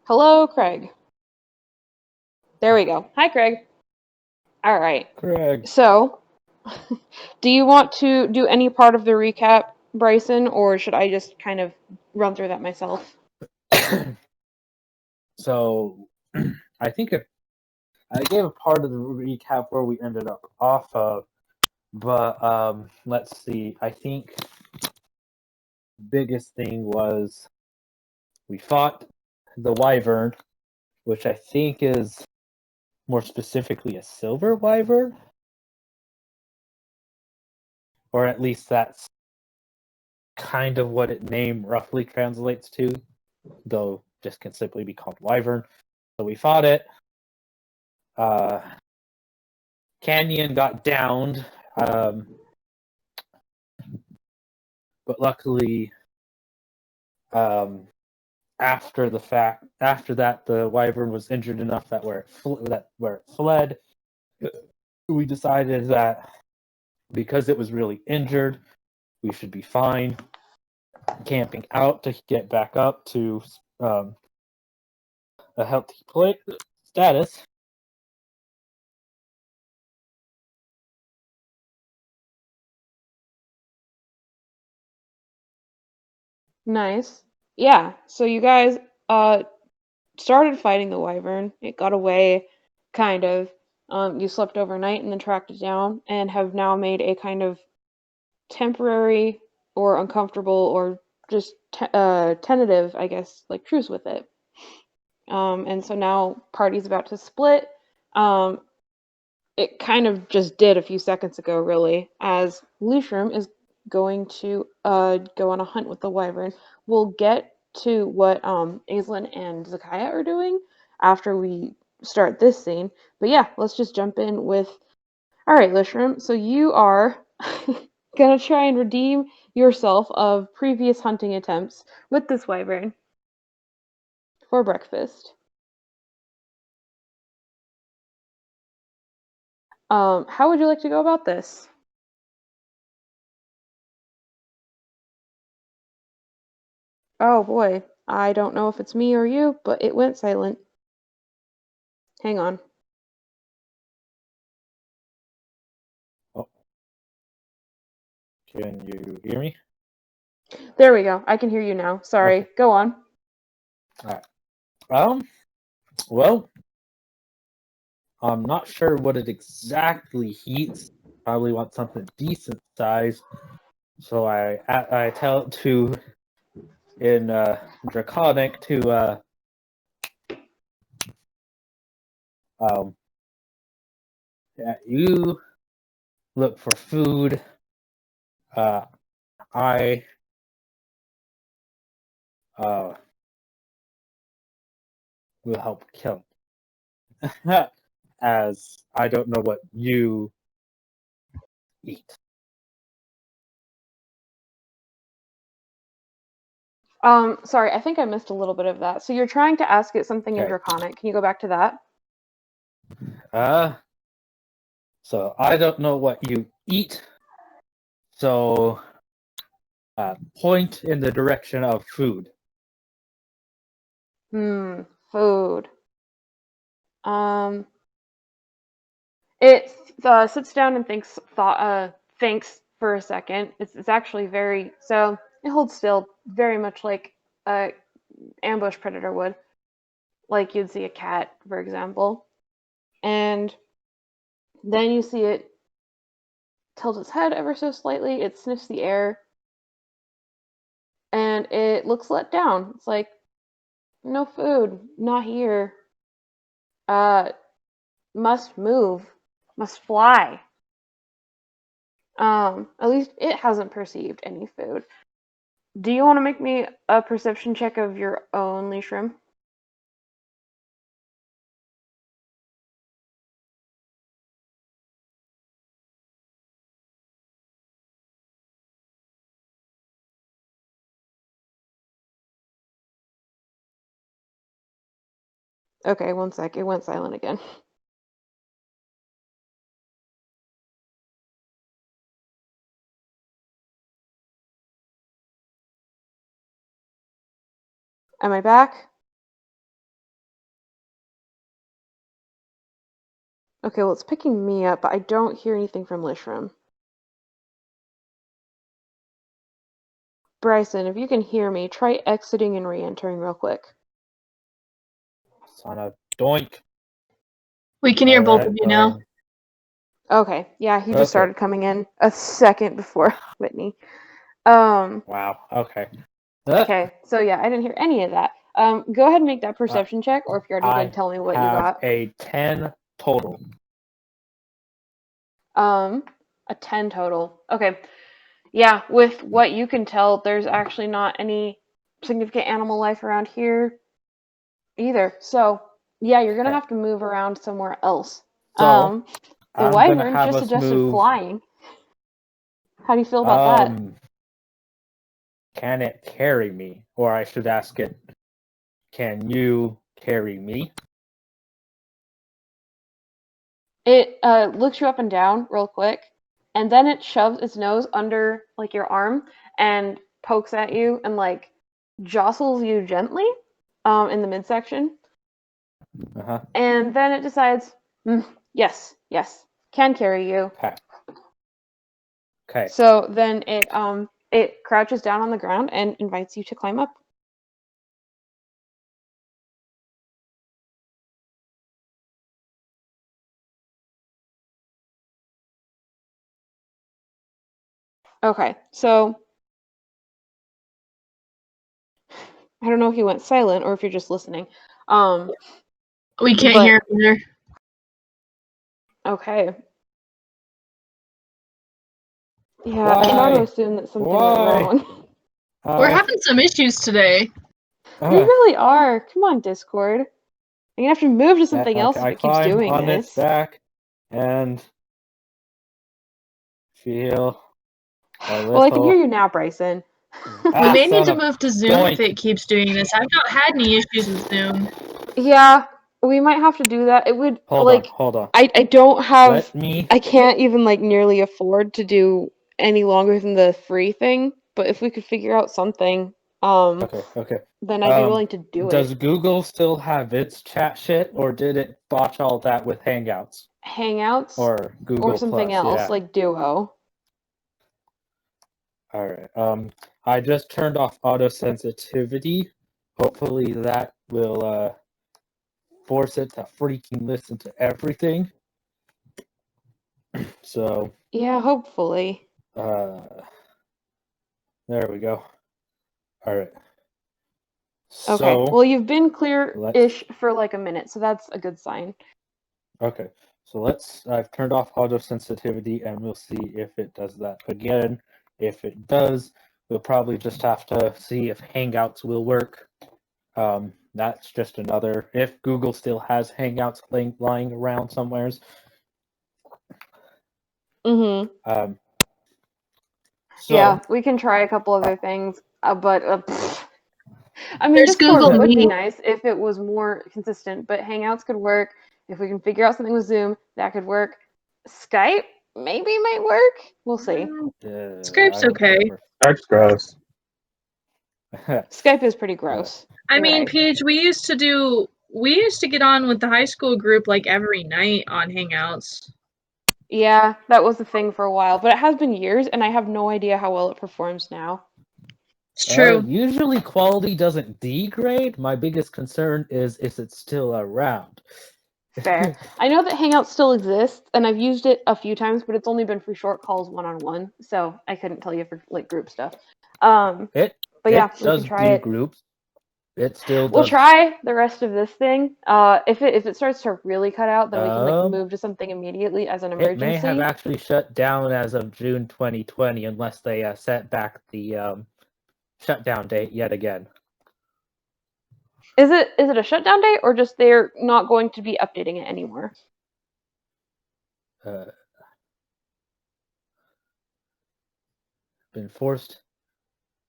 Hello, Craig. There we go. Hi, Craig. All right. Greg. So, do you want to do any part of the recap, Bryson, or should I just kind of run through that myself? So, I think I gave a part of the recap where we ended up off of, but let's see. I think the biggest thing was we fought the wyvern, which I think is more specifically a silver wyvern, or at least that's kind of what its name roughly translates to, though just can simply be called wyvern. So we fought it. Canyon got downed, but luckily, after that, the wyvern was injured enough that where it fled, we decided that because it was really injured, we should be fine camping out to get back up to a healthy status. Nice. Yeah. So you guys started fighting the wyvern. It got away, kind of. You slept overnight and then tracked it down, and have now made a kind of temporary or uncomfortable or just tentative, I guess, like truce with it. And so now party's about to split. Um, it kind of just did a few seconds ago, really, as Lushroom is going to go on a hunt with the wyvern. We'll get to what Aislinn and Zakaya are doing after we start this scene. But yeah, let's just jump in with. All right, Lushroom. So you are gonna try and redeem yourself of previous hunting attempts with this wyvern for breakfast. How would you like to go about this? Oh boy, I don't know if it's me or you, but it went silent. Hang on. Oh, can you hear me? There we go. I can hear you now. Okay. Sorry. Go on. All right. Well, I'm not sure what it exactly heats. Probably want something decent size. So I tell it to in Draconic to um yeah, you look for food. Uh, I uh will help kill it. As I don't know what you eat. Sorry, I think I missed a little bit of that. So you're trying to ask it something in Okay. Draconic. Can you go back to that? Uh, so I don't know what you eat. So point in the direction of food. Food. Um, it sits down and thinks for a second. It's actually very so. It holds still, very much like a ambush predator would, like you'd see a cat, for example. And then you see it tilt its head ever so slightly. It sniffs the air, and it looks let down. It's like, no food, not here. Uh, must move, must fly. At least it hasn't perceived any food. Do you want to make me a perception check of your own, Leishram? Okay, one sec. It went silent again. Am I back? Okay, well, it's picking me up, but I don't hear anything from Lishram. Bryson, if you can hear me, try exiting and re-entering real quick. Son of doink. We can hear both of Alright, you now. Okay, yeah, he just Okay. started coming in a second before Whitney. Um, Wow. Okay. okay, so yeah, I didn't hear any of that. Go ahead and make that perception check, or if you already I did, tell me what you have got. a 10 total. A 10 total. Okay. Yeah, with what you can tell, there's actually not any significant animal life around here either. So, yeah, you're gonna Okay. have to move around somewhere else. So The I'm gonna wyvern have just us suggested move. flying. How do you feel about that? Can it carry me? Or I should ask it, can you carry me? It looks you up and down real quick, and then it shoves its nose under like your arm and pokes at you and like jostles you gently in the midsection. Uh-huh. And then it decides, yes, can carry you. Okay. Okay. So then it crouches down on the ground and invites you to climb up. Okay, so I don't know if you went silent or if you're just listening. We can't but- hear him either. Okay. Yeah, Why? I gotta assume that something went Why? wrong. We're having some issues today. We really are. Come on, Discord. You're gonna have to move to something else if I it keeps climb doing on this. its back and feel a little. Well, I can hear you now, Bryson. We may need to son of move to Zoom if doink. it keeps doing this. I've not had any issues with Zoom. Yeah, we might have to do that. It would Hold on. I don't have Let me. I can't even like nearly afford to do any longer than the free thing, but if we could figure out something, Okay. then I'd be willing to do Does it. Google still have its chat shit, or did it botch all that with Hangouts Hangouts or Google or something Plus? else Yeah. like Duo. All right. I just turned off auto sensitivity. Hopefully that will force it to freaking listen to everything. So Yeah, hopefully. there we go. All right. Okay. So Well, you've been clear-ish for like a minute, so that's a good sign. okay. So I've turned off auto sensitivity and we'll see if it does that again. If it does, we'll probably just have to see if Hangouts will work. That's just another, if Google still has Hangouts lying around somewheres. Mm-hmm. So Yeah, we can try a couple other things, but I mean, There's Discord Google would be Meet. nice if it was more consistent, but Hangouts could work. If we can figure out something with Zoom, that could work. Skype maybe might work. We'll see. Skype's okay. Skype's gross. Skype is pretty gross. I You're mean, right. Paige, we used to get on with the high school group like every night on Hangouts. Yeah, that was the thing for a while, but it has been years, and I have no idea how well it performs now. It's true. Usually quality doesn't degrade. My biggest concern is it's still around. Fair. I know that Hangout still exists, and I've used it a few times, but it's only been for short calls one-on-one, so I couldn't tell you for like group stuff. But yeah, we can try it. Groups. It still does. We'll try the rest of this thing. If it starts to really cut out, then we can like move to something immediately as an emergency. It may have actually shut down as of June 2020, unless they set back the shutdown date yet again. Is it a shutdown date, or just they're not going to be updating it anymore? Been forced.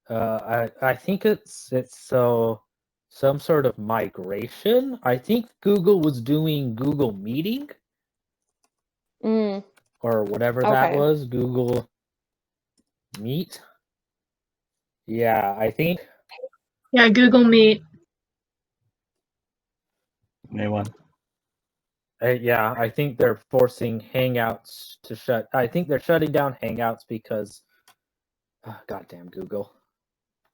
I think it's so some sort of migration. I think Google was doing Google Meeting or whatever that was. Google Meet. Yeah, I think. Yeah, Google Meet. New one. Yeah, I think they're forcing Hangouts to shut. I think they're shutting down Hangouts because, goddamn Google,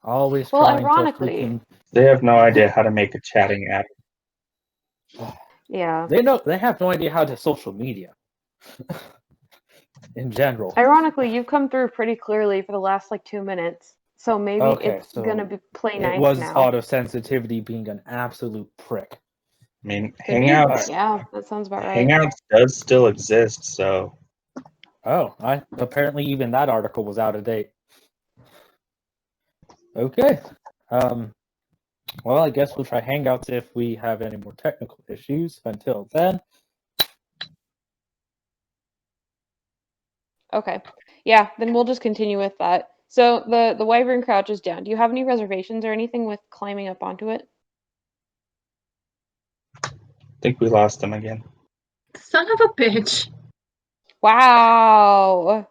always Well, trying to ironically, freaking. They have no idea how to make a chatting app. yeah. They have no idea how to social media in general. Ironically, you've come through pretty clearly for the last like 2 minutes, so maybe Okay, it's so gonna be play it nice was now. auto sensitivity being an absolute prick. I mean, Could be. Hangouts Yeah, that sounds about right. Hangouts does still exist, so Oh, apparently even that article was out of date. Okay. Well, I guess we'll try Hangouts if we have any more technical issues. Until then, Okay. Yeah, then we'll just continue with that. So the wyvern crouches down. Do you have any reservations or anything with climbing up onto it? I think we lost them again. Son of a bitch. Wow.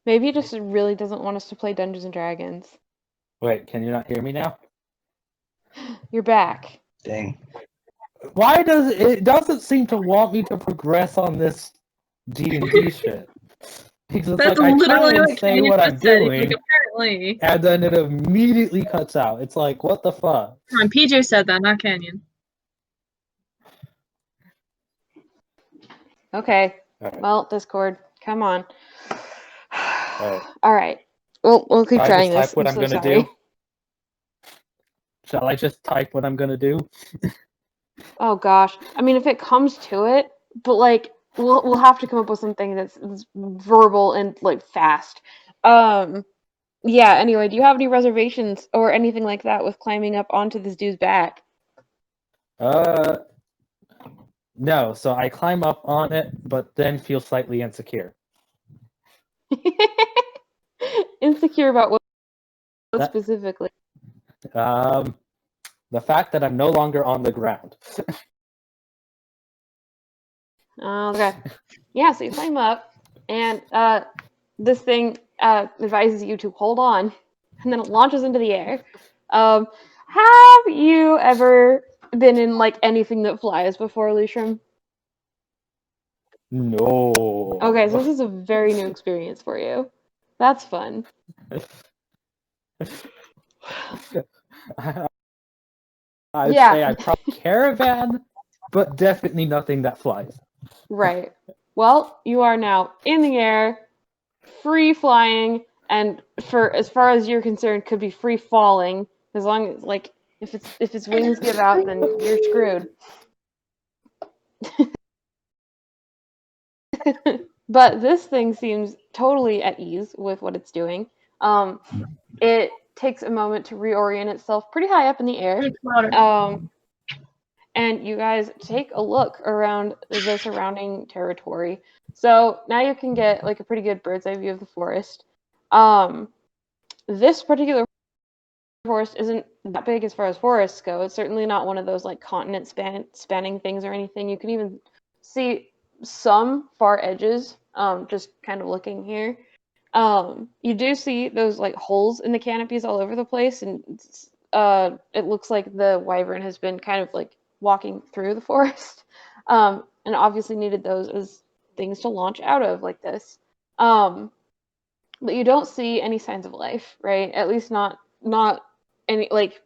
Maybe he just really doesn't want us to play Dungeons and Dragons. wait, can you not hear me now? You're back. Dang. Why does it doesn't seem to want me to progress on this D&D shit? Because it's That's like I try literally and what say Kenyon what I'm just said. He's doing, like, apparently. and then it immediately cuts out. It's like, what the fuck? Come on, PJ said that, not Kenyon. Okay. Alright. Well, Discord, come on. Alright. All right. We'll keep Shall I trying just type this. what I'm I'm so gonna sorry. do? Shall I just type what I'm gonna do? Oh gosh. I mean, if it comes to it, but like we'll have to come up with something that's verbal and like fast. Yeah, anyway, do you have any reservations or anything like that with climbing up onto this dude's back? No. So I climb up on it, but then feel slightly insecure. Insecure about what That specifically? the fact that I'm no longer on the ground. Okay. Yeah, so you climb up and this thing advises you to hold on and then it launches into the air. Have you ever been in like anything that flies before, Lucian? No. Okay, so this is a very new experience for you. That's fun. I'd Yeah. say I probably caravan, but definitely nothing that flies. Right. Well, you are now in the air, free flying, and for as far as you're concerned, could be free falling. As long as like if its wings give out, then you're screwed. But this thing seems totally at ease with what it's doing. It takes a moment to reorient itself pretty high up in the air. It's louder. And you guys take a look around the surrounding territory. So now you can get like a pretty good bird's eye view of the forest. This particular forest isn't that big as far as forests go. It's certainly not one of those like continent spanning things or anything. You can even see some far edges, just kind of looking here. You do see those like holes in the canopies all over the place, and it looks like the wyvern has been kind of like walking through the forest, and obviously needed those as things to launch out of like this. But you don't see any signs of life, right? At least not any like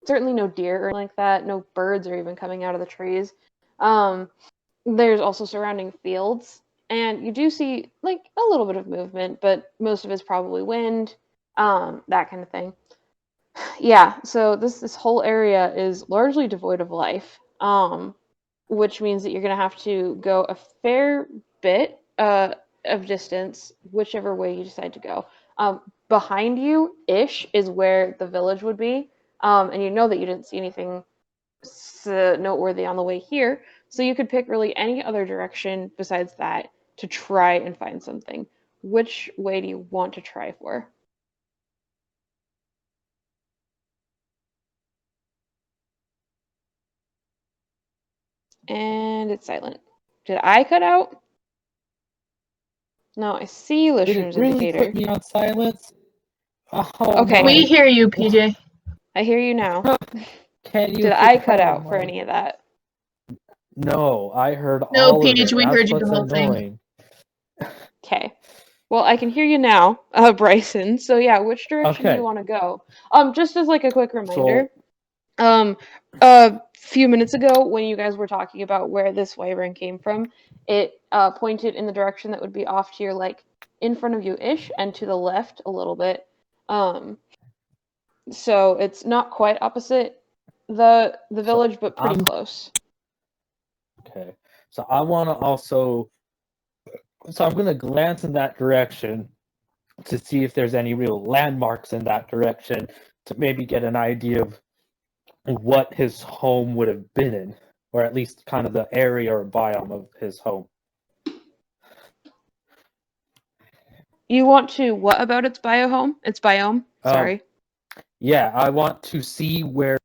certainly no deer or like that. No birds are even coming out of the trees. Um, there's also surrounding fields, and you do see like a little bit of movement, but most of it's probably wind, that kind of thing. Yeah, so this whole area is largely devoid of life, which means that you're gonna have to go a fair bit of distance, whichever way you decide to go. Behind you, ish, is where the village would be, and you know that you didn't see anything noteworthy on the way here, so you could pick really any other direction besides that to try and find something. Which way do you want to try for? And it's silent. Did I cut out? No, I see you, Did it listener's really indicator. put me on silence? Oh Okay. We my. hear you, PJ. I hear you now. Can you Did hear? I cut Oh out for my. any of that? No, I heard No, all of Paige, it. we That's heard you the what's whole thing. annoying. Okay. Well, I can hear you now, Bryson. So yeah, which direction do you Okay, want to go? Just as like a quick reminder, so a few minutes ago when you guys were talking about where this wyvern came from, it pointed in the direction that would be off to your like in front of you ish and to the left a little bit. So it's not quite opposite the village, but pretty I'm close. okay. So I want to also. So I'm gonna glance in that direction to see if there's any real landmarks in that direction to maybe get an idea of what his home would have been in, or at least kind of the area or biome of his home. You want to what about its biome? Its biome? Sorry. Yeah, I want to see where.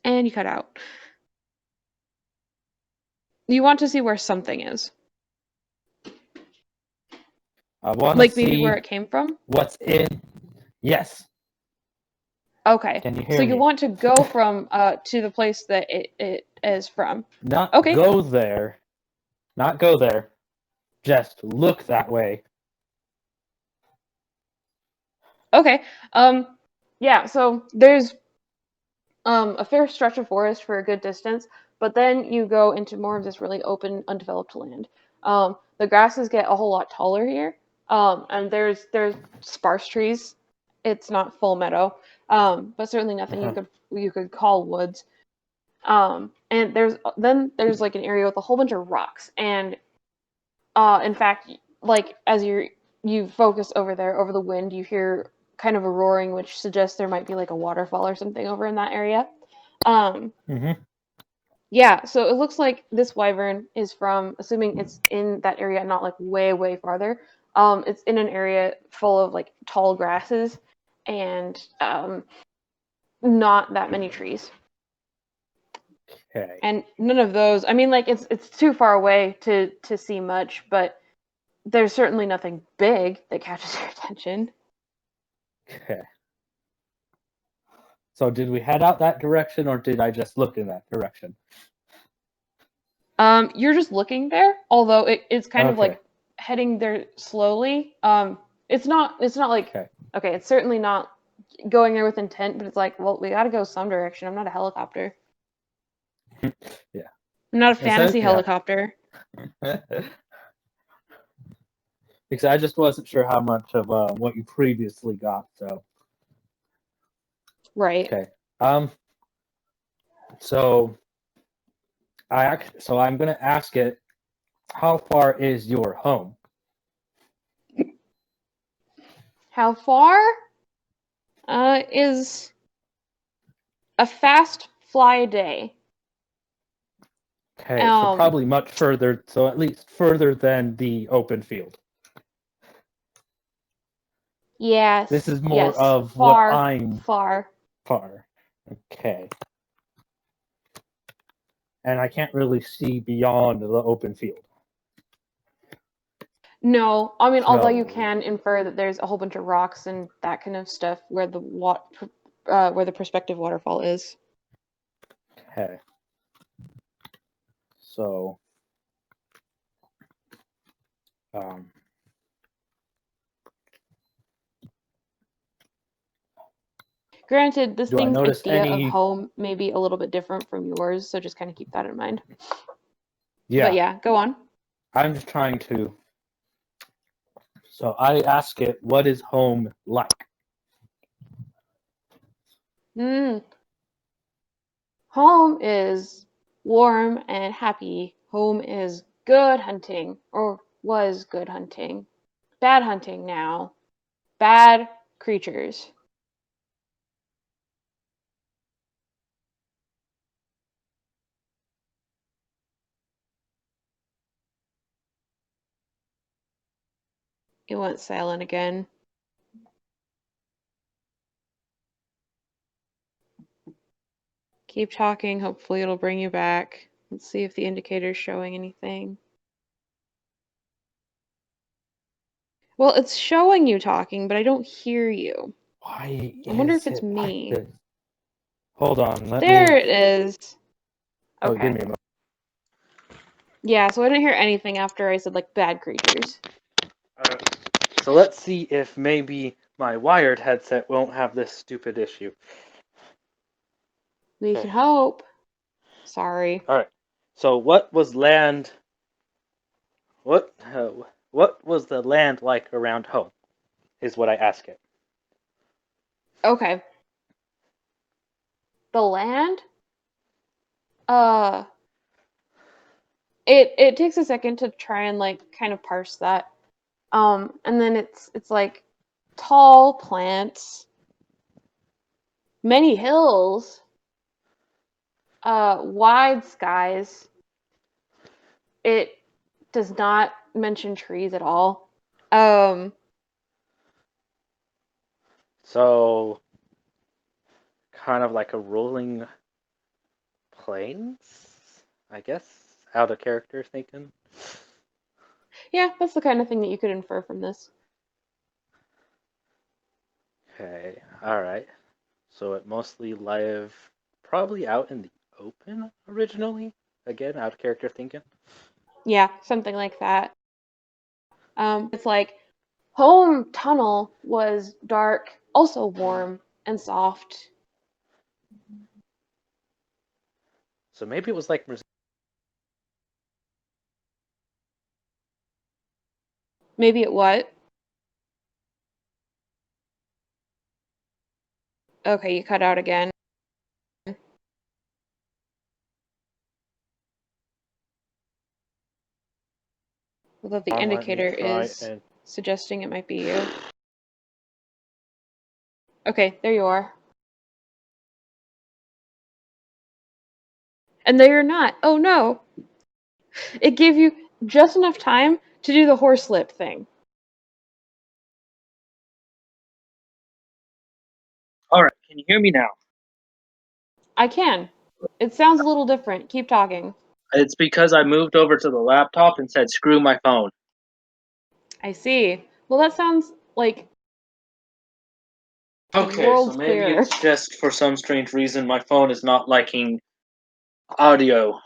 And you cut out. You want to see where something is. I want to Like maybe where see it came from? what's in. Yes. Okay. Can you So hear you me? want to go from to the place that it is from. Not Okay. go there. Not go there. Just look that way. Okay. Yeah, so there's a fair stretch of forest for a good distance, but then you go into more of this really open, undeveloped land. The grasses get a whole lot taller here, and there's sparse trees. It's not full meadow, but certainly nothing you could call woods. And there's like an area with a whole bunch of rocks, and in fact, like as you focus over there over the wind, you hear kind of a roaring, which suggests there might be like a waterfall or something over in that area. Um, Mm-hmm. yeah, so it looks like this wyvern is from, assuming it's in that area, not like way, way farther. It's in an area full of like tall grasses and not that many trees. Okay. And none of those, I mean, like it's too far away to see much, but there's certainly nothing big that catches your attention. Okay. So did we head out that direction, or did I just look in that direction? You're just looking there, although it's kind of Okay. like heading there slowly. It's not like Okay. okay, it's certainly not going there with intent, but it's like, well, we gotta go some direction. I'm not a helicopter. Yeah. I'm not a fantasy Yeah. helicopter. Because I just wasn't sure how much of what you previously got. So Right. okay. So I'm gonna ask it. How far is your home? How far? Is a fast fly a day. Okay, so probably much further. So at least further than the open field. Yes. This is more yes, of far, what I'm far. Okay. And I can't really see beyond the open field. No, I mean, although you So- can infer that there's a whole bunch of rocks and that kind of stuff where where the prospective waterfall is. Okay. So, Granted, this do I thing's notice idea of any? home may be a little bit different from yours, so just kind of keep that in mind. Yeah, But yeah, go on. I'm just trying to. So I ask it, what is home like? Home is warm and happy. Home is good hunting, or was good hunting. Bad hunting now. Bad creatures. It went silent again. Keep talking, hopefully it'll bring you back. Let's see if the indicator's showing anything. Well, it's showing you talking, but I don't hear you. Why I wonder is if it's it like me. this? Hold on, let There me. it is. Oh, Okay. give me a moment. Yeah, so I didn't hear anything after I said, like, bad creatures. So let's see if maybe my wired headset won't have this stupid issue. We Okay. can hope. Sorry. All right. So what was land? What was the land like around home? Is what I ask it. Okay. The land? Uh, it takes a second to try and, like, kind of parse that. And then it's like tall plants, many hills, wide skies. It does not mention trees at all. So kind of like a rolling plains, I guess. Out of character thinking. Yeah, that's the kind of thing that you could infer from this. Okay. All right. So it mostly live probably out in the open originally. Again, out of character thinking. Yeah, something like that. It's like home tunnel was dark, also warm and soft. So maybe it was like Maybe it what? Okay, you cut out again. Although the let me indicator try is and suggesting it might be you. Okay, there you are. And there you're not. Oh no! It gave you just enough time to do the horse lip thing. All right, can you hear me now? I can. It sounds a little different. Keep talking. It's because I moved over to the laptop and said, screw my phone. I see. Well, that sounds like Okay, so worlds maybe clearer. it's just for some strange reason my phone is not liking audio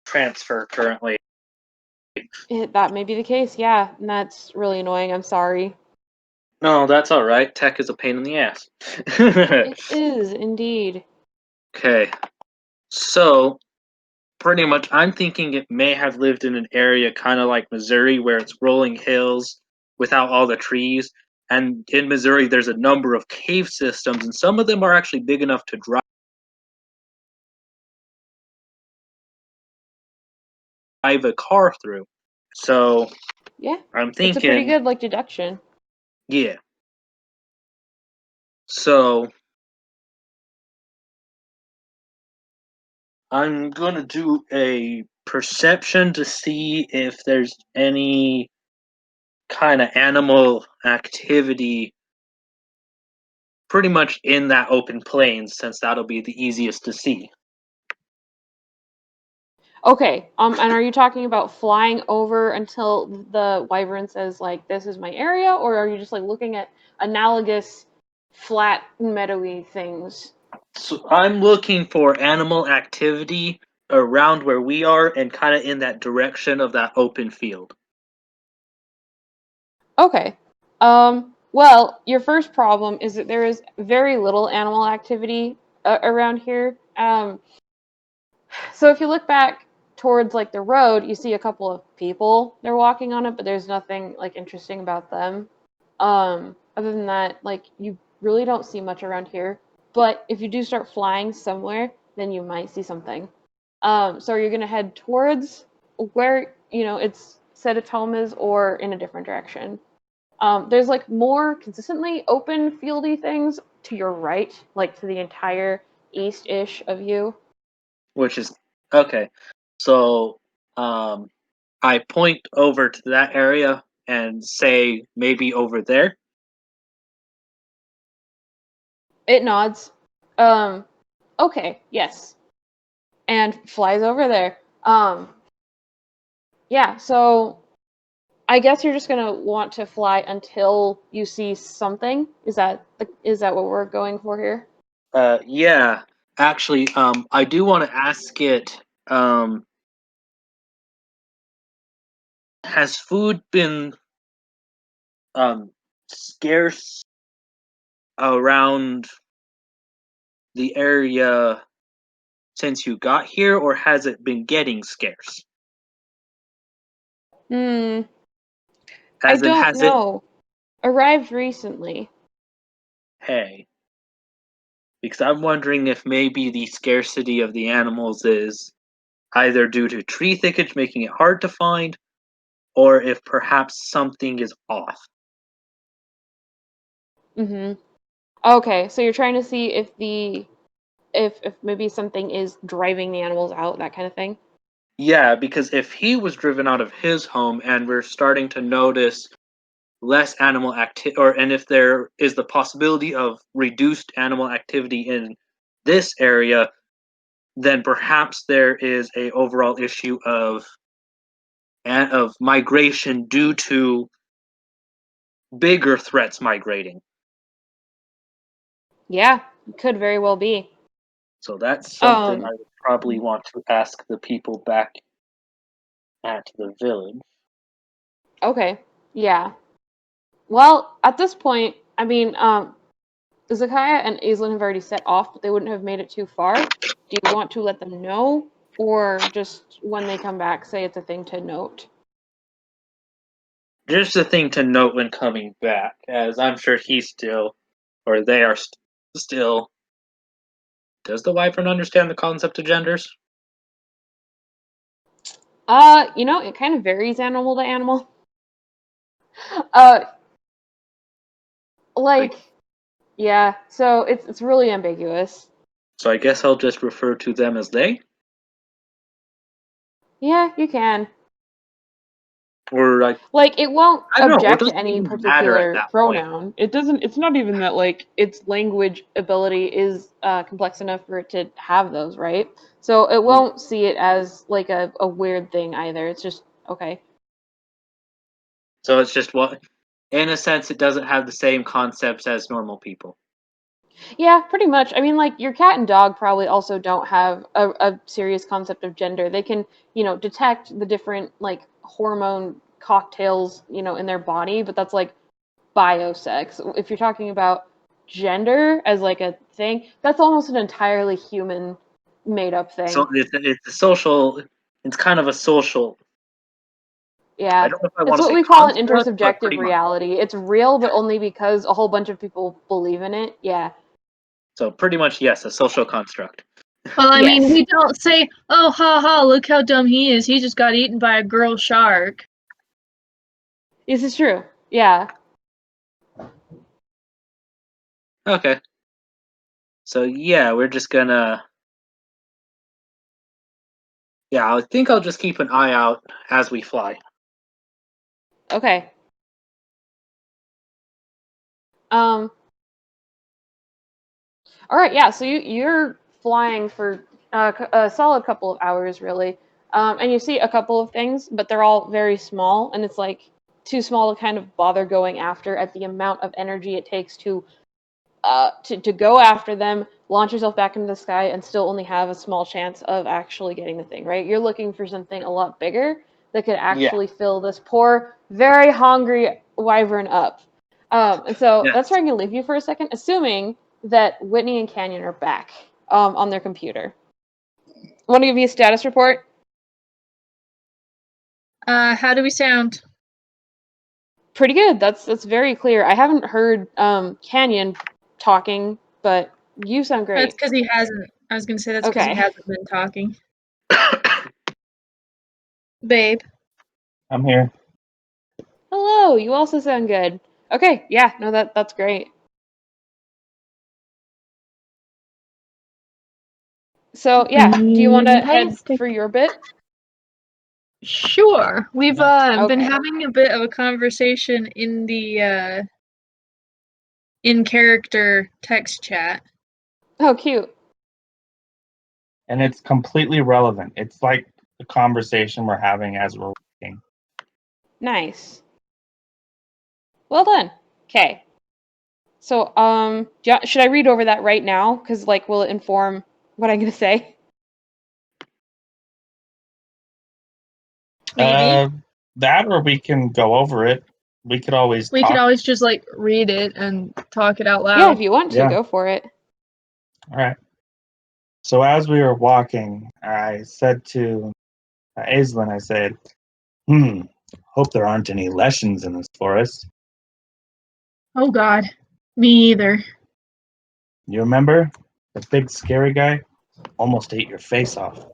transfer currently. That may be the case, yeah. And that's really annoying. I'm sorry. No, that's all right. Tech is a pain in the ass. It is indeed. Okay, so pretty much I'm thinking it may have lived in an area kind of like Missouri where it's rolling hills without all the trees. And in Missouri, there's a number of cave systems, and some of them are actually big enough to drive a car through. So Yeah, I'm it's a pretty thinking, good like deduction. yeah. So I'm gonna do a perception to see if there's any kind of animal activity pretty much in that open plains, since that'll be the easiest to see. Okay, and are you talking about flying over until the wyvern says like this is my area, or are you just like looking at analogous flat meadowy things? So I'm looking for animal activity around where we are and kind of in that direction of that open field. Okay. Well, your first problem is that there is very little animal activity around here. So if you look back towards like the road, you see a couple of people. They're walking on it, but there's nothing like interesting about them. Other than that, like you really don't see much around here. But if you do start flying somewhere, then you might see something. So you're gonna head towards where it's said its home is, or in a different direction. There's like more consistently open fieldy things to your right, like to the entire east-ish of you. Which is okay. So um, I point over to that area and say maybe over there. It nods. Okay, yes. And flies over there. Yeah, so I guess you're just gonna want to fly until you see something. Is that what we're going for here? Yeah. Actually, I do want to ask it. Has food been scarce around the area since you got here, or has it been getting scarce? Hmm, I As in, don't has it? know. Arrived recently. Hey, because I'm wondering if maybe the scarcity of the animals is either due to tree thickets making it hard to find, or if perhaps something is off. Mm-hmm. Okay, so you're trying to see if if maybe something is driving the animals out, that kind of thing. Yeah, because if he was driven out of his home and we're starting to notice less animal activity, and if there is the possibility of reduced animal activity in this area, then perhaps there is a overall issue of migration due to bigger threats migrating. Yeah, could very well be. So that's something I Um, would probably want to ask the people back at the village. okay, yeah. Well, at this point, I mean, Zakaya and Aislinn have already set off, but they wouldn't have made it too far. Do you want to let them know, or just when they come back, say it's a thing to note? Just a thing to note when coming back, as I'm sure he's still, or they are still. Does the wyvern understand the concept of genders? It kind of varies animal to animal. Uh, Like, like, yeah, so it's really ambiguous. so I guess I'll just refer to them as they, Yeah, you can. or like Like, it won't I don't know, or object does to it any even matter at particular that point? pronoun. It doesn't. It's not even that like its language ability is complex enough for it to have those, right? So it Yeah. won't see it as like a weird thing either. It's just okay. So it's just what, in a sense, it doesn't have the same concepts as normal people. Yeah, pretty much. I mean, like your cat and dog probably also don't have a serious concept of gender. They can, detect the different like hormone cocktails, in their body, but that's like biosex. If you're talking about gender as like a thing, that's almost an entirely human made up So thing. it's a social. It's kind of a social. I Yeah. don't know if I It's want to what say we call an construct, but intersubjective pretty much. reality. It's real, but only because a whole bunch of people believe in it. Yeah. So pretty much, yes, a social construct. Well, I mean, Yes. we don't say, "Oh, ha ha! Look how dumb he is. He just got eaten by a girl shark." This is true. Yeah. Okay. So yeah, we're just gonna. Yeah, I think I'll just keep an eye out as we fly. Okay. Um all right, yeah, so you're flying for a solid couple of hours, really. And you see a couple of things, but they're all very small, and it's like too small to kind of bother going after at the amount of energy it takes to go after them, launch yourself back into the sky, and still only have a small chance of actually getting the thing, right? You're looking for something a lot bigger that could Yeah. actually fill this poor, very hungry wyvern up. And so that's Yes. where I'm going to leave you for a second, assuming that Whitney and Canyon are back on their computer. Want to give you a status report? How do we sound? Pretty good. That's very clear. I haven't heard Canyon talking, but you sound That's great. because he hasn't. I was gonna say that's because he Okay. hasn't been talking. Babe. I'm here. Hello, you also sound good. Okay, yeah, no, that's great. So yeah, do you want to head Fantastic. for your bit? Sure. We've been Okay. having a bit of a conversation in the in character text chat. Oh, cute. And it's completely relevant. It's like the conversation we're having as we're walking. Nice. Well done. Okay. So, should I read over that right now? Because, like, will it inform what I'm gonna say? Maybe. That, or we can go over it. We could always We talk. could always just like read it and talk it out loud. Yeah, if you want to, Yeah. go for it. All right. So as we were walking, I said to Aislinn, I said, hope there aren't any lessons in this forest. Oh God, me either. You remember? The big scary guy almost ate your face off.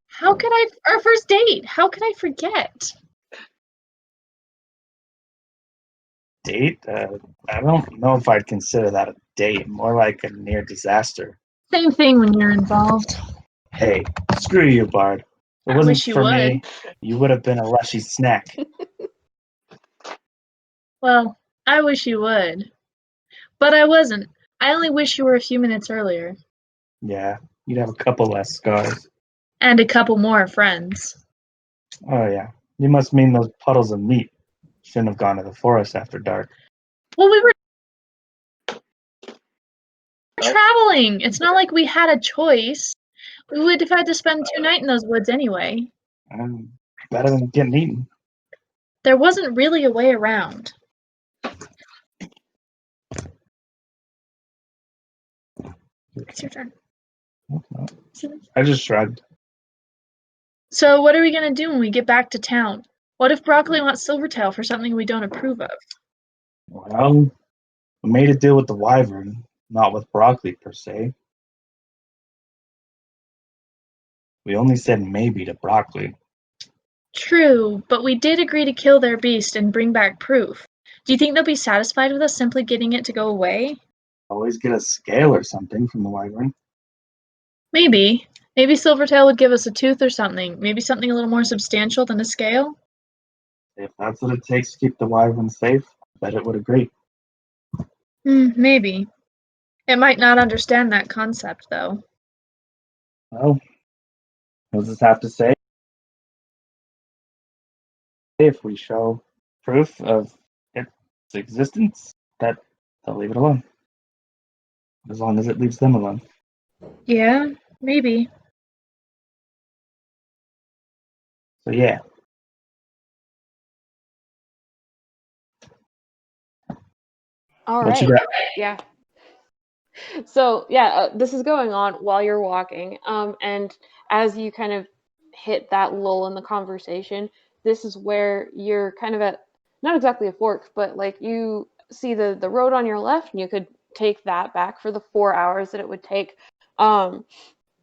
How could I? Our first date. How could I forget? Date? I don't know if I'd consider that a date. More like a near disaster. Same thing when you're involved. Hey, screw you, Bard. If it I wasn't wish you for would. me, you would have been a lushy snack. Well, I wish you would. But I wasn't. I only wish you were a few minutes earlier. Yeah, you'd have a couple less scars. And a couple more friends. Oh yeah, you must mean those puddles of meat. Shouldn't have gone to the forest after dark. Well, we were traveling. It's not like we had a choice. We would have had to spend 2 nights in those woods anyway. Better than getting eaten. There wasn't really a way around. It's your turn. I just shrugged. So what are we gonna do when we get back to town? What if Broccoli wants Silvertail for something we don't approve of? Well, we made a deal with the wyvern, not with Broccoli per se. We only said maybe to Broccoli. True, but we did agree to kill their beast and bring back proof. Do you think they'll be satisfied with us simply getting it to go away? Always get a scale or something from the wyvern. Maybe. Maybe Silvertail would give us a tooth or something. Maybe something a little more substantial than a scale? If that's what it takes to keep the wyvern safe, I bet it would agree. Maybe. It might not understand that concept, though. Well, we'll just have to say if we show proof of its existence, that they'll leave it alone. As long as it leaves them alone. Yeah, maybe. So yeah. All What you right. got? Yeah. So yeah, this is going on while you're walking, and as you kind of hit that lull in the conversation, this is where you're kind of at not exactly a fork, but like you see the road on your left, and you could take that back for the 4 hours that it would take.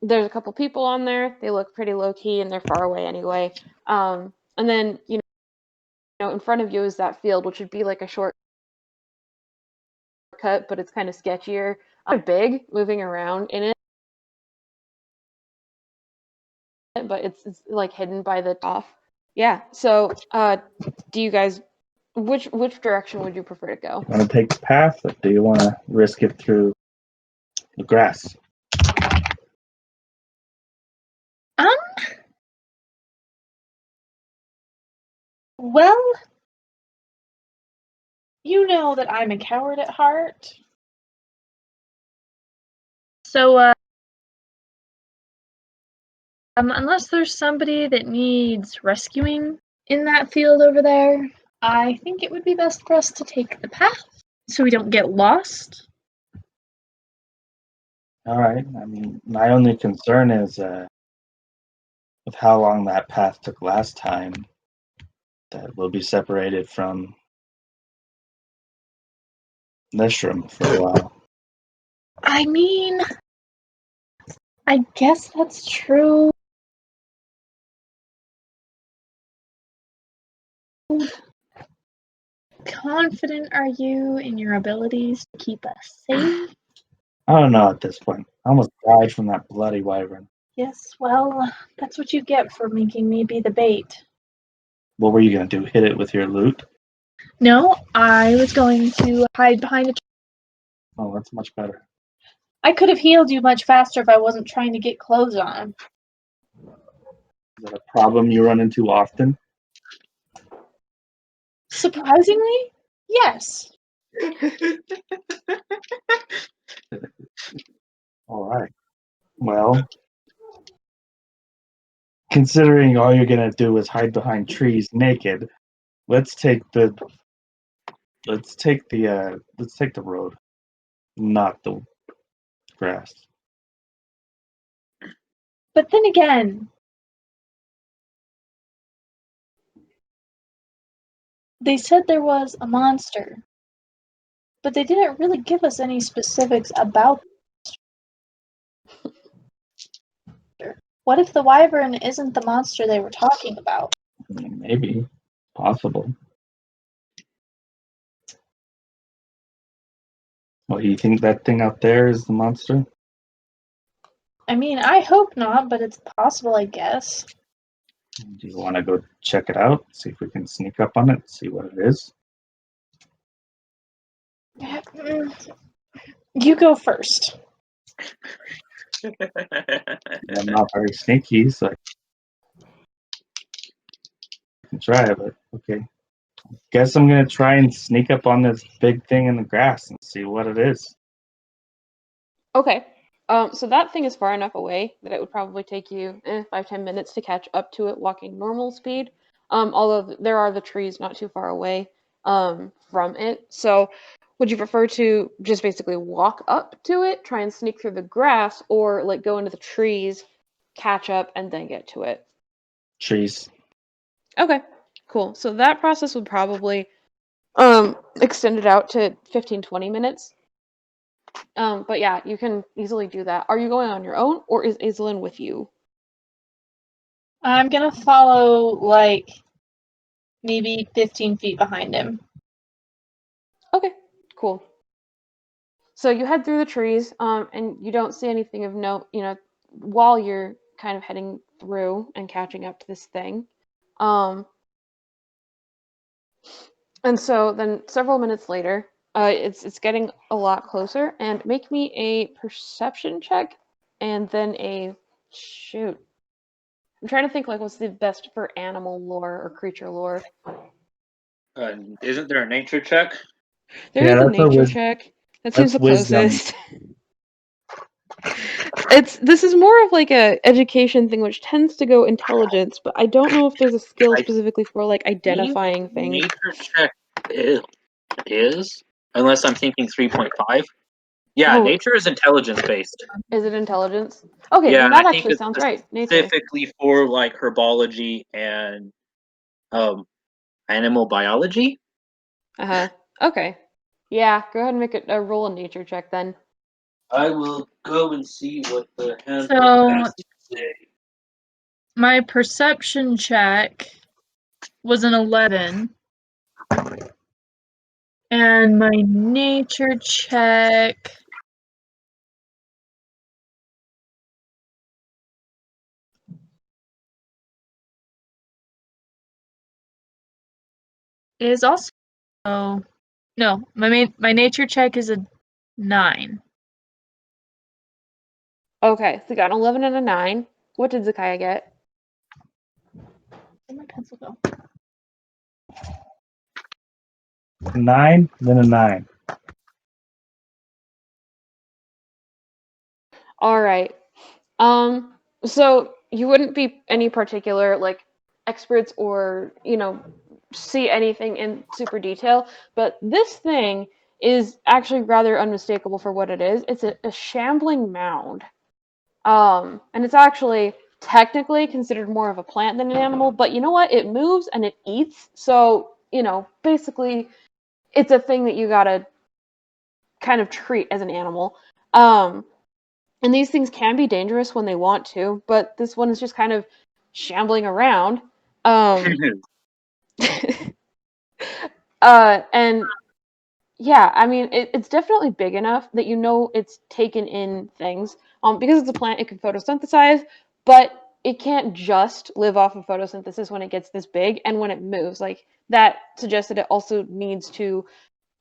There's a couple people on there. They look pretty low key, and they're far away anyway. And then in front of you is that field, which would be like a short cut, but it's kind of sketchier. Big, moving around in it, but it's like hidden by the off. Yeah. So, do you guys, which direction would you prefer to go? Want to take the path, or do you want to risk it through the grass? Well, you know that I'm a coward at heart. So, unless there's somebody that needs rescuing in that field over there, I think it would be best for us to take the path so we don't get lost. All right. I mean, my only concern is with how long that path took last time, that we'll be separated from Leshram for a while. I mean, I guess that's true. Confident are you in your abilities to keep us safe? I don't know at this point. I almost died from that bloody wyvern. Yes, well, that's what you get for making me be the bait. What were you going to do? Hit it with your loot? No, I was going to hide behind a tree. Oh, that's much better. I could have healed you much faster if I wasn't trying to get clothes on. Is that a problem you run into often? Surprisingly, yes. All right. Well, considering all you're gonna do is hide behind trees naked, let's take the let's take the road, not the grass. But then again, they said there was a monster, but they didn't really give us any specifics about the monster. What if the wyvern isn't the monster they were talking about? Maybe, possible. Well, you think that thing out there is the monster? I mean, I hope not, but it's possible, I guess. Do you want to go check it out? See if we can sneak up on it, see what it is? You go first. I'm not very sneaky, so I can try, but okay. Guess I'm gonna try and sneak up on this big thing in the grass and see what it is. Okay. So that thing is far enough away that it would probably take you 5-10 minutes to catch up to it walking normal speed. Although there are the trees not too far away from it. So would you prefer to just basically walk up to it, try and sneak through the grass, or like go into the trees, catch up, and then get to it? Trees. Okay, cool. So that process would probably extend it out to 15-20 minutes. But yeah, you can easily do that. Are you going on your own, or is Aislinn with you? I'm gonna follow, like, maybe 15 feet behind him. Okay, cool. So you head through the trees, and you don't see anything of note, while you're kind of heading through and catching up to this thing. Um, and so then several minutes later, it's getting a lot closer, and make me a perception check, and then a shoot. I'm trying to think like what's the best for animal lore or creature lore. Isn't there a nature check? There Yeah, is a that's a nature check. That seems that's the wisdom. closest. This is more of like a education thing, which tends to go intelligence, but I don't know if there's a skill I specifically for like identifying things. nature check is unless I'm thinking 3.5. Yeah, Oh, nature is intelligence based. is it intelligence? Okay, Yeah, then and I that think actually it's sounds right. Nature. specifically for like herbology and um animal biology. Uh-huh. Okay. Yeah, go ahead and make a roll a nature check then. I will go and see what the handbook So- has to say. My perception check was an 11. And my nature check is also no, my nature check is a 9. Okay, so you got an 11 and a 9. What did Zakaya get? Where'd my pencil go? 9, then a 9. All right. So you wouldn't be any particular like experts or, see anything in super detail, but this thing is actually rather unmistakable for what it is. It's a shambling mound. And it's actually technically considered more of a plant than an animal, but you know what? It moves and it eats. So, basically it's a thing that you gotta kind of treat as an animal. Um, and these things can be dangerous when they want to, but this one is just kind of shambling around. And yeah, I mean, it's definitely big enough that it's taken in things. Because it's a plant, it can photosynthesize, but it can't just live off of photosynthesis when it gets this big and when it moves. Like that suggests that it also needs to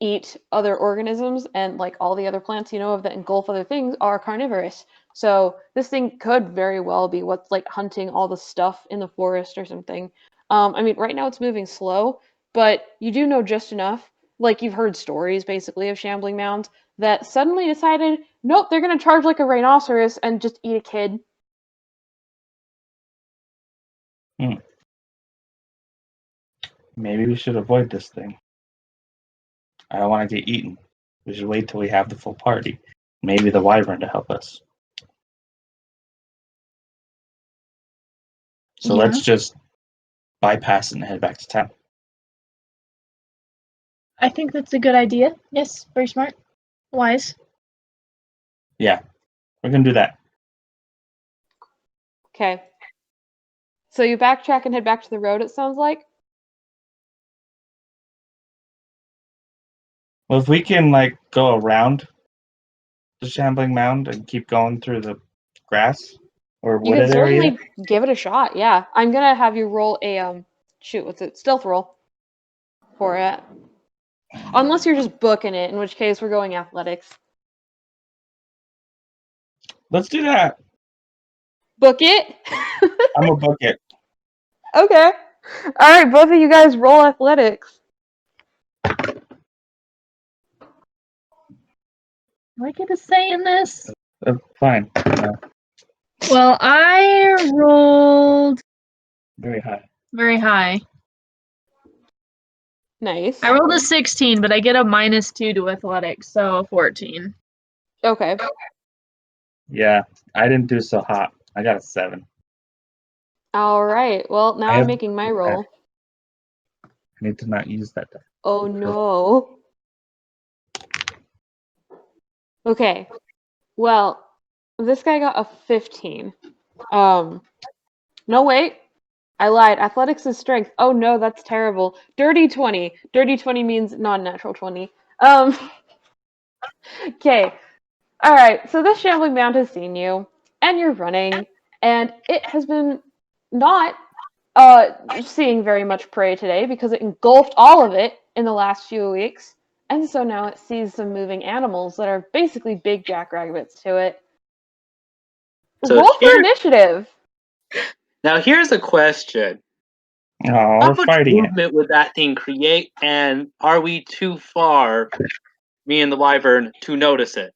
eat other organisms, and like all the other plants of that engulf other things are carnivorous. So this thing could very well be what's like hunting all the stuff in the forest or something. I mean, right now it's moving slow, but you do know just enough. Like you've heard stories basically of shambling mounds that suddenly decided, nope, they're gonna charge like a rhinoceros and just eat a kid. Maybe we should avoid this thing. I don't want to get eaten. We should wait till we have the full party. Maybe the wyvern to help us. So Yeah. let's just bypass it and head back to town. I think that's a good idea. Yes, very smart. Wise. Yeah, we're gonna do that. Okay. So you backtrack and head back to the road, it sounds like? Well, if we can like go around the shambling mound and keep going through the grass or You can wooded area, certainly give it a shot, yeah. I'm gonna have you roll a shoot, what's it? Stealth roll for it. Unless you're just booking it, in which case we're going athletics. let's do that. Book it? I'm gonna book it. Okay. Alright, both of you guys roll athletics. Do I get a say in this? Fine. Well, I rolled Very high. very high. Nice. I rolled a 16, but I get a -2 to athletics, so 14. Okay. Yeah, I didn't do so hot. I got a 7. Alright, well, now I I'm have- making my roll. I need to not use that. Oh no. Okay. Well, this guy got a 15. No wait. I lied. Athletics is strength. Oh no, that's terrible. Dirty 20. Dirty 20 means non-natural 20. Okay. All right. So this shambling mound has seen you, and you're running, and it has been not seeing very much prey today because it engulfed all of it in the last few weeks, and so now it sees some moving animals that are basically big jackrabbits to it. So Roll for here- initiative. Now here's a question. Oh, How we're much fighting it. movement would that thing create, and are we too far, me and the wyvern, to notice it?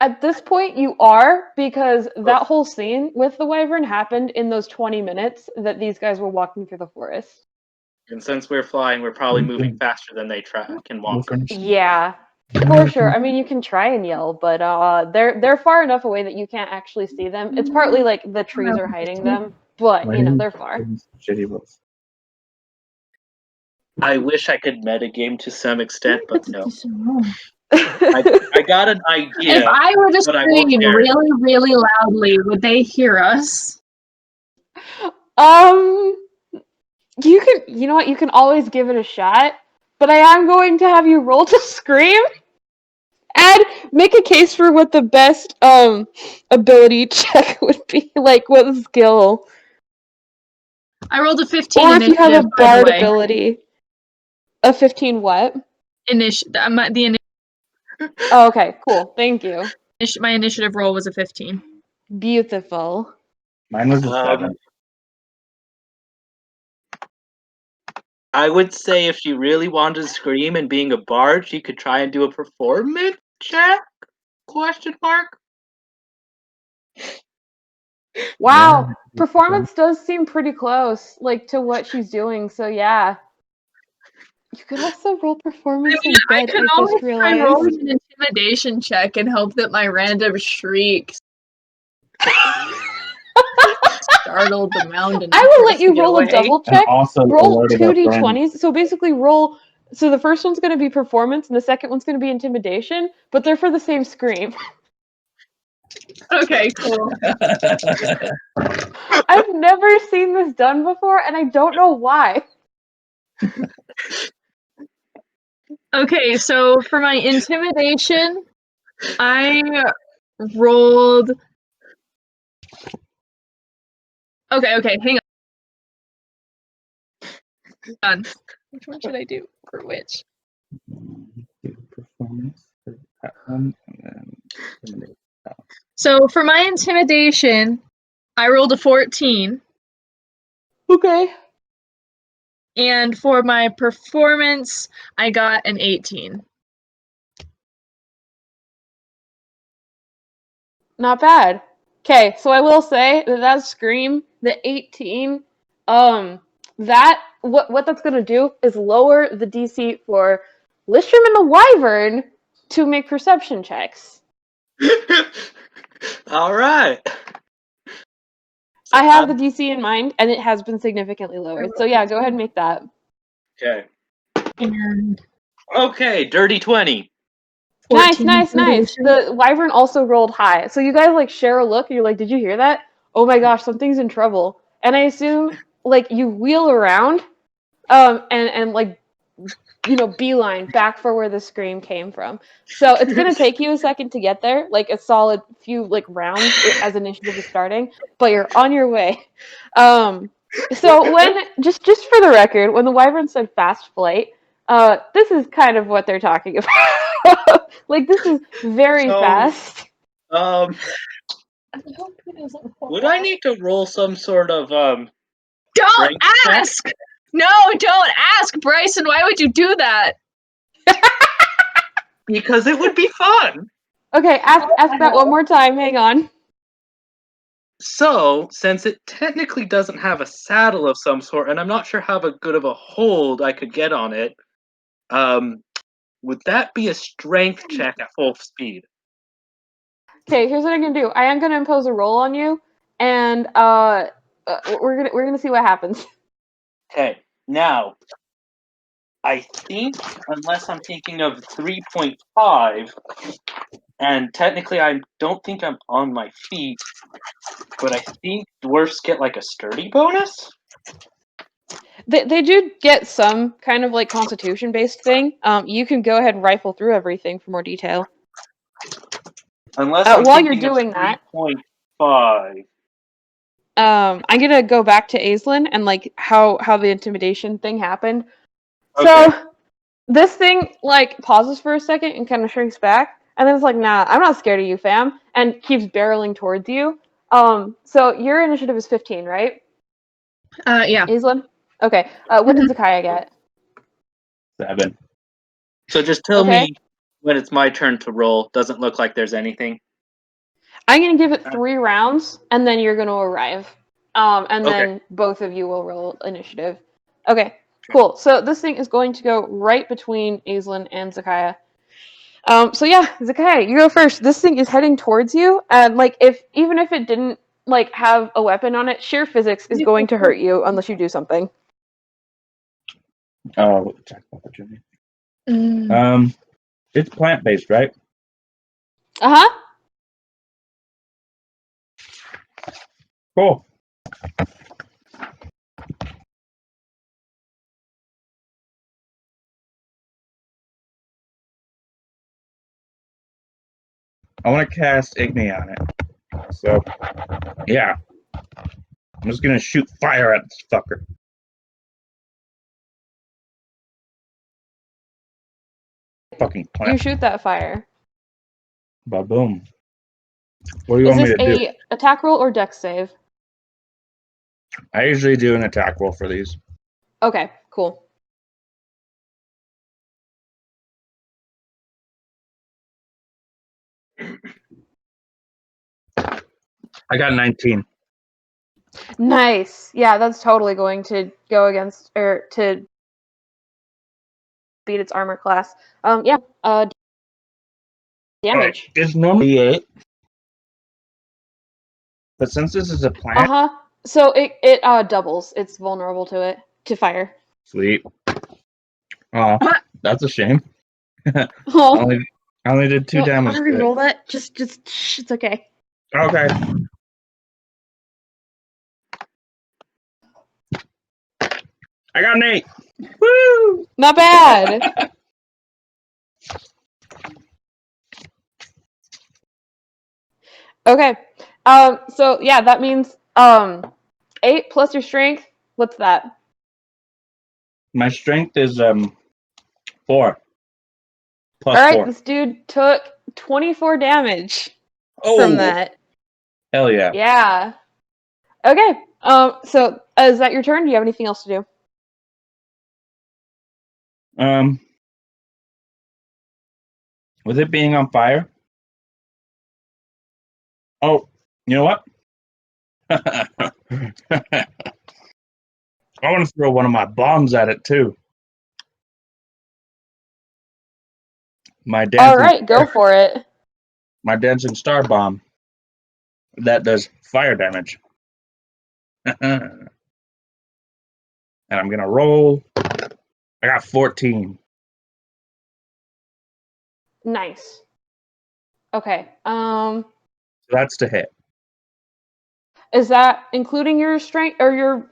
At this point, you are, because that whole scene with the wyvern happened in those 20 minutes that these guys were walking through the forest. And since we're flying, we're probably moving faster than they can We'll walk. finish it. Yeah, for sure. I mean, you can try and yell, but they're far enough away that you can't actually see them. It's partly like the trees are hiding them, but Why you know didn't they're far. you give me some shitty rolls? I wish I could metagame to some extent, but no. I got an idea. If I were to but I won't scream share it. really, really loudly, would they hear us? You can, you know what? You can always give it a shot, but I am going to have you roll to scream and make a case for what the best ability check would be, like what skill, I rolled a 15 or if you have a initiative, by the bard way. ability. A 15 what? Oh, okay, cool. Thank you. My initiative roll was a 15. Beautiful. Mine was a 7. I would say if she really wanted to scream and being a bard, she could try and do a performance check? Question mark? Wow, Yeah. performance does seem pretty close, like to what she's doing. So yeah, you could also roll performance in I bed. could I always just try realized. rolling an intimidation check and hope that my random shrieks startled the mound enough I will for let us to you get roll away. a double And check. also Roll alerted two our friends. d20s. So basically, roll. So the first one's going to be performance, and the second one's going to be intimidation, but they're for the same scream. Okay, cool. I've never seen this done before, and I don't know why. Okay, so for my intimidation, I rolled. Okay, hang on. Which one should I do for which? Do performance for that one, and then eliminate So for my intimidation, I rolled a 14, Okay. and for my performance, I got an 18. Not bad. Okay, so I will say that scream, the 18, that what that's gonna do is lower the DC for Listrum and the Wyvern to make perception checks. All right. So I have the DC in mind, and it has been significantly lowered. So yeah, go ahead and make that. okay. And Okay, dirty 20. Nice, 14 nice, nice. intimidation. The Wyvern also rolled high. So you guys like share a look and you're like, did you hear that? Oh my gosh, something's in trouble. And I assume like you wheel around and like beeline back for where the scream came from. So it's gonna take you a second to get there, like a solid few like rounds as initiative is starting, but you're on your way. So when just for the record, when the Wyvern said fast flight, this is kind of what they're talking about. Like this is very So, fast. Um, I hope he doesn't would I need to roll some sort of Don't strength check? ask! No, don't ask, Bryson. Why would you do that? Because it would be fun. Okay, ask that one more time. Hang on. So, since it technically doesn't have a saddle of some sort, and I'm not sure how good of a hold I could get on it, would that be a strength check at full speed? Okay, here's what I'm gonna do. I am gonna impose a roll on you, and we're gonna see what happens. Okay, now I think, unless I'm thinking of 3.5, and technically I don't think I'm on my feet, but I think dwarfs get like a sturdy bonus? They do get some kind of like constitution based thing. You can go ahead and rifle through everything for more detail. Unless I'm While you're thinking of doing that, 3.5. I'm gonna go back to Aislinn and like how the intimidation thing happened. Okay. So this thing like pauses for a second and kind of shrinks back, and then it's like, nah, I'm not scared of you, fam, and keeps barreling towards you. So your initiative is 15, right? Yeah. Aislinn? Okay. What did Zakaya get? 7. So just tell Okay. me when it's my turn to roll. Doesn't look like there's anything. I'm gonna give it 3 rounds, and then you're gonna arrive. And Okay. then both of you will roll initiative. Okay, cool. So this thing is going to go right between Aislinn and Zakaya. So yeah, Zakaya, you go first. This thing is heading towards you, and like even if it didn't like have a weapon on it, sheer physics is going to hurt you unless you do something. Oh, attack opportunity. Mm. It's plant based, right? Uh-huh. Cool. I want to cast Igni on it. So, yeah. I'm just gonna shoot fire at this fucker. Fucking plant. You shoot that fire. Ba-boom. What do you Is want me this to do? a attack roll or dex save? I usually do an attack roll for these. Okay, cool. I got 19. Nice. Yeah, that's totally going to go against or to beat its armor class. Yeah. Damage. It's normally 8. But since this is a plant, Uh-huh. So it doubles. It's vulnerable to fire. sweet. Oh, that's a shame. Oh. I only did 2 You damage want to to it. reroll that? Just shh, it's okay. Okay. I got an 8. Woo! Not bad. Okay. So yeah, that means 8 plus your strength. What's that? My strength is 4. Plus All right, 4. this dude took 24 damage. from that. Hell yeah. Yeah. Okay. So is that your turn? Do you have anything else to do? With it being on fire. Oh, you know what? I want to throw one of my bombs at it too. My All dancing, right, go for it. my dancing star bomb that does fire damage. And I'm gonna roll. I got 14. Nice. Okay. So that's to hit. Is that including your strength or your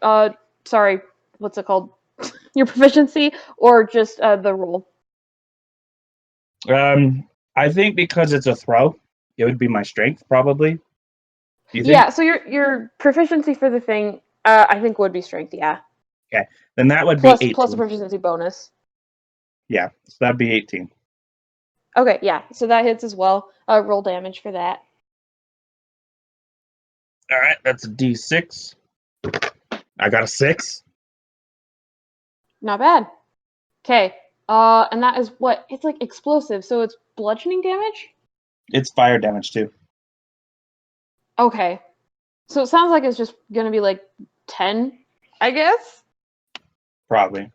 sorry, what's it called? Your proficiency or just the roll? I think because it's a throw, it would be my strength probably. Do you think? Yeah, so your proficiency for the thing I think would be strength, yeah. Okay, then that would be Plus 18. a proficiency bonus. Yeah, so that'd be 18. Okay, yeah. So that hits as well. Roll damage for that. All right, that's a D6. I got a 6. Not bad. Okay. And that is what? It's like explosive, so it's bludgeoning damage? It's fire damage too. Okay. So it sounds like it's just gonna be like 10, I guess? Probably.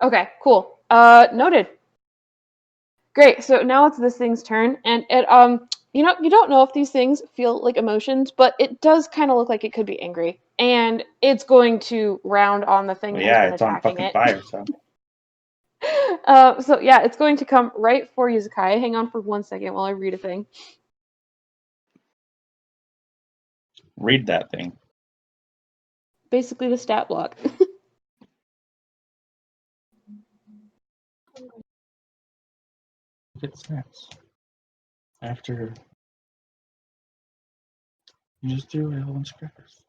Okay, cool. Noted. Great. So now it's this thing's turn, and it you know, you don't know if these things feel like emotions, but it does kind of look like it could be angry, and it's going to round on the thing Well, that has yeah, been it's on attacking fucking it. fire, so. So yeah, it's going to come right for you, Zakai. Hang on for 1 second while I read a thing. Read that thing. Basically, the stat block. Get snaps. After you just threw a whole bunch of crackers.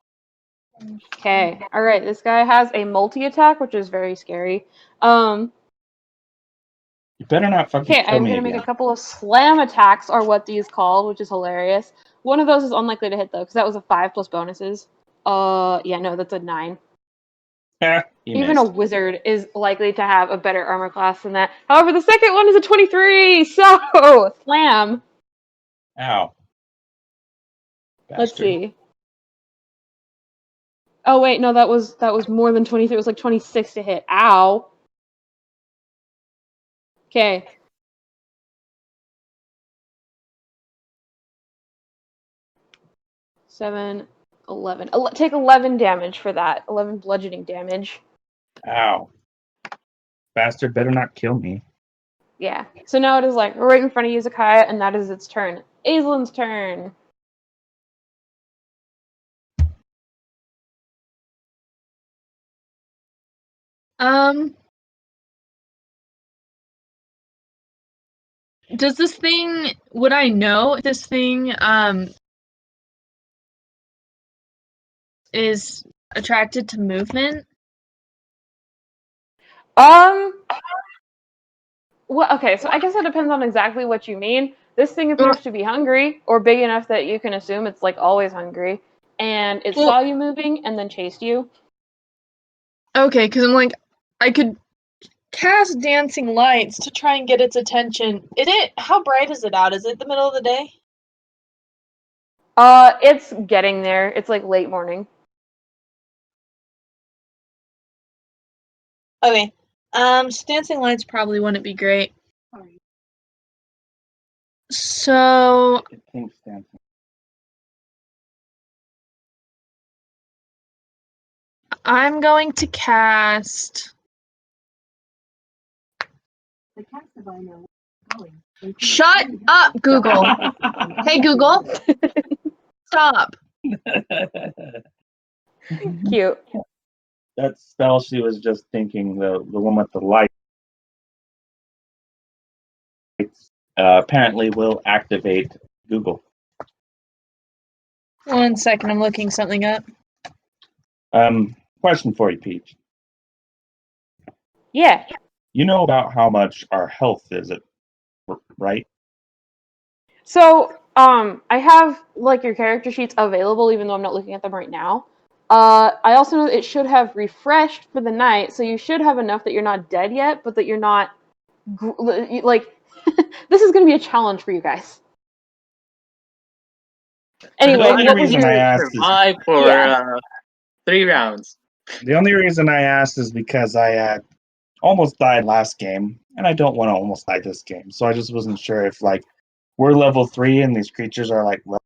Okay. All right. This guy has a multi-attack, which is very scary. You better not fucking Okay, kill I'm me gonna make again. a couple of slam attacks, are what these called, which is hilarious. One of those is unlikely to hit though, because that was a 5 plus bonuses. Yeah, no, that's a 9. You Even a missed. wizard is likely to have a better armor class than that. However, the second one is a 23, so slam. Ow. Let's Bastard. see. Oh wait, no, that was more than 23. It was like 26 to hit. Ow. Okay. Seven, 11. Take 11 damage for that. 11 bludgeoning damage. Ow. Bastard better not kill me. Yeah. So now it is like right in front of Yuzakaya, and that is its turn. Aislin's turn. Does this thing, would I know if this thing is attracted to movement? Well, okay, so I guess it depends on exactly what you mean. This thing appears to be hungry, or big enough that you can assume it's like always hungry, and it saw you moving and then chased you. Okay, because I'm like, I could cast dancing lights to try and get its attention. How bright is it out? Is it the middle of the day? It's getting there. It's like late morning. Okay. So dancing lights probably wouldn't be great. So King's dancing. I'm going to cast. Shut up, Google. Hey, Google. Stop. Cute. That spell she was just thinking, the one with the lights, apparently will activate Google. 1 second, I'm looking something up. Question for you, Peach. Yeah. You know about how much our health is, right? So I have like your character sheets available, even though I'm not looking at them right now. I also know that it should have refreshed for the night, so you should have enough that you're not dead yet, but that you're not like. This is going to be a challenge for you guys. Anyway, only what was reason I your? asked is survive for Yeah. 3 rounds. the only reason I asked is because I almost died last game, and I don't want to almost die this game. So I just wasn't sure if like we're level 3 and these creatures are like level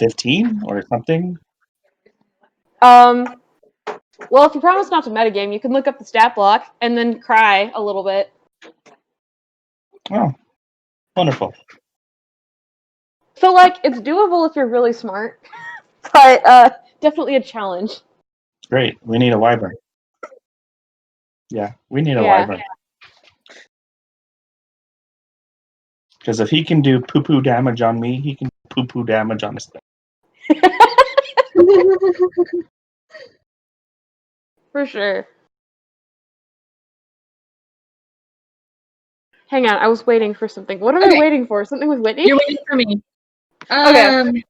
15 or something. Well, if you promise not to metagame, you can look up the stat block and then cry a little bit. Oh, wonderful. So, like, it's doable if you're really smart, but definitely a challenge. Great. We need a wyvern. Yeah, we need a Yeah. wyvern. Because if he can do poo-poo damage on me, he can do poo-poo damage on us. For sure. Hang on, I was waiting for something. What am I Okay. waiting for? Something with Whitney? You're waiting for me. Okay.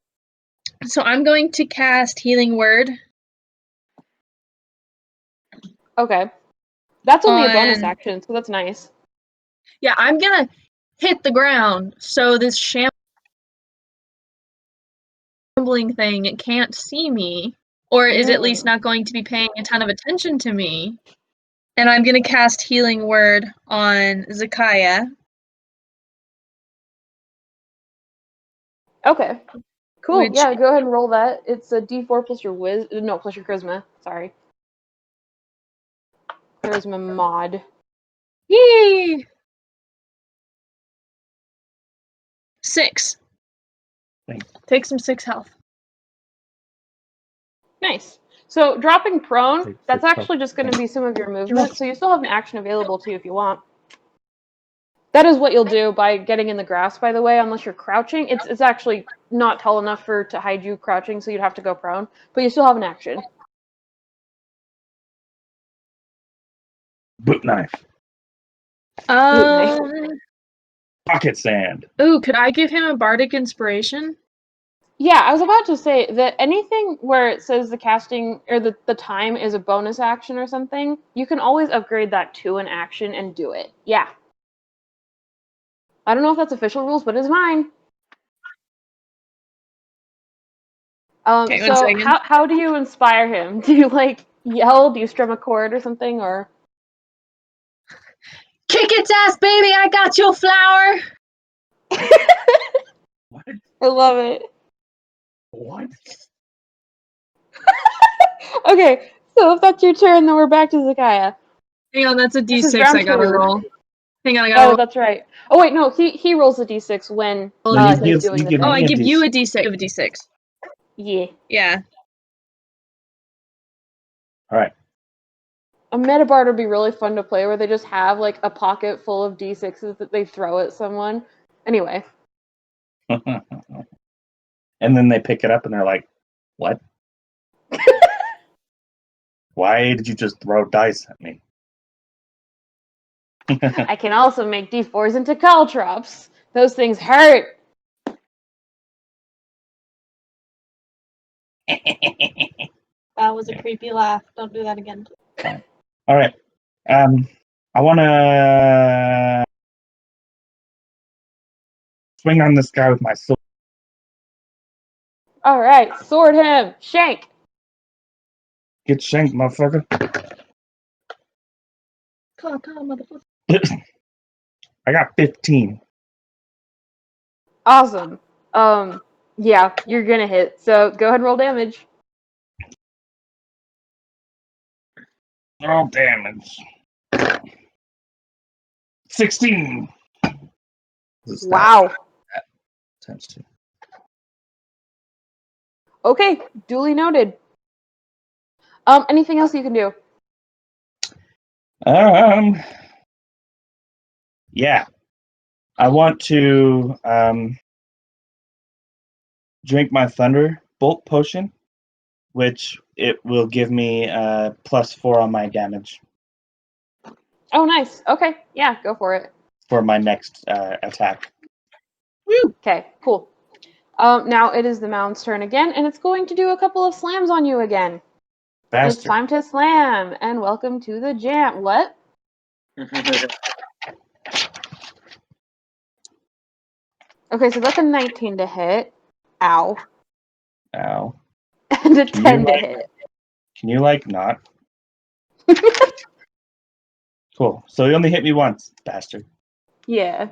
So I'm going to cast Healing Word Okay. That's only a bonus on. action, so that's nice. Yeah, I'm gonna hit the ground so this shambling thing it can't see me, or is at least not going to be paying a ton of attention to me. And I'm gonna cast Healing Word on Zakaya. Okay. Cool. Which- Yeah, go ahead and roll that. It's a D4 plus your plus your charisma. Sorry. Charisma mod. Yay! 6. Thanks. Take some 6 health. Nice. So dropping prone, Take that's 6 actually just going to be some of your movement, welcome. so you still have an action available to you if you want. That is what you'll do by getting in the grass, by the way, unless you're crouching. It's actually not tall enough to hide you crouching, so you'd have to go prone, but you still have an action. Boot knife. Pocket sand. Ooh, could I give him a bardic inspiration? Yeah, I was about to say that anything where it says the casting or the time is a bonus action or something, you can always upgrade that to an action and do it. Yeah. I don't know if that's official rules, but it's mine. Okay, 1 So second. how do you inspire him? Do you like yell? Do you strum a chord or something? Or Kick its ass, baby! I got your flower! What? I love it. What? Okay, so if that's your turn, then we're back to Zakaya. Hang on, that's a This is d6 round I gotta 2. roll. Hang on, I gotta Oh, roll. that's right. Oh wait, no, he rolls the d6 when No, you he's give- doing you the give Oh, thing. I me a give you a d6. d6. Give a d6. Yeah. Yeah. All right. A metabard would be really fun to play where they just have like a pocket full of d6s that they throw at someone. Anyway. And then they pick it up and they're like, "What? Why did you just throw dice at me?" I can also make d4s into caltrops. Those things hurt. That was a creepy laugh. Don't do that again. All right. I want to swing on this guy with my sword. Alright, sword him. Shank. Get shanked, motherfucker. Come on, motherfucker. I got 15. Awesome. Yeah, you're gonna hit. So go ahead and roll damage. All damage. 16. Wow. Times 2. Okay, duly noted. Anything else you can do? Yeah. I want to drink my Thunderbolt potion, which it will give me +4 on my damage Oh, nice. Okay, yeah, go for it. for my next attack. Okay, cool. Now it is the mound's turn again, and it's going to do a couple of slams on you again. It's Bastard. time to slam, and welcome to the jam. What? Okay, so that's a 19 to hit. Ow. Ow. And a Can 10 you, to like- hit. Can you, not? Cool. So you only hit me once, bastard. Yeah.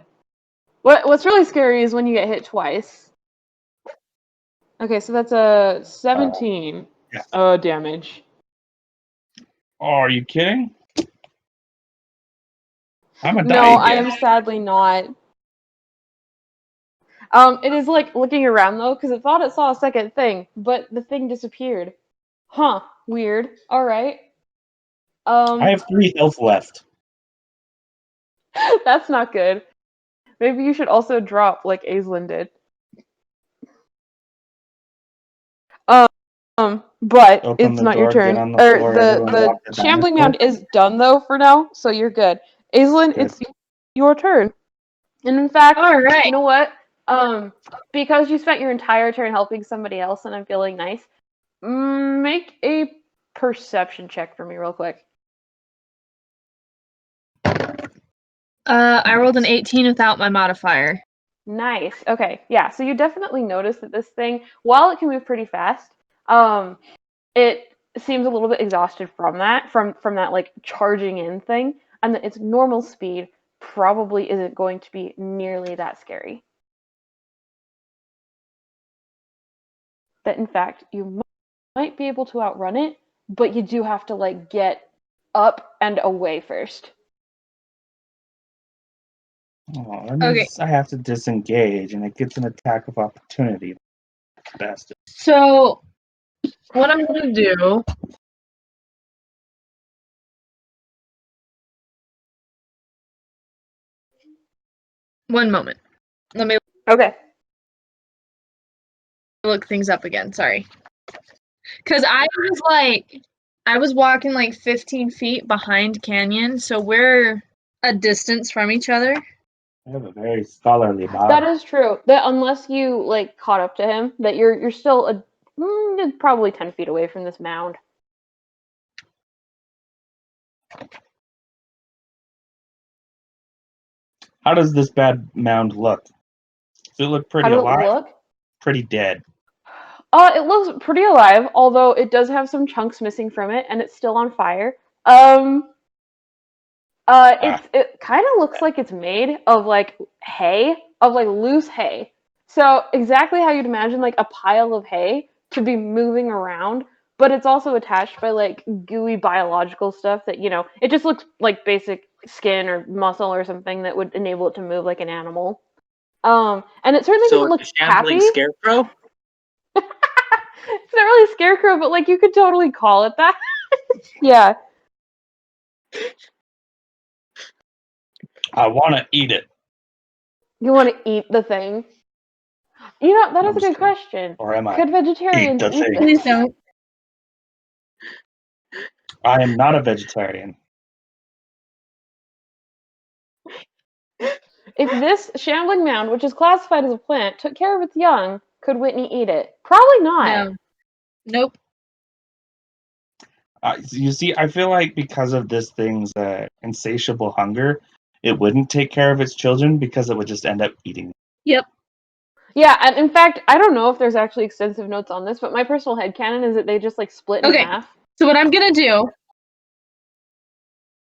What's really scary is when you get hit twice. Okay, so that's a 17 yeah. damage. Oh, are you kidding? I'm a No, die I again. am sadly not. It is like looking around though, because it thought it saw a second thing, but the thing disappeared. Huh, weird. Alright. I have 3 health left. That's not good. Maybe you should also drop like Aislinn did. But Open it's the not your door, get turn. on the Or floor, the everyone walk the shambling dinosaur. mound is done though for now, so you're good. Aislinn, Good. it's your turn. And in fact, All right. you know what? Because you spent your entire turn helping somebody else, and I'm feeling nice. Make a perception check for me, real quick. I rolled an 18 without my modifier. Nice. Okay. Yeah. So you definitely notice that this thing, while it can move pretty fast, it seems a little bit exhausted from that like charging in thing, and that its normal speed probably isn't going to be nearly that scary. That in fact you might be able to outrun it, but you do have to like get up and away first. Oh, that means I have to disengage, and it gets an attack of opportunity. Bastard. So, what I'm gonna do. One moment. Let me Okay. look things up again. Sorry. Because I was walking like 15 feet behind Canyon, so we're a distance from each other. I have a very scholarly body. That is true. That unless you like caught up to him, that you're still probably 10 feet away from this mound. How does this bad mound look? Does it look pretty How does alive? it look? Pretty dead. It looks pretty alive, although it does have some chunks missing from it, and it's still on fire. It kind of looks like it's made of like hay, of like loose hay. So exactly how you'd imagine like a pile of hay to be moving around, but it's also attached by like gooey biological stuff that, it just looks like basic skin or muscle or something that would enable it to move like an animal. And it certainly So doesn't look it's a shambling happy. scarecrow? It's not really a scarecrow, but like you could totally call it that. Yeah. I want to eat it. You want to eat the thing? That No, is a good question. Or am I? Could vegetarians Eat the eat thing. this? Please don't. I am not a vegetarian. If this shambling mound, which is classified as a plant, took care of its young, could Whitney eat it? Probably not. No. Nope. You see, I feel like because of this thing's insatiable hunger, it wouldn't take care of its children because it would just end up eating them. Yep. Yeah, and in fact, I don't know if there's actually extensive notes on this, but my personal headcanon is that they just like split in Okay. half. So what I'm gonna do.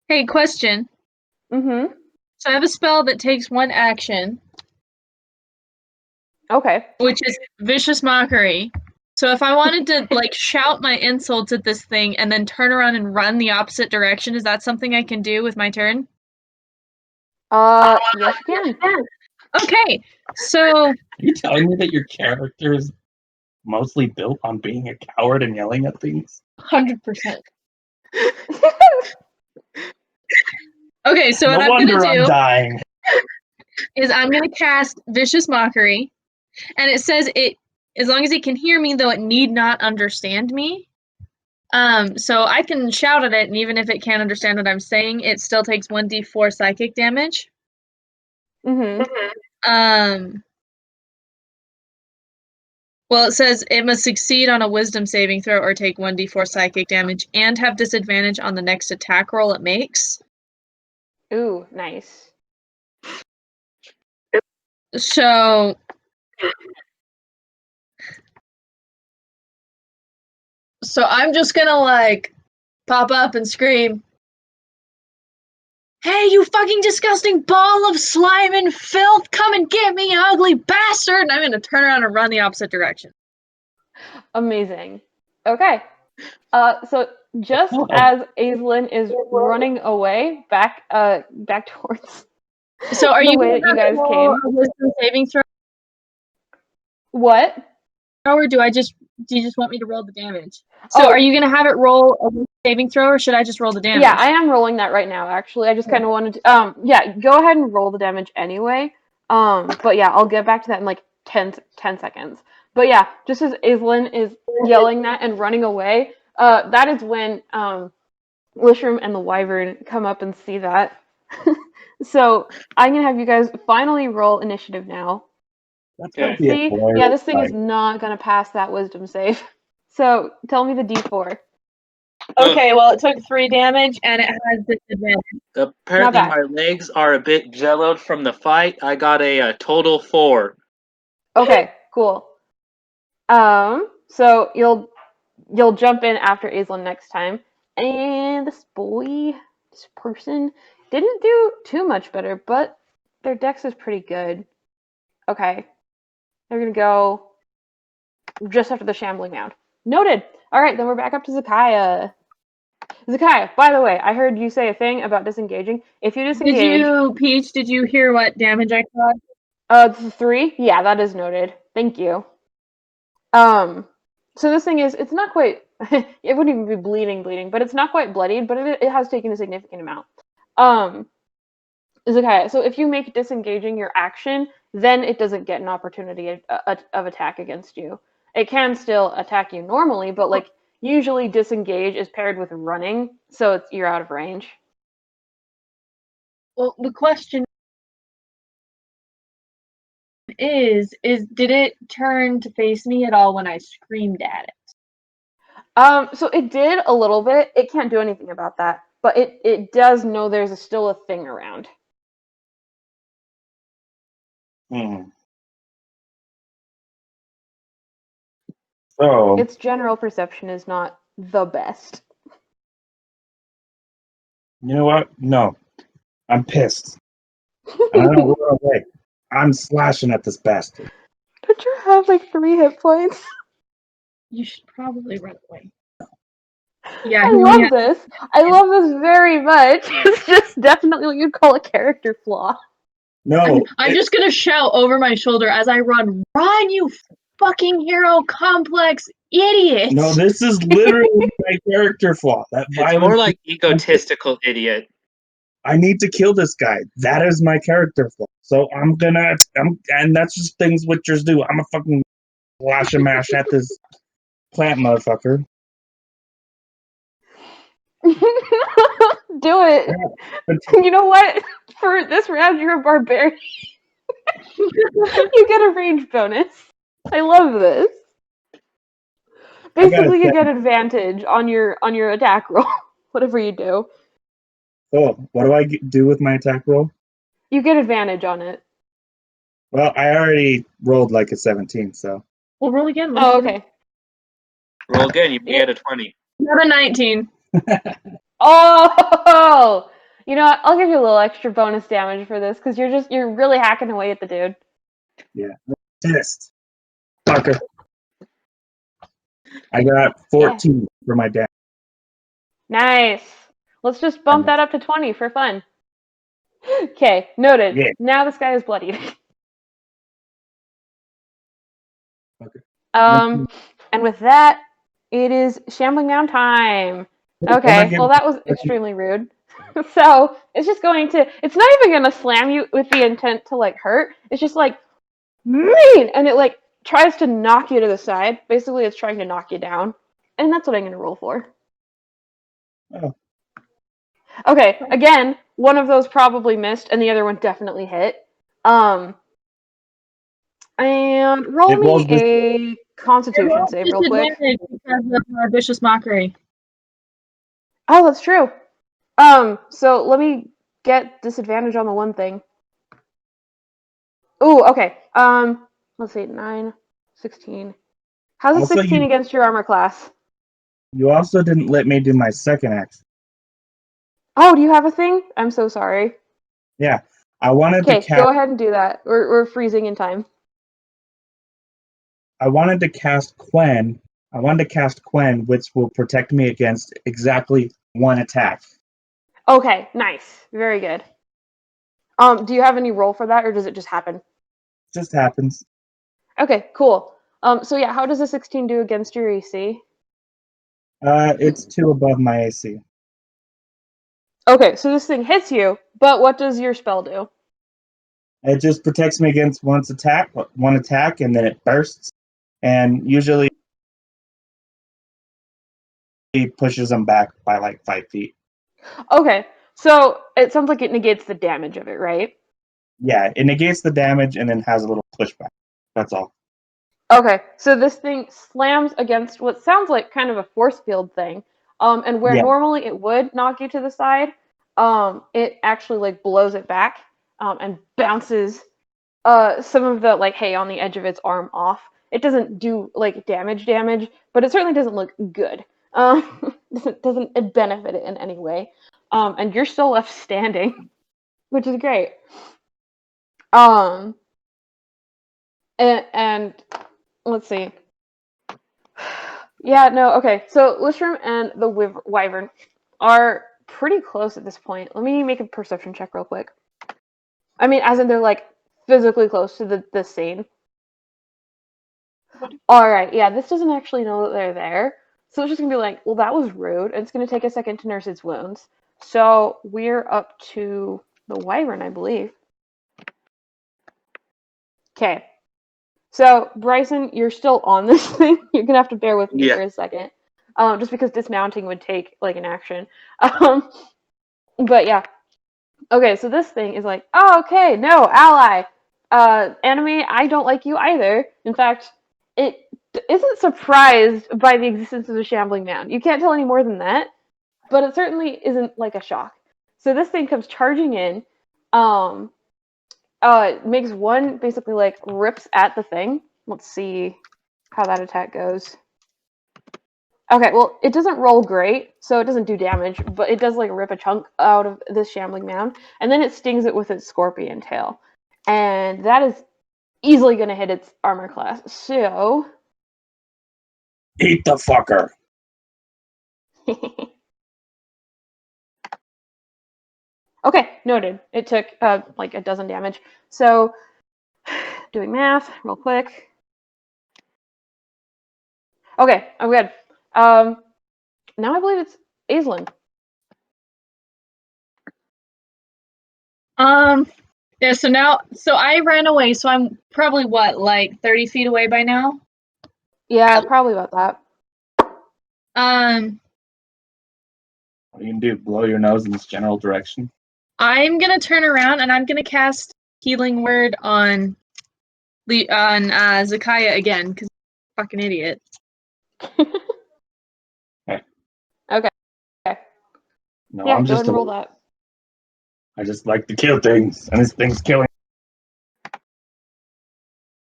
Hey, question. Mm-hmm. So I have a spell that takes one action, Okay. which is vicious mockery. So if I wanted to like shout my insults at this thing and then turn around and run the opposite direction, is that something I can do with my turn? Yes you can. Okay. So Are you telling me that your character is mostly built on being a coward and yelling at things? 100%. Okay, so No what I'm wonder gonna I'm do dying. is I'm gonna cast vicious mockery, and it says it as long as it can hear me, though it need not understand me. So I can shout at it, and even if it can't understand what I'm saying, it still takes 1d4 psychic damage. Mm-hmm. Well, it says it must succeed on a wisdom saving throw or take 1d4 psychic damage and have disadvantage on the next attack roll it makes. Ooh, nice. So I'm just gonna like pop up and scream, "Hey, you fucking disgusting ball of slime and filth! Come and get me, you ugly bastard!" And I'm gonna turn around and run the opposite direction. Amazing. Okay. So just Oh. as Aislinn is running away back towards So are the you way gonna that you have guys to roll came. a wisdom saving throw, What? or do you just want me to roll the damage? So Oh. are you gonna have it roll a wisdom saving throw, or should I just roll the damage? Yeah, I am rolling that right now, actually. I just kind of wanted to, yeah, go ahead and roll the damage anyway. But yeah, I'll get back to that in like 10 seconds. But yeah, just as Aislinn is yelling that and running away, that is when, Lishram and the Wyvern come up and see that. So I'm gonna have you guys finally roll initiative now. That's Okay. gonna be a See? hilarious Yeah, this thing is fight. not gonna pass that wisdom save. So tell me the D4. Okay, well, it took 3 damage and it has disadvantage. Apparently, bad. my legs are a bit jelloed from the fight. I got a total 4. Okay, cool. So you'll jump in after Aislinn next time. And this person, didn't do too much better, but their dex is pretty good. Okay. They're gonna go just after the shambling mound. Noted. Alright, then we're back up to Zakaya. Zakaya, by the way, I heard you say a thing about disengaging. If you disengage, Peach, did you hear what damage I caused? 3? Yeah, that is noted. Thank you. So this thing is, it's not quite, it wouldn't even be bleeding, but it's not quite bloodied, but it has taken a significant amount. Is okay. So if you make disengaging your action, then it doesn't get an opportunity of attack against you. It can still attack you normally, but like usually disengage is paired with running, so you're out of range. Well, the question is did it turn to face me at all when I screamed at it? So it did a little bit. It can't do anything about that, but it does know there's still a thing around. So Its general perception is not the best. you know what? No, I'm pissed. And I don't run away. I'm slashing at this bastard. Don't you have like 3 hit points? You should probably run away. Yeah, I love this. I love this very much. It's just definitely what you'd call a character flaw. No, I'm just gonna shout over my shoulder as I run, "Run, you fucking hero complex idiot!" no, this is literally my character flaw. That It's violence. more like egotistical idiot. I need to kill this guy. That is my character flaw. So and that's just things witchers do. I'm a fucking slash and mash at this plant motherfucker. Do it. You know what? For this round, you're a barbarian. You get a range bonus. I love this. Basically, you get advantage on your attack roll, whatever you do. Oh, what do I do with my attack roll? You get advantage on it. Well, I already rolled like a 17, so. We'll roll again. Oh, okay. Roll again, you get a 20. Not a 19. Oh, you know what? I'll give you a little extra bonus damage for this because you're really hacking away at the dude. Yeah. Pissed. Fucker. I got 14 for my dad. Nice. Let's just bump that up to 20 for fun. Okay, noted. Yeah. Now this guy is bloodied. Okay. And with that, it is Shambling Mound time. Okay, well that was extremely rude. So it's just it's not even gonna slam you with the intent to like hurt. It's just like, mean, and it like tries to knock you to the side. Basically, it's trying to knock you down, and that's what I'm gonna roll for. Oh. Okay, again, one of those probably missed, and the other one definitely hit. And roll me a Constitution save real quick. Disadvantage because of vicious mockery. Oh, that's true. So let me get disadvantage on the one thing. Ooh, okay. Let's see, 9, 16. How's a Also, 16 against your armor class? You also didn't let me do my second action. Oh, do you have a thing? I'm so sorry. Yeah, I wanted to Okay, go ahead and do that. We're freezing in time. I wanted to cast Quen. I wanted to cast Quen, which will protect me against exactly one attack. Okay, nice. Very good. Do you have any roll for that, or does it just happen? Just happens. Okay, cool. So yeah, how does a 16 do against your AC? It's 2 above my AC. Okay, so this thing hits you, but what does your spell do? It just protects me against one attack, and then it bursts, and usually pushes them back by like 5 feet. Okay, so it sounds like it negates the damage of it, right? Yeah, it negates the damage and then has a little pushback. That's all. Okay, so this thing slams against what sounds like kind of a force field thing, and where Yeah. normally it would knock you to the side, it actually like blows it back, and bounces some of the like hay on the edge of its arm off. It doesn't do like damage, but it certainly doesn't look good. Doesn't benefit it in any way. And you're still left standing, which is great. Um, and let's see. Yeah, no, okay. So Listrum and the Wyvern are pretty close at this point. Let me make a perception check real quick. I mean, as in they're like physically close to the scene. Alright, yeah, this doesn't actually know that they're there. So it's just gonna be like, well, that was rude. And it's gonna take a second to nurse its wounds. So we're up to the Wyvern, I believe. Okay. So, Bryson, you're still on this thing. You're gonna have to bear with me Yeah. for a second. Just because dismounting would take like an action. Um, but yeah. Okay, so this thing is like, oh, okay, no, ally. Enemy, I don't like you either. In fact, it isn't surprised by the existence of the shambling man. You can't tell any more than that, but it certainly isn't like a shock. So this thing comes charging in, um, makes one, basically like rips at the thing. Let's see how that attack goes. Okay, well, it doesn't roll great, so it doesn't do damage, but it does like rip a chunk out of this shambling mound, and then it stings it with its scorpion tail. And that is easily going to hit its armor class. So. Eat the fucker. Okay, noted. It took like a dozen damage. So, doing math real quick. Okay, I'm good. Now I believe it's Aislinn. Yeah, so I ran away, so I'm probably what, like 30 feet away by now? Yeah, probably about that. What do you do? Blow your nose in this general direction? I'm gonna turn around and I'm gonna cast Healing Word on Zakaya again, because fucking idiot. Okay. No, Yeah, I'm go just ahead and roll that. I just like to kill things, and this thing's killing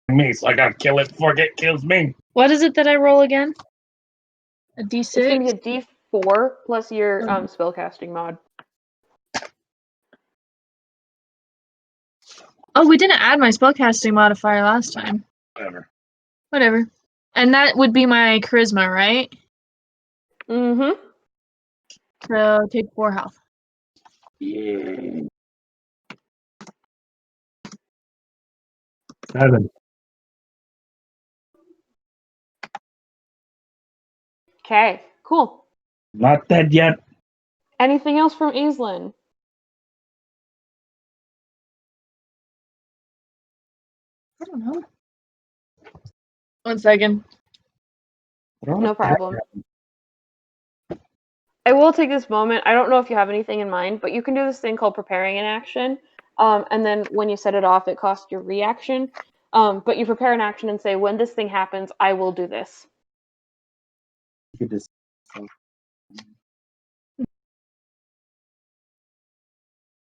me, so I gotta kill it before it kills me. What is it that I roll again? A D6? It's going to be a D4 plus your spellcasting mod. Oh, we didn't add my spellcasting modifier last time. Whatever. And that would be my charisma, right? Mm-hmm. So take 4 health. Yeah. 7. Okay, cool. Not dead yet. Anything else from Aislinn? I don't know. 1 second. No problem. I will take this moment. I don't know if you have anything in mind, but you can do this thing called preparing an action. And then when you set it off, it costs your reaction. But you prepare an action and say, when this thing happens, I will do this. You could just.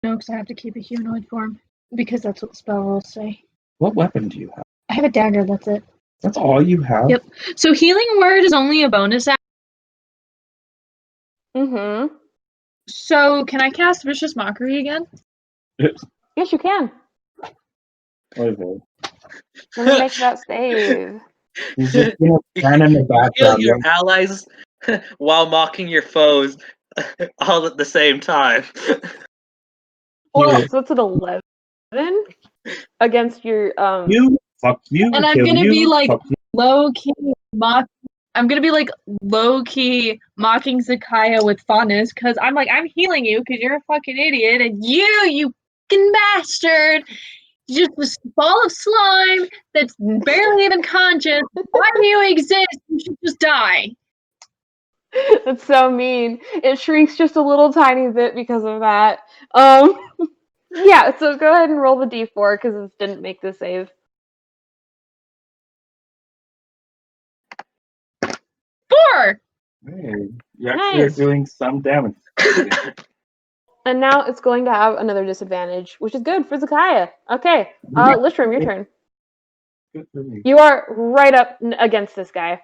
No, because I have to keep a humanoid form. Because that's what the spell rules say. What weapon do you have? I have a dagger, that's it. That's all you have? Yep. So healing word is only a bonus action. Mm-hmm. So can I cast Vicious Mockery again? Yes, you can. Okay. Let me make that save. He's just gonna stand in the Kill background. your allies while mocking your foes all at the same time. Well, so it's an 11 against your You, fuck you, And I'm kill gonna you, be like fuck you. low key I'm gonna be like low key mocking Zakaya with fondness because I'm like, I'm healing you because you're a fucking idiot, and you fucking bastard, just this ball of slime that's barely even conscious. Why do you exist? You should just die. That's so mean. It shrinks just a little tiny bit because of that. Yeah, so go ahead and roll the d4 because it didn't make the save. 4! Hey, you actually are Nice. doing some damage. And now it's going to have another disadvantage, which is good for Zakaya. Okay, Lishram, your turn. Good for me. You are right up against this guy.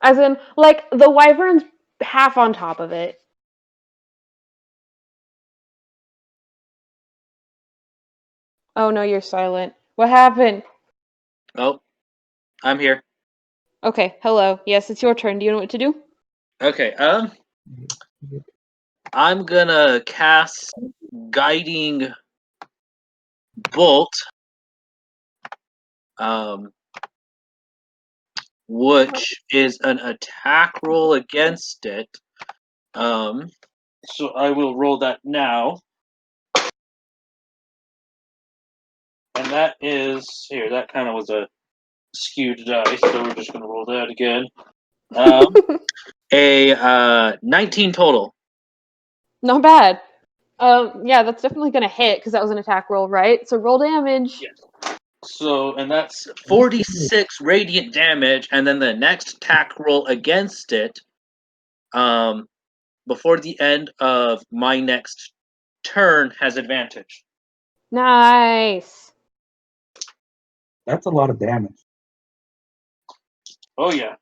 As in, like, the wyvern's half on top of it. Oh no, you're silent. What happened? Oh, I'm here. Okay, hello. Yes, it's your turn. Do you know what to do? Okay, I'm gonna cast Guiding Bolt, which is an attack roll against it. So I will roll that now. And that is here. That kind of was a skewed dice, so we're just gonna roll that again. A 19 total. Not bad. Yeah, that's definitely gonna hit because that was an attack roll, right? So roll damage. Yes. So, and that's 46 radiant damage, and then the next attack roll against it, before the end of my next turn, has advantage. Nice. That's a lot of damage. Oh yeah,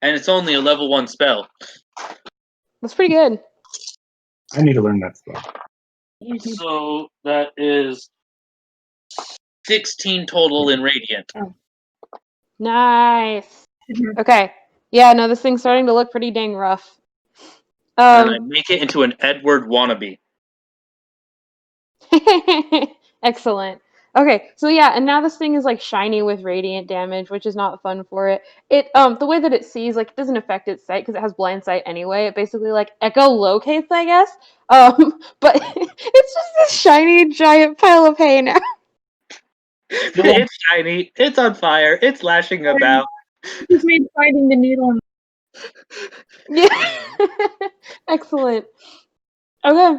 and it's only a level 1 spell. That's pretty good. I need to learn that spell. So that is 16 total in radiant. Nice. Okay. Yeah, no, this thing's starting to look pretty dang rough. And I make it into an Edward wannabe. Excellent. Okay, so yeah, and now this thing is like shiny with radiant damage, which is not fun for it. It the way that it sees, like, it doesn't affect its sight because it has blind sight anyway. It basically like echolocates, I guess. But it's just this shiny giant pile of hay now. It's shiny. It's on fire. It's lashing about. Just made fighting the needle. Yeah. Excellent. Okay.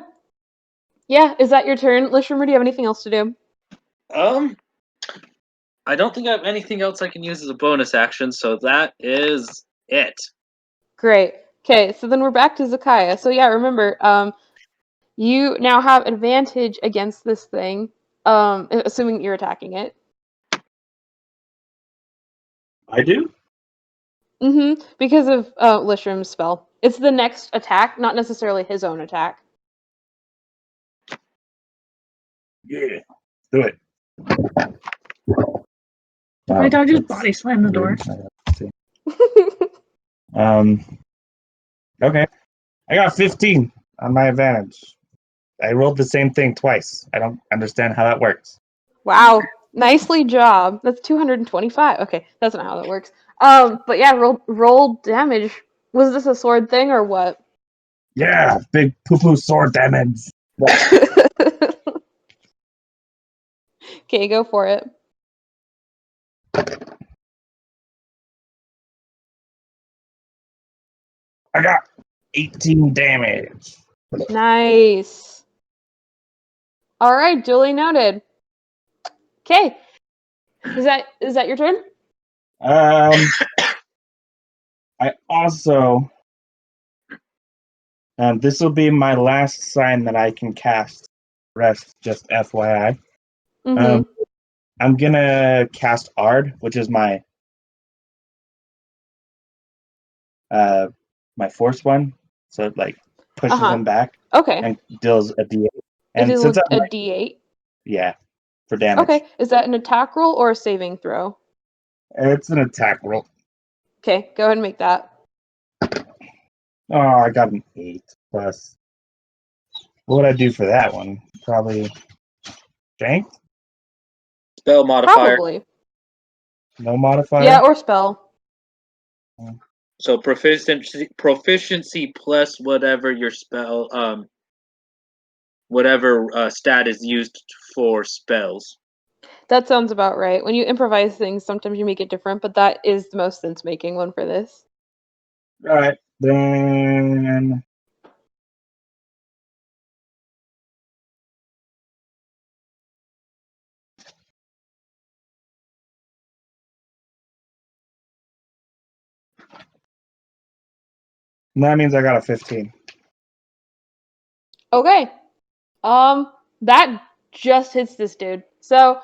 Yeah, is that your turn, Lishrimmer? Do you have anything else to do? I don't think I have anything else I can use as a bonus action, so that is it. Great. Okay, so then we're back to Zakaya. So yeah, remember, you now have advantage against this thing, assuming you're attacking it. I do? Mm-hmm. Because of Lishrim's spell. It's the next attack, not necessarily his own attack. Yeah. Do it. My dog just body slammed the door. Okay. I got 15 on my advantage. I rolled the same thing twice. I don't understand how that works. Wow. Nicely job. That's 225. Okay, that's not how that works. But yeah, roll damage. Was this a sword thing or what? Yeah, big poo-poo sword damage. Okay, go for it. I got 18 damage. Nice. All right, duly noted. Okay. Is that your turn? I also this will be my last sign that I can cast. Rest, just FYI. Mm-hmm. I'm gonna cast Ard, which is my my force one, so it like pushes Uh-huh. them back Okay. and deals a D8. It And is since I'm a like, D8. yeah, for damage, Okay. Is that an attack roll or a saving throw? it's an attack roll. Okay, go ahead and make that. Oh, I got an 8 plus. What would I do for that one? Probably strength? Spell modifier. Probably. No modifier? Yeah, or spell. So proficiency plus whatever your spell whatever stat is used for spells. That sounds about right. When you improvise things, sometimes you make it different, but that is the most sense-making one for this. Alright, then. That means I got a 15. Okay. That just hits this dude. So,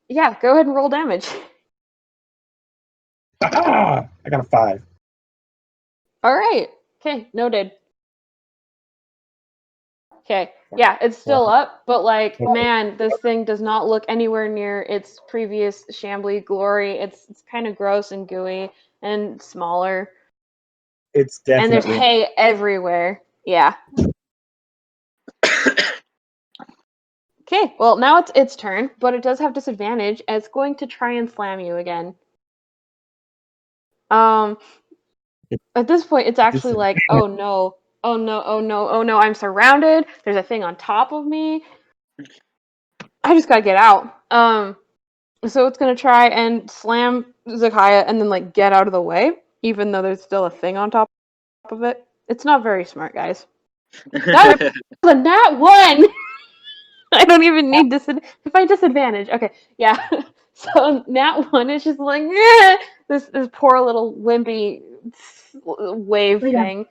yeah, go ahead and roll damage. I got a 5. Alright. Okay, noted. Okay, yeah, it's still up, but like, man, this thing does not look anywhere near its previous shambly glory. It's kind of gross and gooey and smaller. It's And there's definitely. hay everywhere. Yeah. Okay, well, now it's its turn, but it does have disadvantage, and it's going to try and slam you again. At this point, it's actually like, oh no, oh no, oh no, oh no, I'm surrounded. There's a thing on top of me. I just gotta get out. So it's gonna try and slam Zakaya and then like get out of the way, even though there's still a thing on top of it. It's not very smart, guys. That was a nat 1! I don't even need if I disadvantage. Okay, yeah. So nat 1 is just like this poor little wimpy wave thing,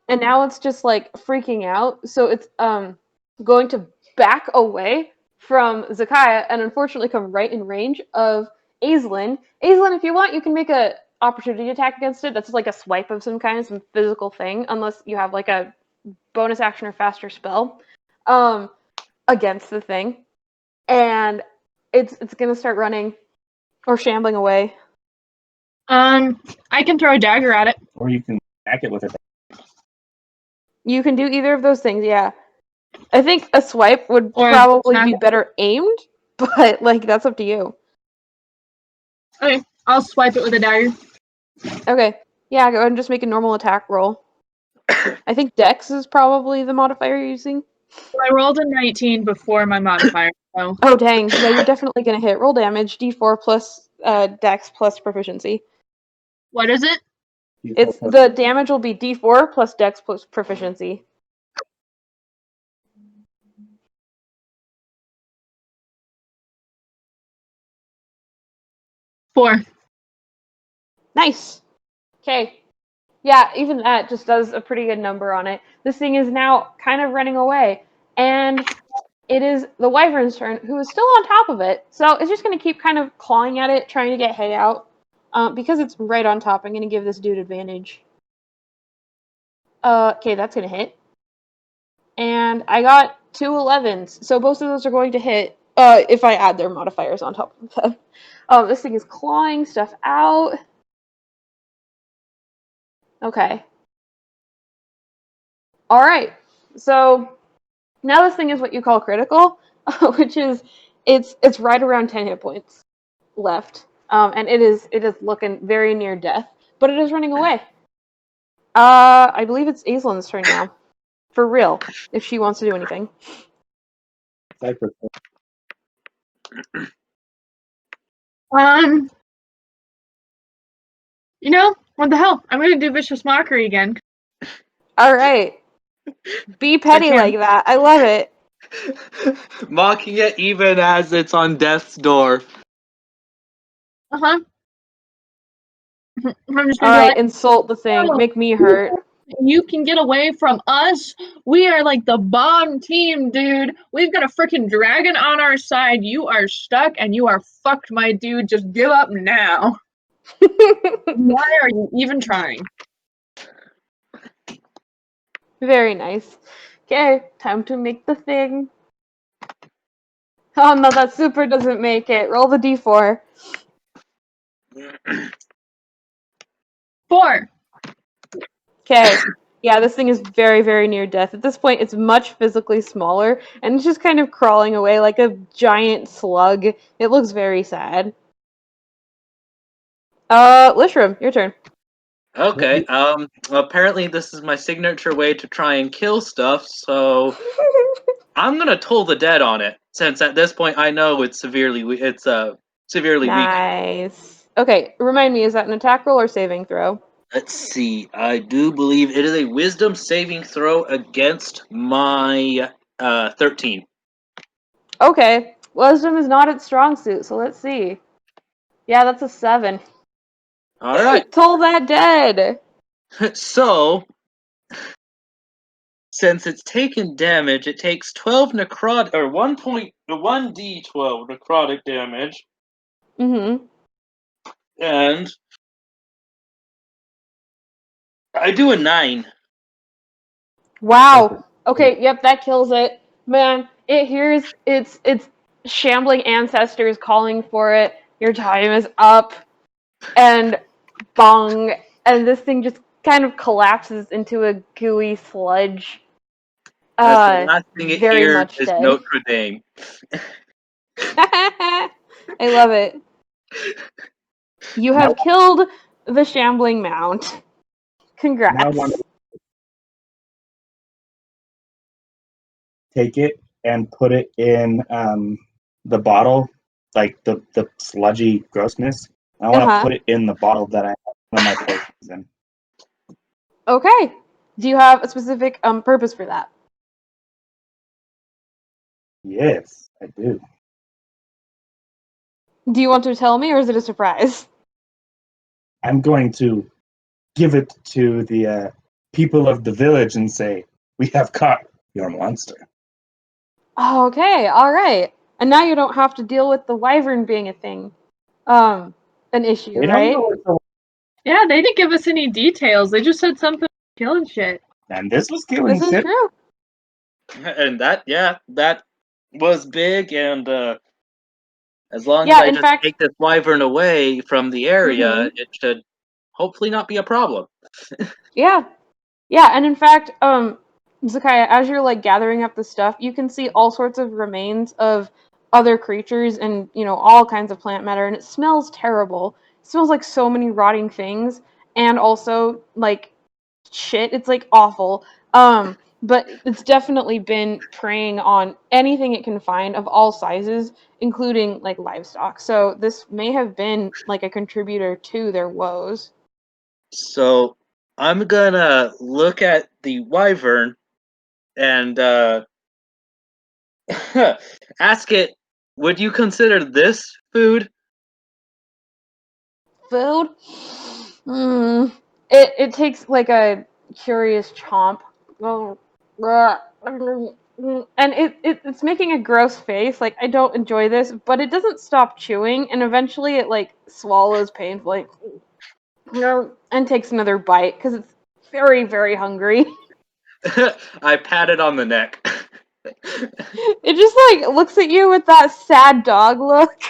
and now it's just like freaking out. So it's going to back away from Zakaya and unfortunately come right in range of Aislinn. Aislinn, if you want, you can make a opportunity attack against it. That's like a swipe of some kind, some physical thing, unless you have like a bonus action or faster spell against the thing. And it's gonna start running or shambling away. I can throw a dagger at it. Or you can back it with a. You can do either of those things, yeah. I think a swipe would Or probably smack be it. better aimed, but like that's up to you. Okay, I'll swipe it with a dagger. Okay. Yeah, go ahead and just make a normal attack roll. I think Dex is probably the modifier you're using. I rolled a 19 before my modifier, so Oh dang. Yeah, you're definitely gonna hit. Roll damage, D4 plus Dex plus proficiency. what is it? It's the damage will be D4 plus Dex plus proficiency. Four. Nice. Okay. Yeah, even that just does a pretty good number on it. This thing is now kind of running away, and it is the wyvern's turn, who is still on top of it. So it's just going to keep kind of clawing at it, trying to get hay out. Because it's right on top, I'm going to give this dude advantage. Okay, that's going to hit. And I got 2 11s, so both of those are going to hit if I add their modifiers on top of them. This thing is clawing stuff out. Okay. Alright, so now this thing is what you call critical, which is it's right around 10 hit points left, and it is looking very near death, but it is running away. I believe it's Aislinn's turn now, for real, if she wants to do anything. You know, what the hell? I'm gonna do vicious mockery again. All right, be petty like that. I love it. Mocking it even as it's on death's door. Uh-huh. I'm just All gonna be right, like, insult the thing. Make me hurt. you can get away from us. We are like the bomb team, dude. We've got a freaking dragon on our side. You are stuck and you are fucked, my dude. Just give up now. Why are you even trying? Very nice. Okay, time to make the thing. Oh no, that super doesn't make it. Roll the d4. 4. Okay. Yeah, this thing is very, very near death. At this point, it's much physically smaller, and it's just kind of crawling away like a giant slug. It looks very sad. Lishram, your turn. Okay, apparently this is my signature way to try and kill stuff, so I'm gonna toll the dead on it, since at this point I know it's severely weak. Nice. Okay, remind me, is that an attack roll or saving throw? Let's see. I do believe it is a wisdom saving throw against my 13. Okay, wisdom is not its strong suit, so let's see. Yeah, that's a 7. All right. Toll that dead. So, since it's taken damage, it takes 12 necrotic or 1d12 necrotic damage, Mm-hmm. and I do a 9. Wow. Okay, yep, that kills it. Man, it hears its shambling ancestors calling for it. Your time is up. And bong. And this thing just kind of collapses into a gooey sludge. As the last thing it Very hears much is dead. Notre Dame. I love it. You have killed the shambling mount. Now I Congrats. want to take it and put it in the bottle, like the sludgy grossness. I want to put it in the bottle that I have one of my potions in. Okay. Do you have a specific purpose for that? Yes, I do. Do you want to tell me, or is it a surprise? I'm going to give it to the people of the village and say, "We have caught your monster." Okay, all right. And now you don't have to deal with the wyvern being a thing. An issue, They don't right? know it's a Yeah, they didn't give us any details. They just said something killing shit. and this was killing This is shit. true. And that was big, and as long as Yeah, I in just fact, take this wyvern away from the area, it should hopefully not be a problem. yeah. Yeah, and in fact, Zakaya, as you're like gathering up the stuff, you can see all sorts of remains of other creatures and, all kinds of plant matter, and it smells terrible. It smells like so many rotting things, and also like shit. It's like awful. But it's definitely been preying on anything it can find of all sizes, including like livestock. So this may have been like a contributor to their woes. So I'm gonna look at the wyvern and ask it, would you consider this food? Food? Mm. It takes like a curious chomp. Oh, and it's making a gross face. Like, I don't enjoy this, but it doesn't stop chewing, and eventually it like swallows painfully. And takes another bite because it's very, very hungry. I pat it on the neck. It just like looks at you with that sad dog look.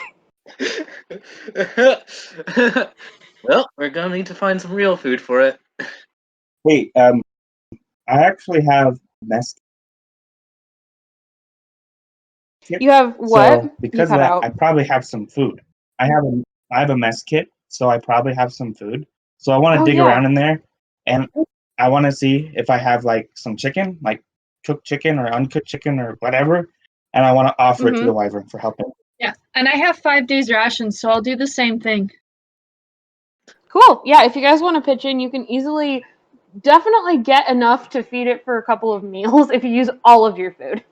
Well, we're gonna need to find some real food for it. Wait, I actually have mess kit. You have what? So You because of cut that, out. I probably have some food. I have a mess kit, so I probably have some food. So I want to Oh dig yeah. around in there, and I want to see if I have like some chicken, like cooked chicken or uncooked chicken or whatever, and I want to offer it to the wyvern for helping. Yeah, and I have 5 days rations, so I'll do the same thing. Cool. Yeah, if you guys want to pitch in, you can definitely get enough to feed it for a couple of meals if you use all of your food.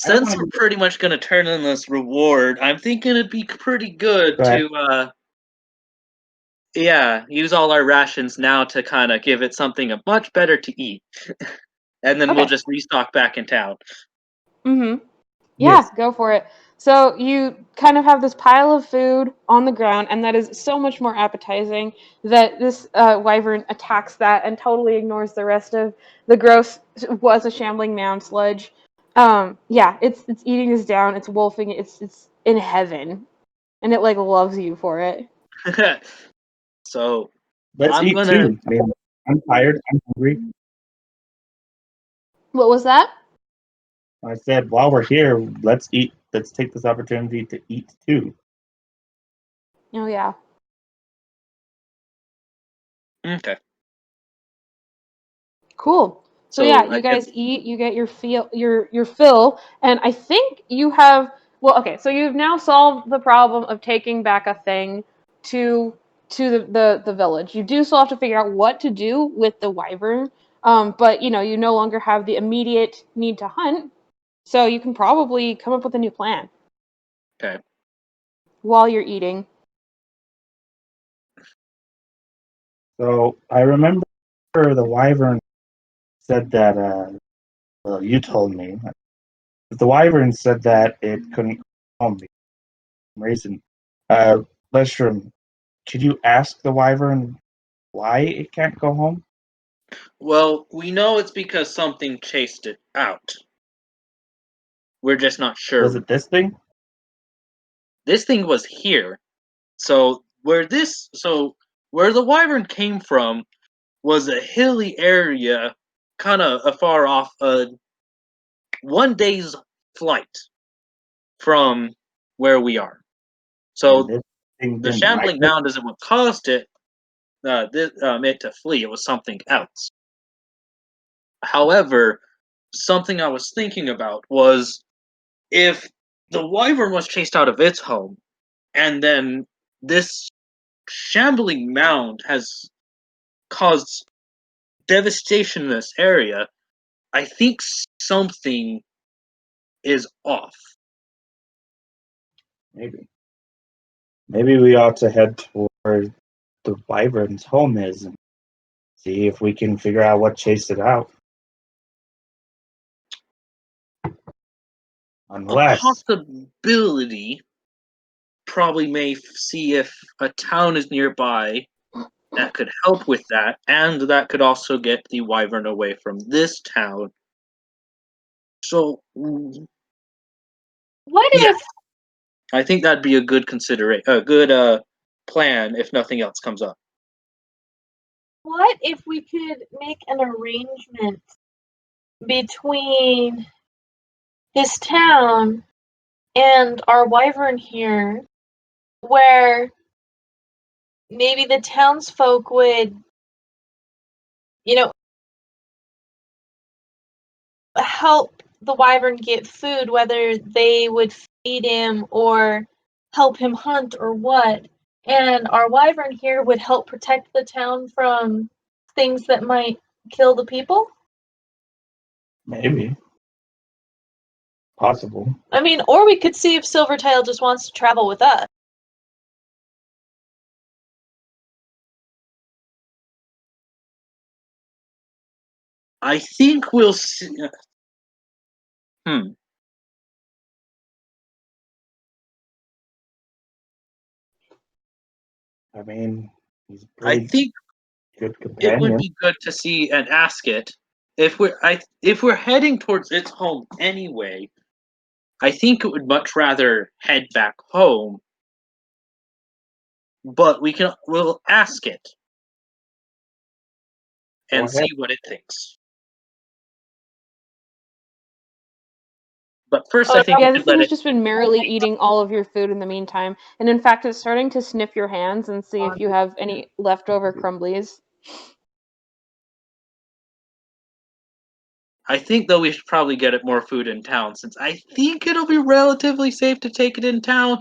since wanna we're pretty much gonna turn in this reward, I'm thinking it'd be pretty good Go ahead. to use all our rations now to kind of give it something much better to eat, and then we'll Okay. just restock back in town. Mm-hmm. Yeah, Yes. go for it. So you kind of have this pile of food on the ground, and that is so much more appetizing that this wyvern attacks that and totally ignores the rest of the gross was a shambling mound sludge. Yeah, it's eating this down. It's wolfing. It's in heaven, and it like loves you for it. So Let's I'm eat gonna. too. I mean, I'm tired. I'm hungry. What was that? I said, while we're here, let's eat. Let's take this opportunity to eat too. Oh yeah. Okay. Cool. So yeah, So you guys eat, you get your fill, and I think you have well, okay, so you've now solved the problem of taking back a thing to the village. You do still have to figure out what to do with the wyvern, but you no longer have the immediate need to hunt, so you can probably come up with a new plan okay. while you're eating. So I remember the wyvern said that. Well, you told me. The wyvern said that it couldn't calm me. Reason. Lestrum, could you ask the wyvern why it can't go home? Well, we know it's because something chased it out. We're just not Was sure. it this thing? This thing was here. So where the wyvern came from was a hilly area, kind of afar off, one day's flight from where we are. And So this thing the didn't like shambling it? mound isn't what caused it to flee. It was something else. However, something I was thinking about was if the wyvern was chased out of its home, and then this shambling mound has caused devastation in this area, I think something is off. Maybe. Maybe we ought to head toward the wyvern's home is and see if we can figure out what chased it out. A Unless, possibility probably may see if a town is nearby that could help with that, and that could also get the wyvern away from this town. So, What yeah, if I think that'd be a good plan if nothing else comes up. what if we could make an arrangement between his town and our wyvern here where maybe the townsfolk would, you know, help the wyvern get food, whether they would feed him or help him hunt or what. And our wyvern here would help protect the town from things that might kill the people. maybe, possible. I mean, or we could see if Silvertail just wants to travel with us. I think we'll see. Hmm. I mean, he's a I pretty think good it would companion. be good to see and ask it if we're heading towards its home anyway. I think it would much rather head back home, but we'll ask it Go and ahead. see what it thinks. But first, I think we Yeah, this should thing let has it. just been merrily eating all of your food in the meantime, and in fact, it's starting to sniff your hands and see if you have any leftover crumblies. I think though we should probably get it more food in town since I think it'll be relatively safe to take it in town.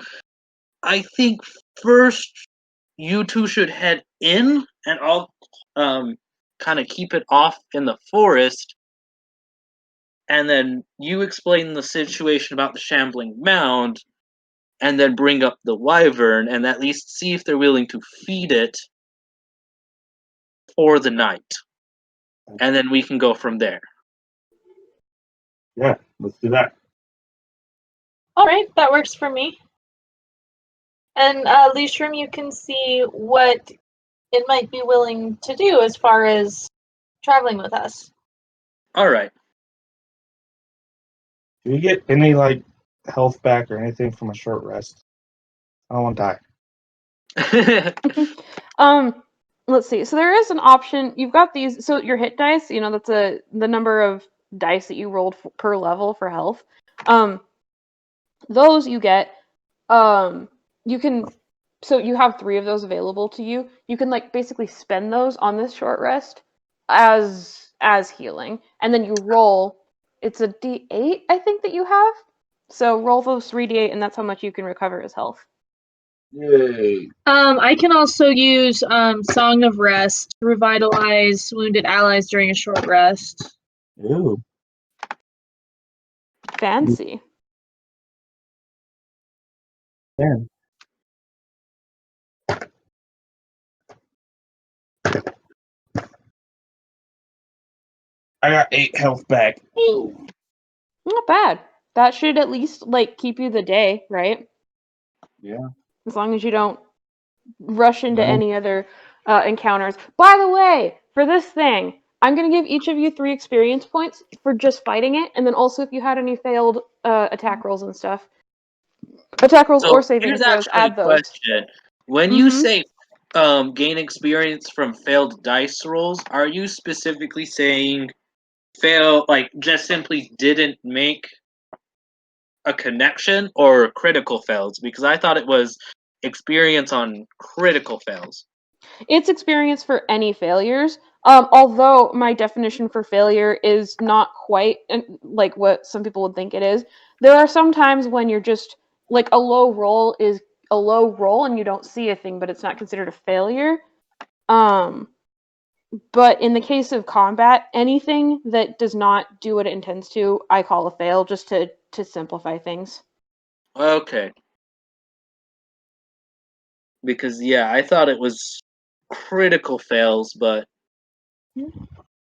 I think first you two should head in, and I'll kind of keep it off in the forest, and then you explain the situation about the shambling mound, and then bring up the wyvern, and at least see if they're willing to feed it for the night, and then we can go from there. Yeah, let's do that. All right, that works for me. And Leishram, you can see what it might be willing to do as far as traveling with us. All right. Do we get any like health back or anything from a short rest? I don't want to die. Let's see. So there is an option. You've got these. So your hit dice, that's the number of dice that you rolled per level for health. Those you get. You can. So you have 3 of those available to you. You can basically spend those on this short rest as healing, and then you roll. It's a D8, I think, that you have. So roll those 3d8, and that's how much you can recover as health. Yay. I can also use Song of Rest to revitalize wounded allies during a short rest. Ooh. Fancy. Yeah. I got 8 health back. Ooh. Not bad. That should at least keep you the day, right? Yeah. As long as you don't rush into No. any other encounters. By the way, for this thing, I'm going to give each of you 3 experience points for just fighting it, and then also if you had any failed attack rolls and stuff. Attack rolls or So saving here's throws, actually add a those. question. When you say gain experience from failed dice rolls, are you specifically saying fail, just simply didn't make a connection, or critical fails? Because I thought it was experience on critical fails. It's experience for any failures. Although my definition for failure is not quite like what some people would think it is. There are some times when you're just a low roll is a low roll and you don't see a thing, but it's not considered a failure. But in the case of combat, anything that does not do what it intends to, I call a fail, just to simplify things. Okay. Because I thought it was critical fails, but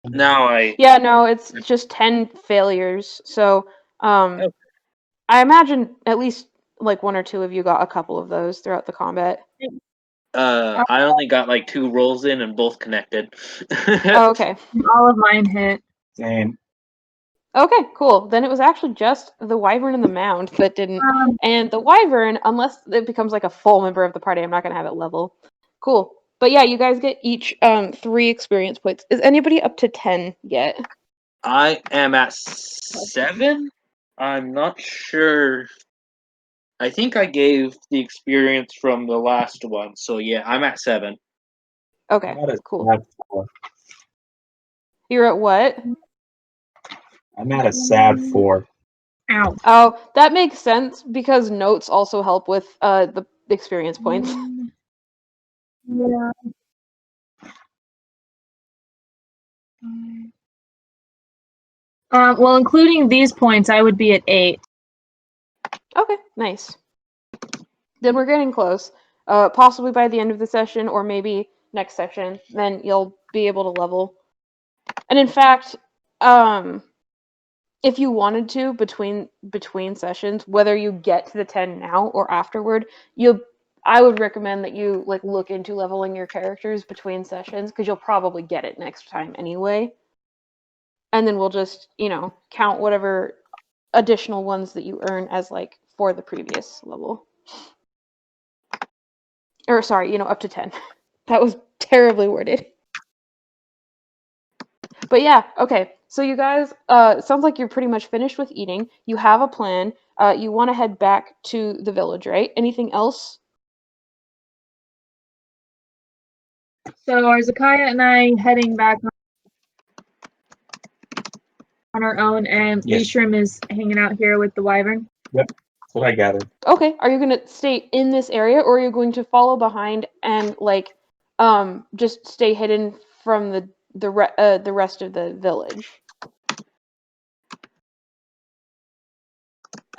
now I Yeah, no, it's just 10 failures. So, Okay. I imagine at least 1 or 2 of you got a couple of those throughout the combat. I only got 2 rolls in and both connected. Oh, okay. All of mine hit. Same. Okay, cool. Then it was actually just the wyvern and the mound that didn't. Um, And the wyvern, unless it becomes a full member of the party, I'm not gonna have it level. Cool. But yeah, you guys get each 3 experience points. Is anybody up to 10 yet? I am at 7. I'm not sure. I think I gave the experience from the last one, so I'm at 7. Okay, I'm at a cool. sad 4. You're at what? I'm at a sad 4. Ow. Oh, that makes sense because notes also help with the experience points. Yeah. Well, including these points, I would be at 8. Okay, nice. Then we're getting close. Possibly by the end of the session, or maybe next session, then you'll be able to level. And in fact, if you wanted to between sessions, whether you get to the 10 now or afterward, I would recommend that you look into leveling your characters between sessions because you'll probably get it next time anyway. And then we'll just, count whatever additional ones that you earn as for the previous level. Or sorry, up to 10. That was terribly worded. But yeah, okay. So you guys, it sounds like you're pretty much finished with eating. You have a plan. You want to head back to the village, right? Anything else? So are Zakaya and I heading back on our own, and Yes. Leishram is hanging out here with the wyvern? Yep. That's what I gathered. Okay. Are you going to stay in this area, or are you going to follow behind and just stay hidden from the rest of the village?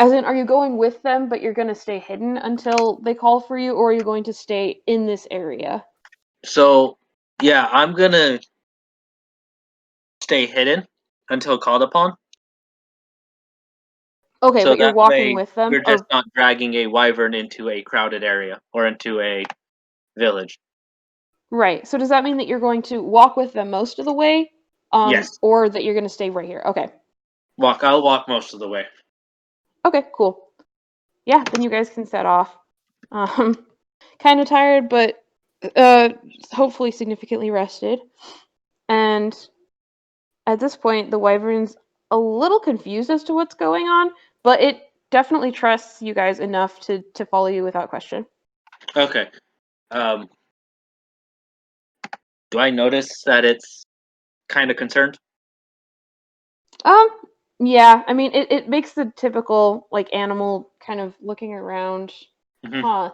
As in, are you going with them, but you're going to stay hidden until they call for you, or are you going to stay in this area? So, yeah, I'm gonna stay hidden until called upon. Okay, So but you're that walking way with them, we're just or not dragging a wyvern into a crowded area or into a village. right. So does that mean that you're going to walk with them most of the way, Yes. or that you're going to stay right here? Okay. I'll walk most of the way. Okay, cool. Yeah, then you guys can set off. Um, kind of tired, but hopefully significantly rested. And at this point, the wyvern's a little confused as to what's going on, but it definitely trusts you guys enough to follow you without question. Okay. Um, do I notice that it's kind of concerned? Um, yeah, I mean, it makes the typical, like, animal kind of looking around. Mhm. Huh.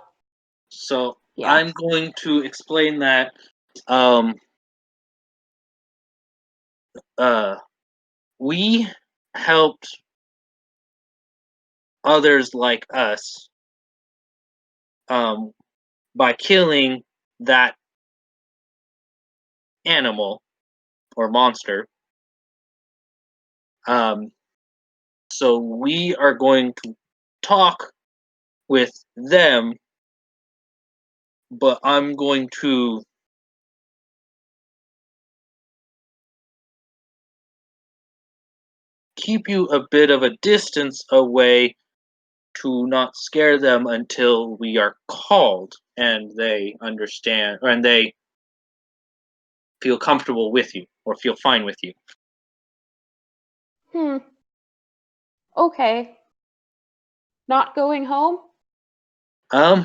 So Yeah. I'm going to explain that um, uh, we helped others like us um, by killing that animal or monster. Um, so we are going to talk with them, but I'm going to keep you a bit of a distance away to not scare them until we are called and they understand and they feel comfortable with you or feel fine with you. Hmm. Okay. Not going home? Um,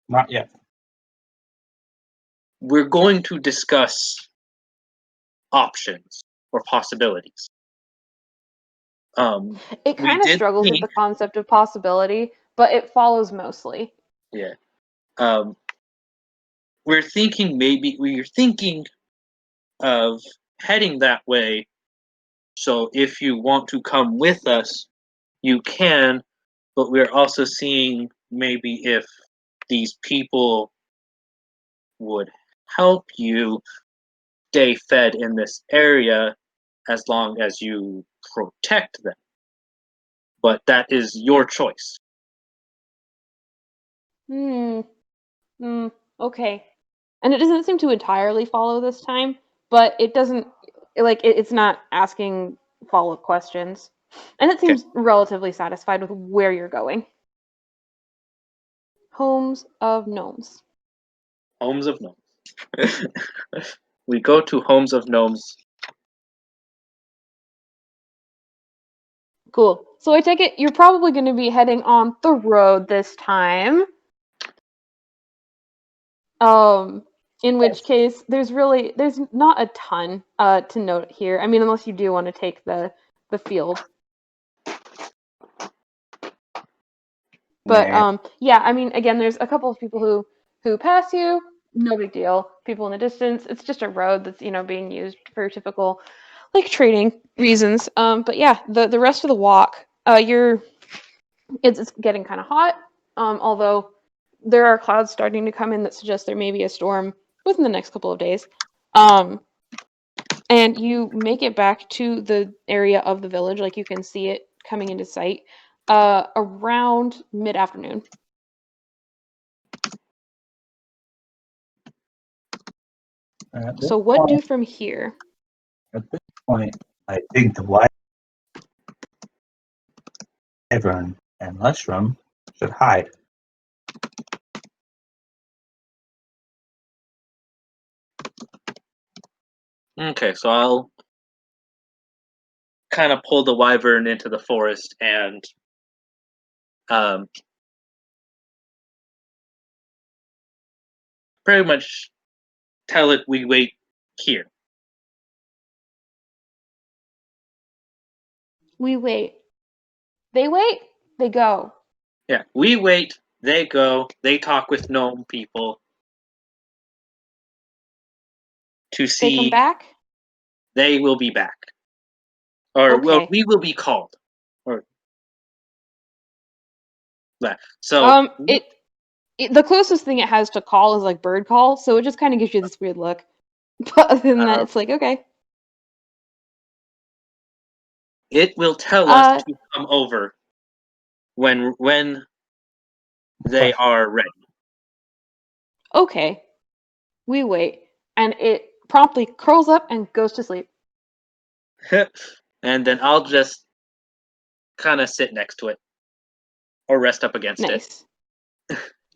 Not yet. we're going to discuss options or possibilities. It We kind of did struggles with think, the concept of possibility, but it follows mostly. yeah. Um, we're thinking of heading that way. So if you want to come with us, you can. But we're also seeing maybe if these people would help you stay fed in this area as long as you protect them. But that is your choice. Hmm. Hmm. Okay. And it doesn't seem to entirely follow this time, but it doesn't it's not asking follow-up questions. And it Okay. seems relatively satisfied with where you're going. Homes of gnomes. Homes of Gnomes. We go to Homes of Gnomes. Cool. So I take it you're probably going to be heading on the road this time. Um, in which case there's not a ton to note here. I mean, unless you do want to take the field. But Nah. yeah, I mean, again, there's a couple of people who pass you, no big deal. People in the distance, it's just a road that's being used for typical like trading reasons. But yeah, the rest of the walk, it's getting kind of hot. Although there are clouds starting to come in that suggest there may be a storm within the next couple of days. And you make it back to the area of the village, like you can see it coming into sight, around mid-afternoon. At this So what do point, from here? I think the wyvern and mushroom should hide. Okay, so I'll kind of pull the wyvern into the forest and um, pretty much tell it we wait here. We wait. They wait. They go. Yeah, we wait. They go. They talk with gnome people to They come see back. they will be back, or well, Okay. we will be called, So The closest thing it has to call is like bird call, so it just kind of gives you this weird look. But other than that, it's like okay. it will tell us to come over when they are ready. Okay. We wait, and it promptly curls up and goes to sleep. And then I'll just kind of sit next to it or rest up against it. Nice.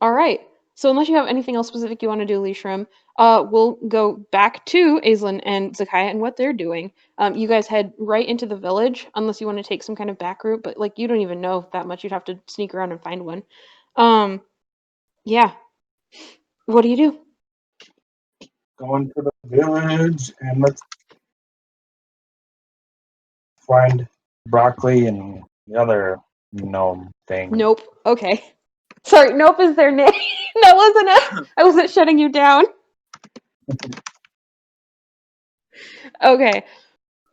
All right. So unless you have anything else specific you want to do, Leishram, we'll go back to Aislinn and Zakaya and what they're doing. You guys head right into the village, unless you want to take some kind of back route, but like you don't even know that much. You'd have to sneak around and find one. Yeah. What do you do? Going to the village and let's find broccoli and the other gnome thing. Nope. Okay. Sorry, nope is their name. That wasn't it. I wasn't shutting you down. Okay.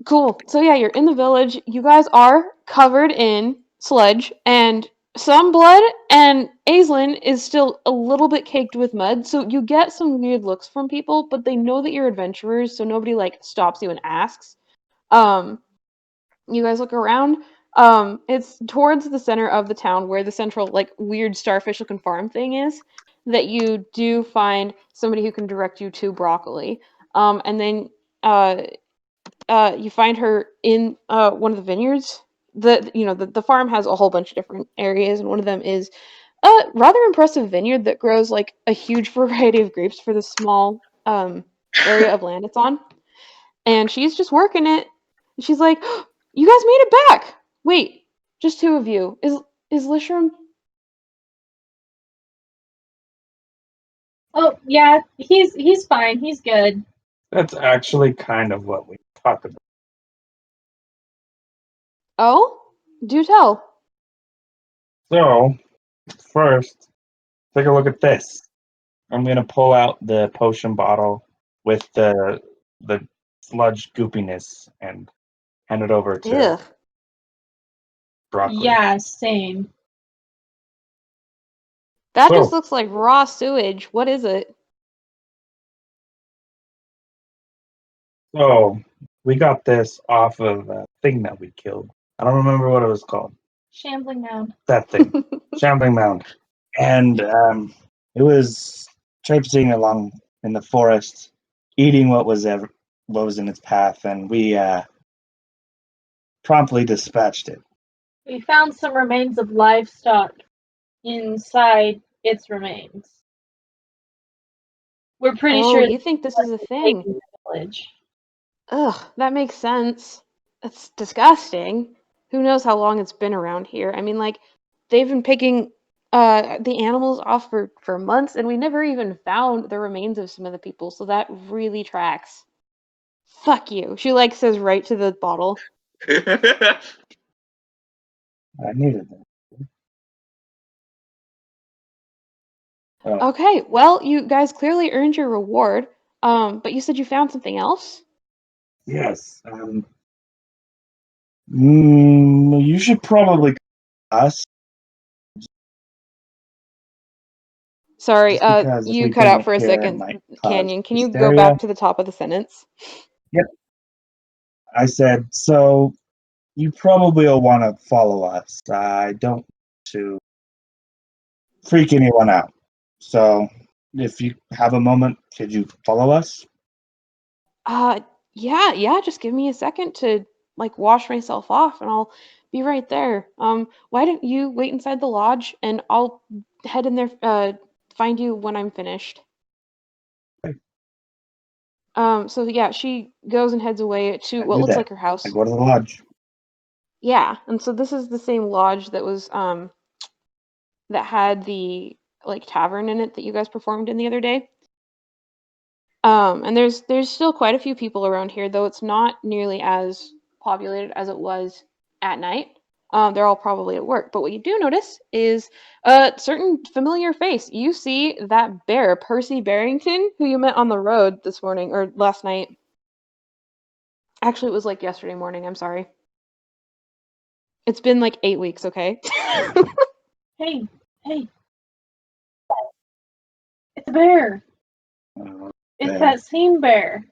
Cool. So yeah, you're in the village. You guys are covered in sludge and some blood, and Aislinn is still a little bit caked with mud. So you get some weird looks from people, but they know that you're adventurers, so nobody like stops you and asks. You guys look around. It's towards the center of the town where the central like weird starfish-looking farm thing is. That you do find somebody who can direct you to broccoli. And then you find her in one of the vineyards. The farm has a whole bunch of different areas, and one of them is a rather impressive vineyard that grows like a huge variety of grapes for the small area of land it's on. And she's just working it. And she's like, "You guys made it back. Wait, just two of you. Is Lishram?" Oh yeah, he's fine. He's good. That's actually kind of what we talked about. Oh, do tell. So, first, take a look at this. I'm gonna pull out the potion bottle with the sludge goopiness and hand it over to Ugh. broccoli. Yeah, same. That So, just looks like raw sewage. What is it? So we got this off of a thing that we killed. I don't remember what it was called. Shambling mound. That thing, Shambling Mound, and it was traipsing along in the forest, eating what was in its path, and we promptly dispatched it. We found some remains of livestock inside its remains. We're pretty Oh, sure you think this is a it's thing? taking the village. Ugh, that makes sense. It's disgusting. Who knows how long it's been around here? I mean, like, they've been picking the animals off for months, and we never even found the remains of some of the people, so that really tracks. Fuck you. She, like, says right to the bottle. I needed that. Okay, well, you guys clearly earned your reward, but you said you found something else? Yes. You should probably us. Sorry, Just because if you we cut bring out it for a here, it second, might cause Canyon. Can you go hysteria. back to the top of the sentence? Yep. I said, so you probably will want to follow us. I don't want to freak anyone out. So if you have a moment, could you follow us? Uh, yeah, just give me a second to like wash myself off and I'll be right there. Why don't you wait inside the lodge and I'll head in there, find you when I'm finished. Okay. So yeah, she goes and heads away to I what do looks that. like her I house. go to the lodge. Yeah, and so this is the same lodge that was, that had the like tavern in it that you guys performed in the other day. And there's still quite a few people around here, though it's not nearly as populated as it was at night. They're all probably at work. But what you do notice is a certain familiar face. You see that bear, Percy Barrington, who you met on the road this morning or last night. Actually, it was like yesterday morning. I'm sorry. It's been like 8 weeks, okay? Hey, Hey, it's a bear. It's Bear. that same bear.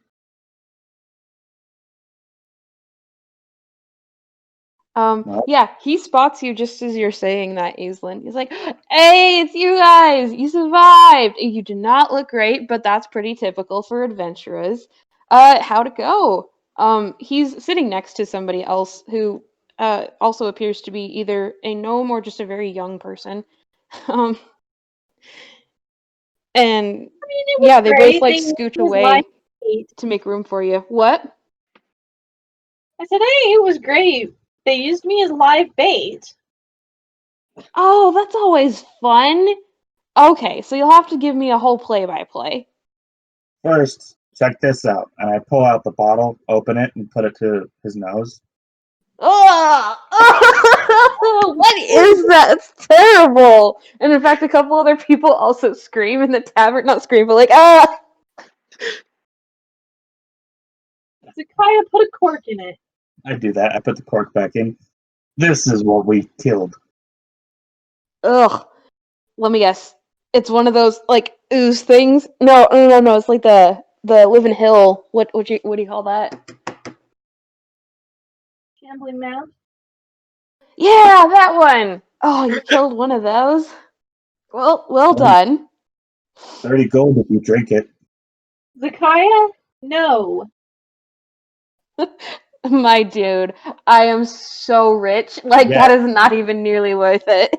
What? Yeah, he spots you just as you're saying that, Aislinn. He's like, "Hey, it's you guys! You survived! You do not look great, but that's pretty typical for adventurers. How'd it go?" He's sitting next to somebody else who also appears to be either a gnome or just a very young person. Um, and I mean, it was yeah, they both great. like They used scooch me as live away bait. to make room for you. What? I said, hey, it was great. They used me as live bait. Oh, that's always fun. Okay, so you'll have to give me a whole play-by-play. First, check this out. And I pull out the bottle, open it, and put it to his nose. Ugh! What is that? It's terrible. And in fact, a couple other people also scream in the tavern. Not scream, but like, ah! Zakaya put a cork in it. I do that. I put the cork back in. This is what we killed. Ugh. Let me guess. It's one of those like ooze things. No. It's like the living hill. What do you call that? Shambling mound. Yeah, that one. Oh, you killed one of those. Well done. 30 gold if you drink it. Zakaya? No. My dude, I am so rich. Like Yeah. that is not even nearly worth it.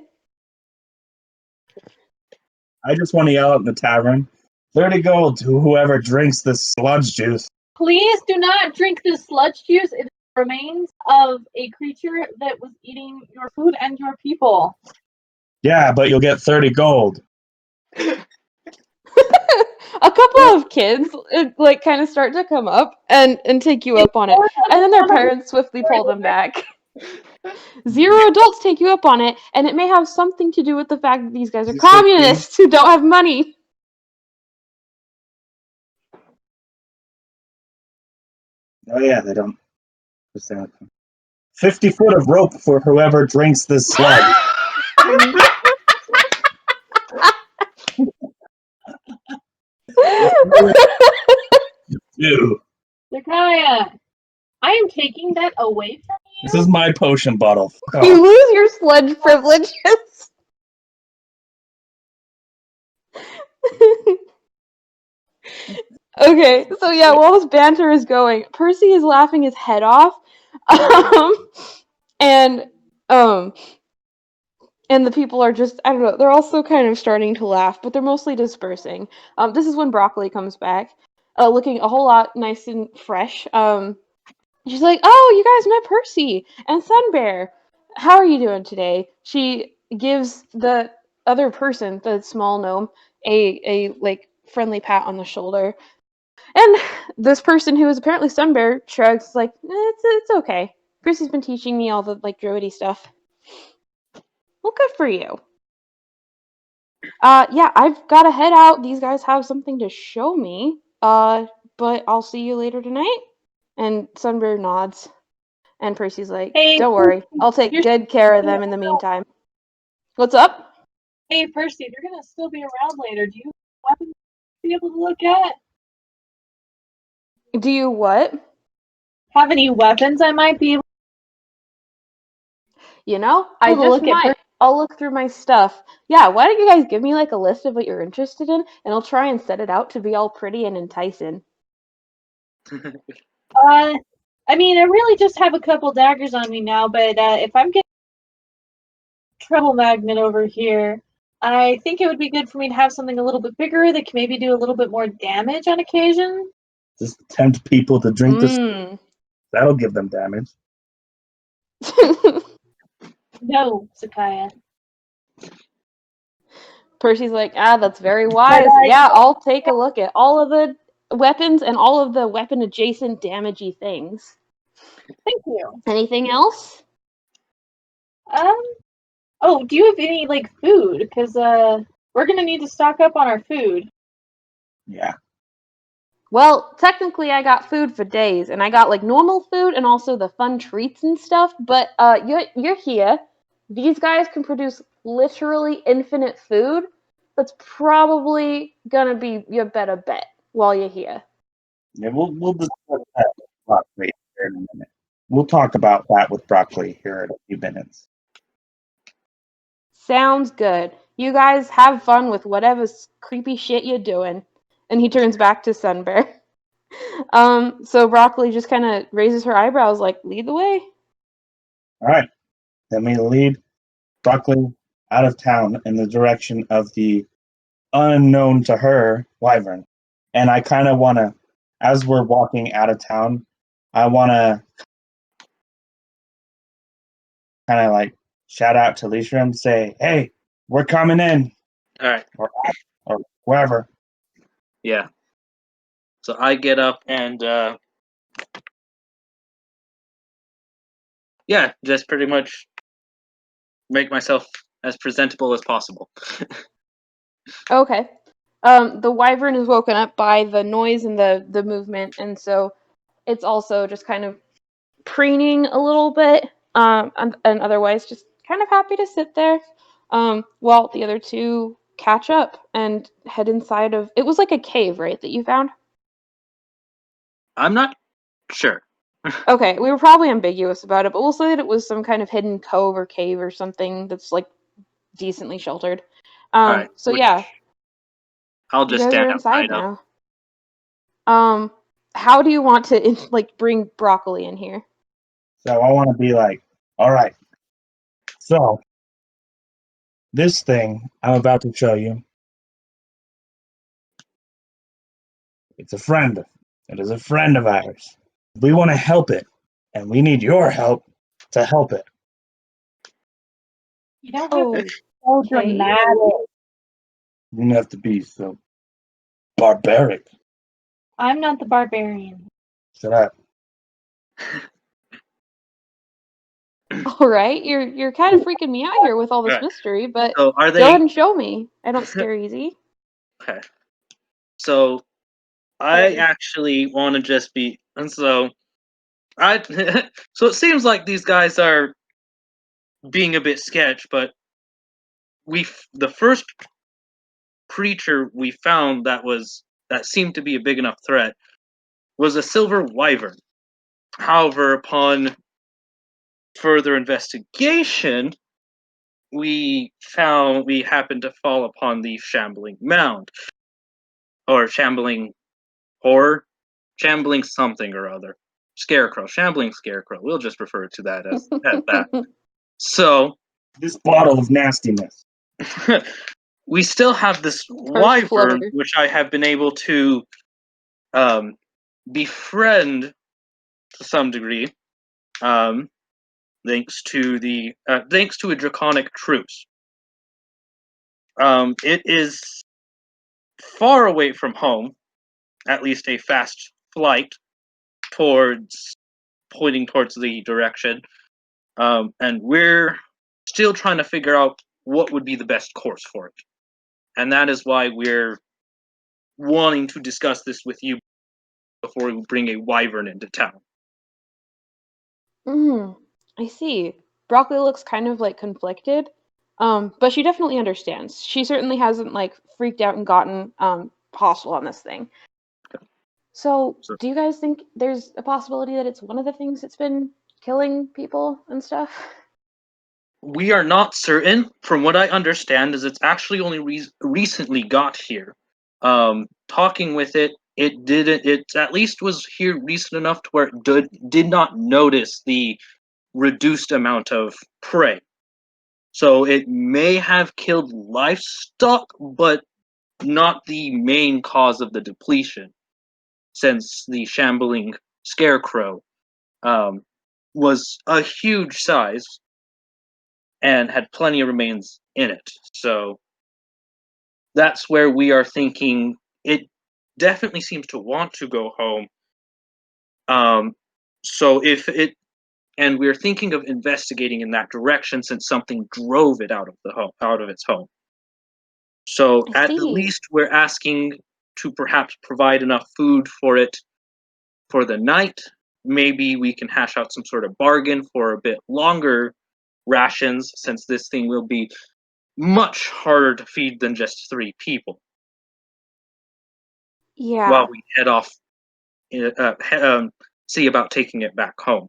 I just want to yell out in the tavern 30 gold to whoever drinks this sludge juice. Please do not drink this sludge juice. It is the remains of a creature that was eating your food and your people. Yeah, but you'll get 30 gold. A couple of kids like kind of start to come up and take you up on it, and then their parents swiftly pull them back. 0 adults take you up on it, and it may have something to do with the fact that these guys are You said communists who don't have money. Oh, yeah, they don't. 50 foot of rope for whoever drinks this sludge. Ew. Zakaya, I am taking that away from This is my potion bottle. Fuck You off. lose your sludge privileges. Okay, so yeah, while this banter is going, Percy is laughing his head off, um, and um, and the people are just, I don't know, they're also kind of starting to laugh, but they're mostly dispersing. This is when Broccoli comes back, looking a whole lot nice and fresh. She's like, "Oh, you guys met Percy and Sunbear. How are you doing today?" She gives the other person, the small gnome, a like friendly pat on the shoulder. And this person who is apparently Sunbear shrugs like, it's okay. Percy's been teaching me all the like druidy stuff. Well, good for you. Yeah, I've got to head out. These guys have something to show me. But I'll see you later tonight. And Sunbear nods. And Percy's like, Hey, don't worry. I'll take you're good care of them in the meantime. What's up? Hey, Percy, they're gonna still be around later. Do you have weapons to be able to look at? Do you what? Have any weapons I might be able You know, I to just look at? might. I'll look through my stuff. Yeah, why don't you guys give me like a list of what you're interested in, and I'll try and set it out to be all pretty and enticing. I mean, I really just have a couple daggers on me now, but if I'm getting trouble magnet over here, I think it would be good for me to have something a little bit bigger that can maybe do a little bit more damage on occasion. Just tempt people to drink this. Mm. That'll give them damage. No, Sakaya. Percy's like, that's very wise. Yeah, I'll take a look at all of the weapons and all of the weapon adjacent damagey things. Thank you. Anything else? Oh, do you have any like food? Because we're gonna need to stock up on our food. Yeah. Well, technically I got food for days, and I got like normal food and also the fun treats and stuff, but you're here. these guys can produce literally infinite food. That's probably gonna be your better bet while you're here. Yeah, we'll discuss that with Broccoli here in a minute. We'll talk about that with Broccoli here in a few minutes. Sounds good. You guys have fun with whatever creepy shit you're doing. And he turns back to Sunbear. So Broccoli just kind of raises her eyebrows, like, lead the way. All right, then we lead Broccoli out of town in the direction of the unknown to her wyvern. And I kind of want to, as we're walking out of town, I want to kind of like shout out to Leisha and say, "Hey, we're coming in," All right. or wherever. Yeah. So I get up and yeah, just pretty much make myself as presentable as possible. Okay. The wyvern is woken up by the noise and the movement, and so it's also just kind of preening a little bit, and otherwise just kind of happy to sit there, while the other two catch up and head inside of. It was like a cave, right, that you found? I'm not sure. Okay, we were probably ambiguous about it, but we'll say that it was some kind of hidden cove or cave or something that's like decently sheltered. All right. So yeah, I'll you just guys are stand inside outside of. now. How do you want to like bring Broccoli in here? So I want to be like, all right. So this thing I'm about to show you, it's a friend. It is a friend of ours. We want to help it, and we need your help to help it. You don't have to Oh, be so okay. dramatic. You don't have to be so barbaric. I'm not the barbarian. Shut up. All right, you're kind of freaking me out here with all this Right. mystery, but So are go they ahead and show me. I don't scare easy. okay? So I actually want to just be, and so I. So it seems like these guys are being a bit sketch, but the first creature we found that seemed to be a big enough threat was a silver wyvern. However, upon further investigation, we happened to fall upon the shambling mound or shambling horror, shambling something or other, scarecrow, shambling scarecrow. We'll just refer to that as that. So This bottle of nastiness. we still have this First wyvern, floater. which I have been able to befriend to some degree, um, thanks to a draconic truce. It is far away from home, at least a fast flight towards pointing towards the direction, and we're still trying to figure out what would be the best course for it, and that is why we're wanting to discuss this with you before we bring a wyvern into town. I see. Broccoli looks kind of like conflicted, but she definitely understands. She certainly hasn't like freaked out and gotten hostile on this thing. So, So do you guys think there's a possibility that it's one of the things that's been killing people and stuff? we are not certain. From what I understand, is it's actually only recently got here. Talking with it, it didn't. It at least was here recent enough to where it did not notice the reduced amount of prey. So it may have killed livestock, but not the main cause of the depletion, since the shambling scarecrow um, was a huge size and had plenty of remains in it. So that's where we are thinking it definitely seems to want to go home. Um, so if it and we're thinking of investigating in that direction since something drove it out of its home. So I at the see. least we're asking to perhaps provide enough food for it for the night. Maybe we can hash out some sort of bargain for a bit longer rations, since this thing will be much harder to feed than just 3 people. While Yeah. we head off, see about taking it back home.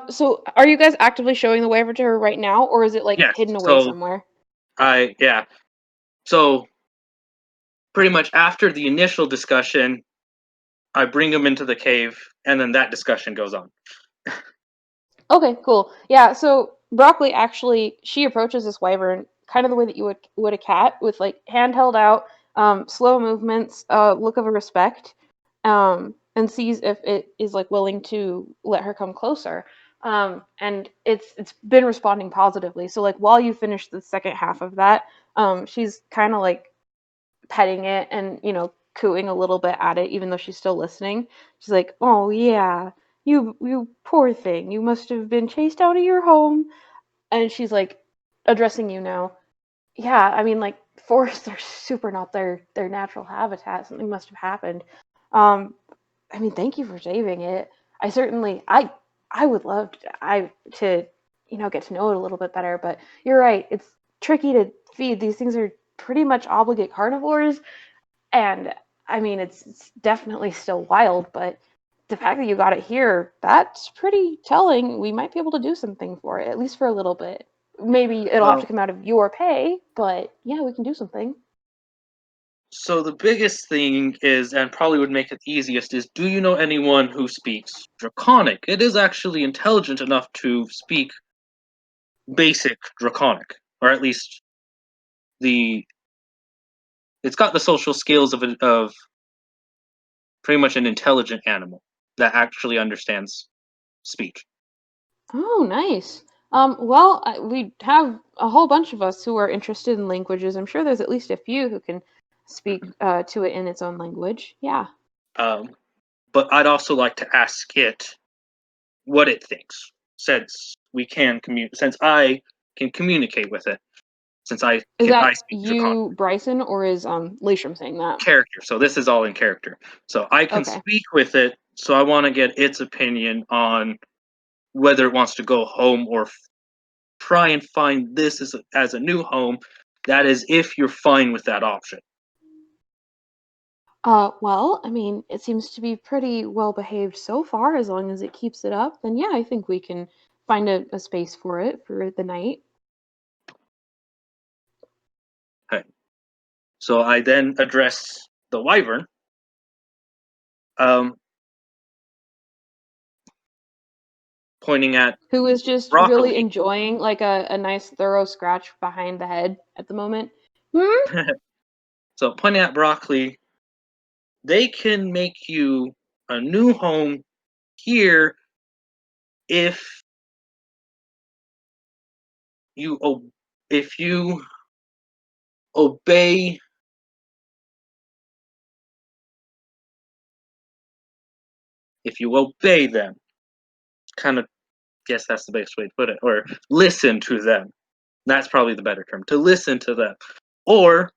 So are you guys actively showing the waiver to her right now, or is it like Yes. hidden away So somewhere? So pretty much after the initial discussion, I bring him into the cave, and then that discussion goes on. Okay, cool. Yeah, so Broccoli actually she approaches this wyvern kind of the way that you would a cat, with like hand held out, slow movements, look of respect, and sees if it is like willing to let her come closer. And it's been responding positively. So like while you finish the second half of that, she's kind of like petting it and cooing a little bit at it, even though she's still listening. She's like, "Oh yeah, you poor thing, you must have been chased out of your home." And she's like addressing you now. Yeah, I mean, like, forests are super not their natural habitat. Something must have happened. um I mean, thank you for saving it. I certainly I would love to get to know it a little bit better, but you're right, it's tricky to feed. These things are pretty much obligate carnivores, and I mean, it's definitely still wild, but the fact that you got it here, that's pretty telling. We might be able to do something for it, at least for a little bit. Maybe it'll have to Well, come out of your pay, but yeah, we can do something. so the biggest thing is, and probably would make it easiest, is do you know anyone who speaks Draconic? It is actually intelligent enough to speak basic Draconic, or at least the it's got the social skills of pretty much an intelligent animal that actually understands speech. Oh, nice. Well, we have a whole bunch of us who are interested in languages. I'm sure there's at least a few who can speak to it in its own language. Yeah. Um, but I'd also like to ask it what it thinks, since I can communicate with it, since Is that I speak Draconic you, Bryson, or is Leishram saying that? character. So this is all in character. So I can Okay. speak with it. So I want to get its opinion on whether it wants to go home or try and find this as a new home. That is, if you're fine with that option. Well, I mean, it seems to be pretty well behaved so far. As long as it keeps it up, then yeah, I think we can find a space for it for the night. Okay. So I then address the wyvern. Um, Pointing at Who is just really broccoli. enjoying like a nice thorough scratch behind the head at the moment. Hmm? So pointing at broccoli, they can make you a new home here if you if you obey them. Kind of guess that's the best way to put it, or listen to them. That's probably the better term, to listen to them. Or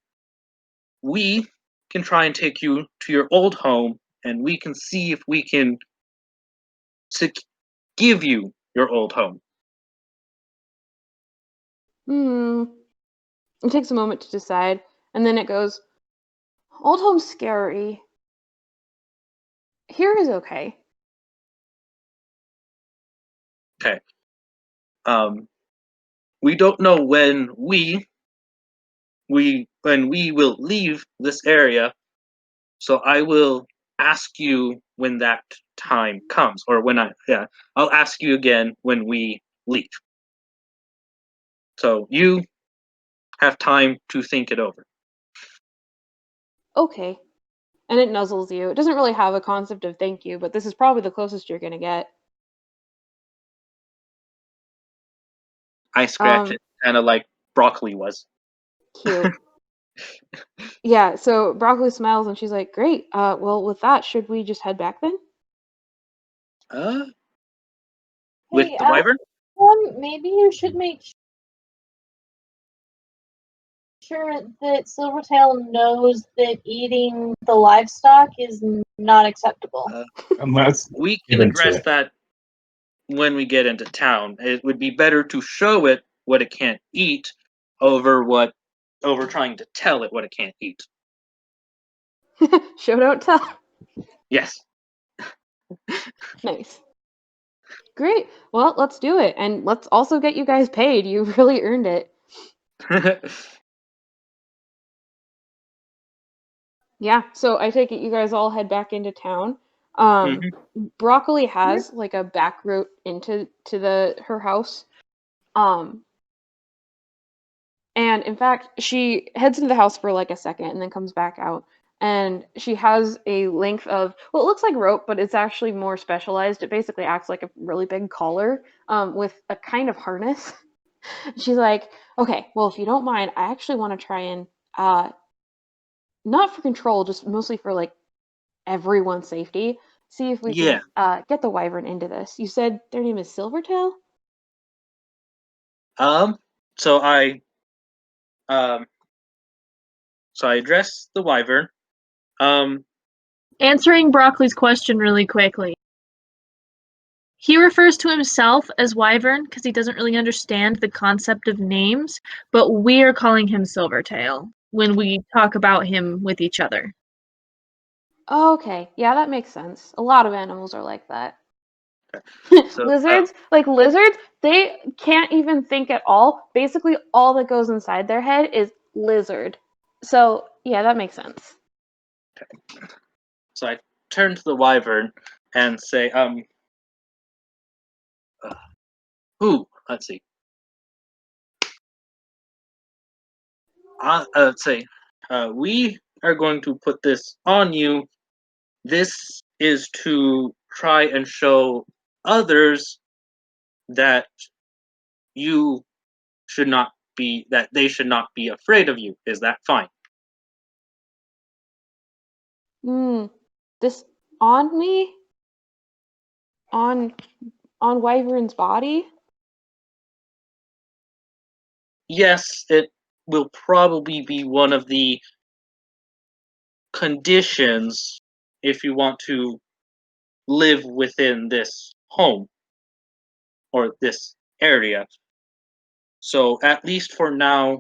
we can try and take you to your old home, and we can see if we can give you your old home. Hmm. It takes a moment to decide, and then it goes, Old home's scary. Here is okay. Okay. We don't know when when we will leave this area, so I will ask you when that time comes, or I'll ask you again when we leave. So you have time to think it over. Okay. And it nuzzles you. It doesn't really have a concept of thank you, but this is probably the closest you're gonna get. I scratch it, kind of like broccoli was. Cute. Yeah, so Broccoli smiles and she's like, "Great. Well, with that, should we just head back then?" Uh, with Hey, the wyvern? maybe you should make sure that Silvertail knows that eating the livestock is not acceptable. Uh, Unless we can given to address it. that when we get into town. It would be better to show it what it can't eat over trying to tell it what it can't eat. Show don't tell. Yes. Nice. Great. Well, let's do it. And let's also get you guys paid. You really earned it. Yeah, so I take it you guys all head back into town. Mhm. Broccoli has like a back route into her house. And in fact, she heads into the house for like a second and then comes back out. And she has a length of, well, it looks like rope, but it's actually more specialized. It basically acts like a really big collar with a kind of harness. She's like, okay, well, if you don't mind, I actually want to try and, not for control, just mostly for like everyone's safety, see if we Yeah. can get the wyvern into this. You said their name is Silvertail? So um I address the wyvern. Answering Broccoli's question really quickly. He refers to himself as Wyvern because he doesn't really understand the concept of names, but we are calling him Silvertail when we talk about him with each other. Okay, yeah, that makes sense. A lot of animals are like that. So Lizards, they can't even think at all. Basically, all that goes inside their head is lizard. So, yeah, that makes sense. so I turn to the wyvern and say, let's see. Say, we are going to put this on you. This is to try and show others that you that they should not be afraid of you. Is that fine? Hmm. This on me? On Wyvern's body? Yes, it will probably be one of the conditions if you want to live within this home or this area. So at least for now,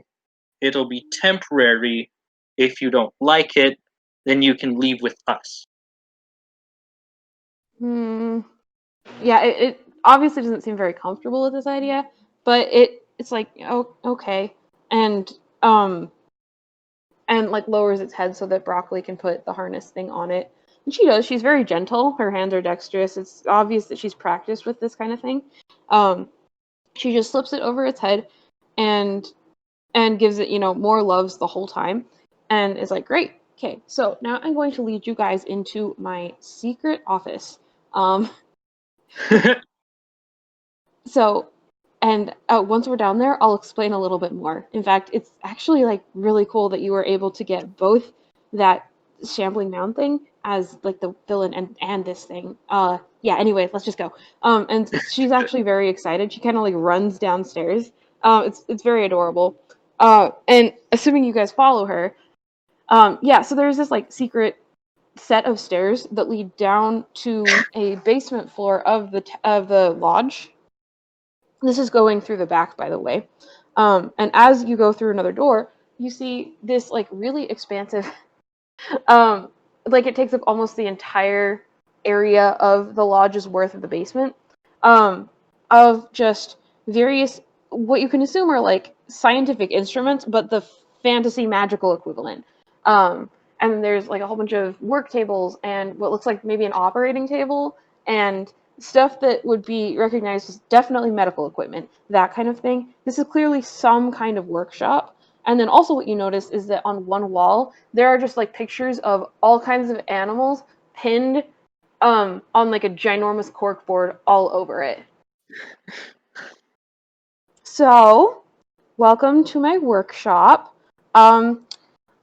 it'll be temporary. If you don't like it, then you can leave with us. Hmm. Yeah, it obviously doesn't seem very comfortable with this idea, but it's like, oh, okay. And um and like lowers its head so that Broccoli can put the harness thing on it. And she does. She's very gentle. Her hands are dexterous. It's obvious that she's practiced with this kind of thing. She just slips it over its head and gives it, more loves the whole time. And is like, great. Okay, so now I'm going to lead you guys into my secret office. Um, So, and once we're down there, I'll explain a little bit more. In fact, it's actually like really cool that you were able to get both that shambling mound thing as like the villain and this thing. Yeah. Anyway, let's just go. And she's actually very excited. She kind of like runs downstairs. It's very adorable. And assuming you guys follow her, yeah. So there's this like secret set of stairs that lead down to a basement floor of the lodge. This is going through the back, by the way. And as you go through another door, you see this like really expansive, um, like it takes up almost the entire area of the lodge's worth of the basement, um, of just various what you can assume are like scientific instruments, but the fantasy magical equivalent. Um, and there's like a whole bunch of work tables and what looks like maybe an operating table and stuff that would be recognized as definitely medical equipment, that kind of thing. This is clearly some kind of workshop. And then also what you notice is that on one wall there are just like pictures of all kinds of animals pinned on like a ginormous cork board all over it. So, welcome to my workshop.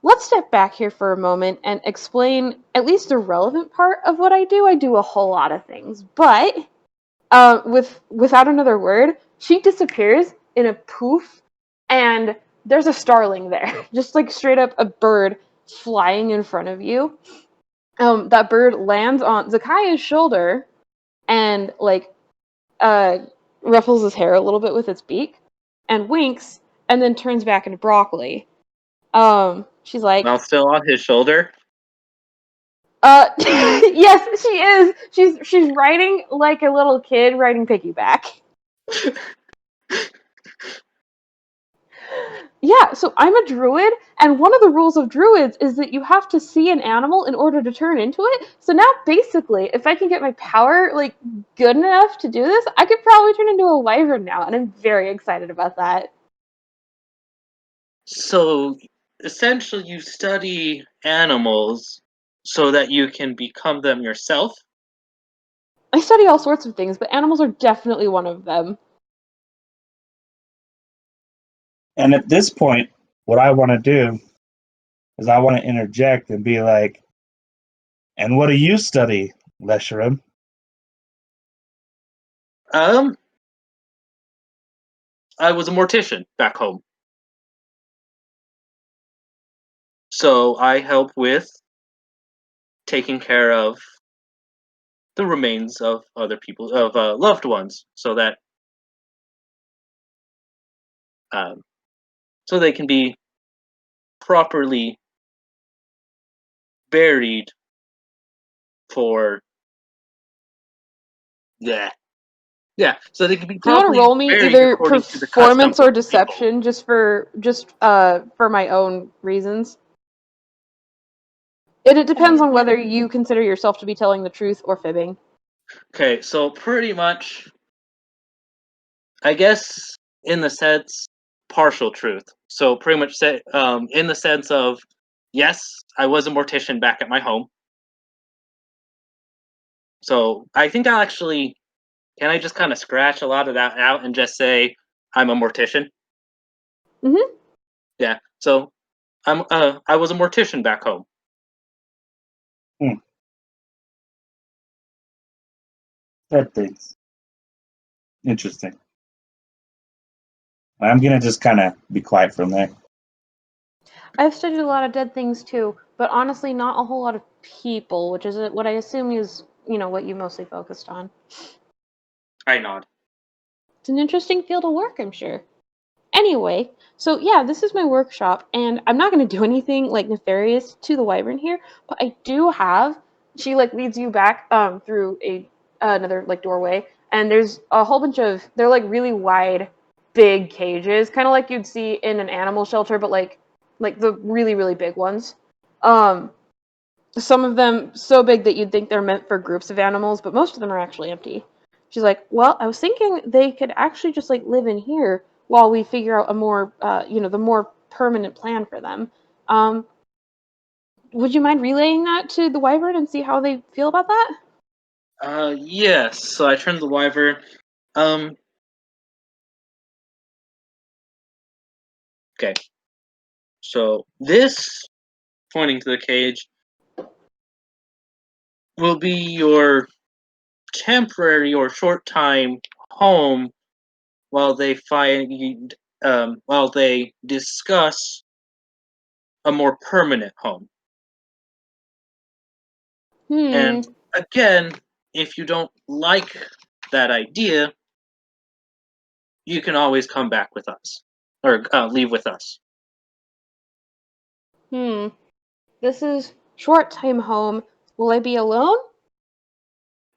Let's step back here for a moment and explain at least the relevant part of what I do. I do a whole lot of things, but without another word, she disappears in a poof, and there's a starling there, just like straight up a bird flying in front of you. That bird lands on Zakaya's shoulder and like ruffles his hair a little bit with its beak, and winks, and then turns back into Broccoli. She's like, Mouth still on his shoulder. yes, she is. She's riding like a little kid riding piggyback. Yeah, so I'm a druid, and one of the rules of druids is that you have to see an animal in order to turn into it. So now, basically, if I can get my power like good enough to do this, I could probably turn into a wyvern now, and I'm very excited about that. So essentially, you study animals so that you can become them yourself. I study all sorts of things, but animals are definitely one of them. And at this point, what I want to do is I want to interject and be like, "And what do you study, Lesherim?" I was a mortician back home, so I help with taking care of the remains of other people, of loved ones, so that um, so they can be properly buried for so they can be Do you want to properly roll me buried either according to the customs performance of or the people. deception, just for my own reasons? And it depends on whether you consider yourself to be telling the truth or fibbing. Okay, so pretty much, I guess in the sense partial truth. So pretty much say in the sense of yes, I was a mortician back at my home. So I think I'll actually can I just kind of scratch a lot of that out and just say I'm a mortician? Mm-hmm. Yeah. So I was a mortician back home. That thing's interesting. I'm gonna just kind of be quiet from there. I've studied a lot of dead things too, but honestly, not a whole lot of people, which is what I assume is, what you mostly focused on. I nod. It's an interesting field of work, I'm sure. Anyway, so yeah, this is my workshop, and I'm not going to do anything like nefarious to the wyvern here, but I do have. She like leads you back through another like doorway, and there's a whole bunch of they're like really wide, big cages, kind of like you'd see in an animal shelter, but like the really really big ones. Um, some of them so big that you'd think they're meant for groups of animals, but most of them are actually empty. She's like, well, I was thinking they could actually just like live in here while we figure out a more, the more permanent plan for them. Um, would you mind relaying that to the wyvern and see how they feel about that? Yes. So I turned the wyvern. Um. Okay. So this, pointing to the cage, will be your temporary or short time home while they find while they discuss a more permanent home. Hmm. And again, if you don't like that idea, you can always come back with us or leave with us. Hmm. This is short time home. Will I be alone?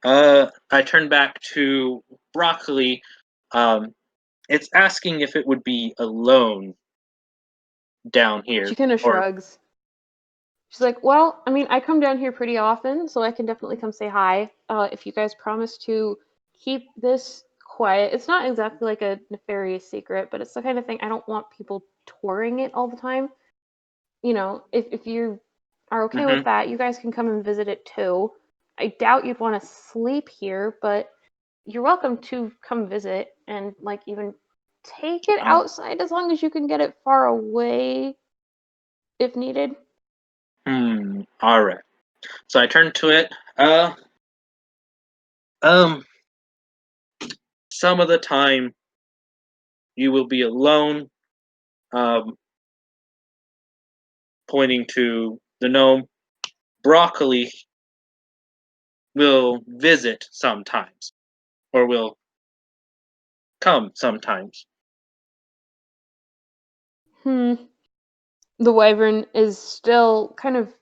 I turn back to Broccoli. Um, it's asking if it would be alone down She here, kind of or shrugs. She's like, well, I mean, I come down here pretty often, so I can definitely come say hi. If you guys promise to keep this quiet, it's not exactly like a nefarious secret, but it's the kind of thing I don't want people touring it all the time. If you are okay hmm with that, you guys can come and visit it too. I doubt you'd want to sleep here, but you're welcome to come visit and like even take it oh, outside as long as you can get it far away if needed. all right. So I turn to it. Um, some of the time you will be alone. Um, pointing to the gnome. Broccoli will visit sometimes, or will come sometimes. The wyvern is still kind of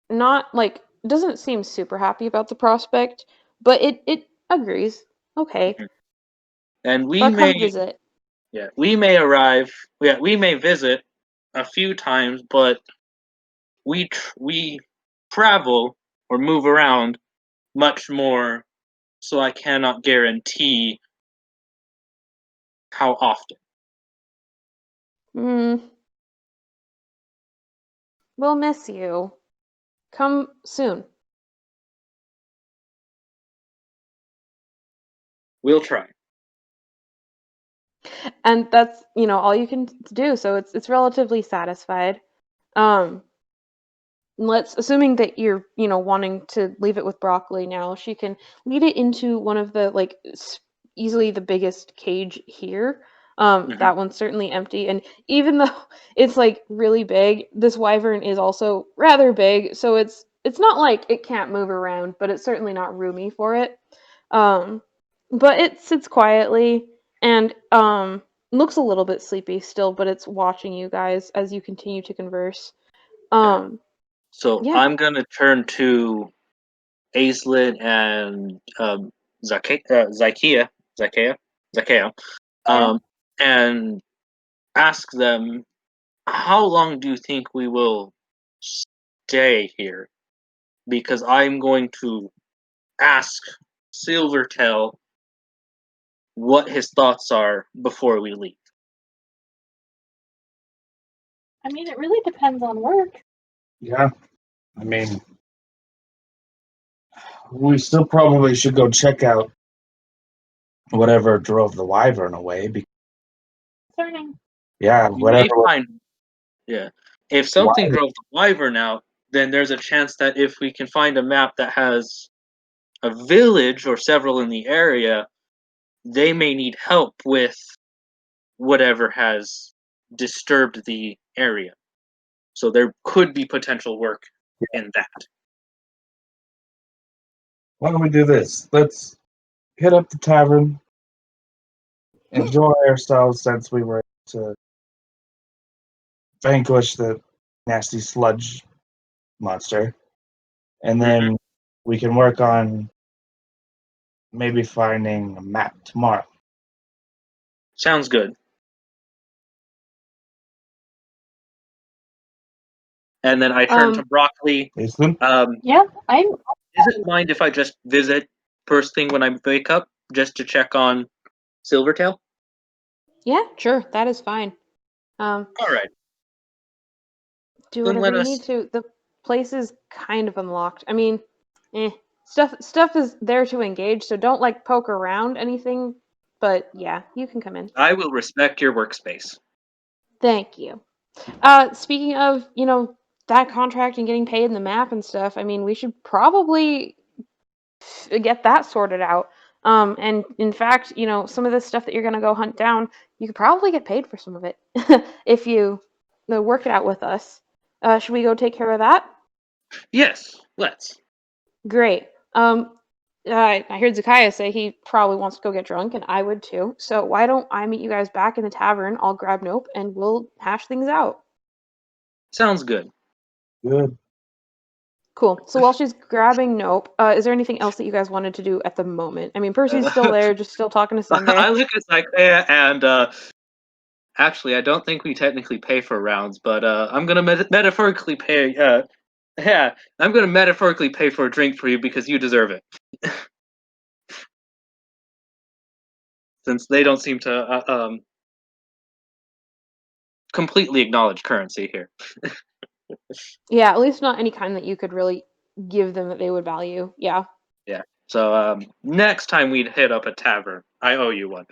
not like doesn't seem super happy about the prospect, but it agrees. Okay, Mhm. And but come visit. we may arrive. Yeah, we may visit a few times, but we travel or move around much more, so I cannot guarantee how often. Hmm, we'll miss you. Come soon. We'll try. And that's, all you can do, so it's relatively satisfied. Um, let's assuming that you're, wanting to leave it with broccoli now, she can lead it into one of the like easily the biggest cage here. Mhm. That one's certainly empty, and even though it's like really big, this wyvern is also rather big, so it's not like it can't move around, but it's certainly not roomy for it. Um, but it sits quietly and looks a little bit sleepy still, but it's watching you guys as you continue to converse. Yeah. Um, So yeah. I'm gonna turn to Aislinn and Zykia, Yeah. um, and ask them, how long do you think we will stay here? Because I'm going to ask Silvertail what his thoughts are before we leave. I mean, it really depends on work. Yeah. I mean, we still probably should go check out whatever drove the wyvern away. Concerning. Yeah, We may whatever. find, yeah, if something Wyvern. drove the wyvern out, then there's a chance that if we can find a map that has a village or several in the area, they may need help with whatever has disturbed the area. So there could be potential work in that. Why don't we do this? Let's hit up the tavern, enjoy ourselves since we were able to vanquish the nasty sludge monster, and Mhm. then we can work on maybe finding a map tomorrow. Sounds good. And then I turn to Um, Broccoli. Jason? Yeah, I'm. Does it mind if I just visit first thing when I wake up, just to check on Silvertail? yeah, sure, that is fine. Um, All right, do then whatever let you need us. to. The place is kind of unlocked. I mean, stuff is there to engage, so don't like poke around anything. But yeah, you can come in. I will respect your workspace. Thank you. Speaking of, that contract and getting paid in the map and stuff, I mean, we should probably get that sorted out. And in fact, some of this stuff that you're gonna go hunt down, you could probably get paid for some of it if you work it out with us. Should we go take care of that? Yes, let's. Great. I heard Zakaya say he probably wants to go get drunk, and I would too. So why don't I meet you guys back in the tavern? I'll grab Nope, and we'll hash things out. Sounds good. Good. Cool. So while she's grabbing Nope, is there anything else that you guys wanted to do at the moment? I mean, Percy's still Uh, there, just still talking to I Sunday. look at Zykia and actually, I don't think we technically pay for rounds, but I'm gonna metaphorically pay. Yeah, I'm gonna metaphorically pay for a drink for you because you deserve it. Since they don't seem to completely acknowledge currency here. Yeah, at least not any kind that you could really give them that they would value. Yeah, Yeah. So next time we hit up a tavern, I owe you one.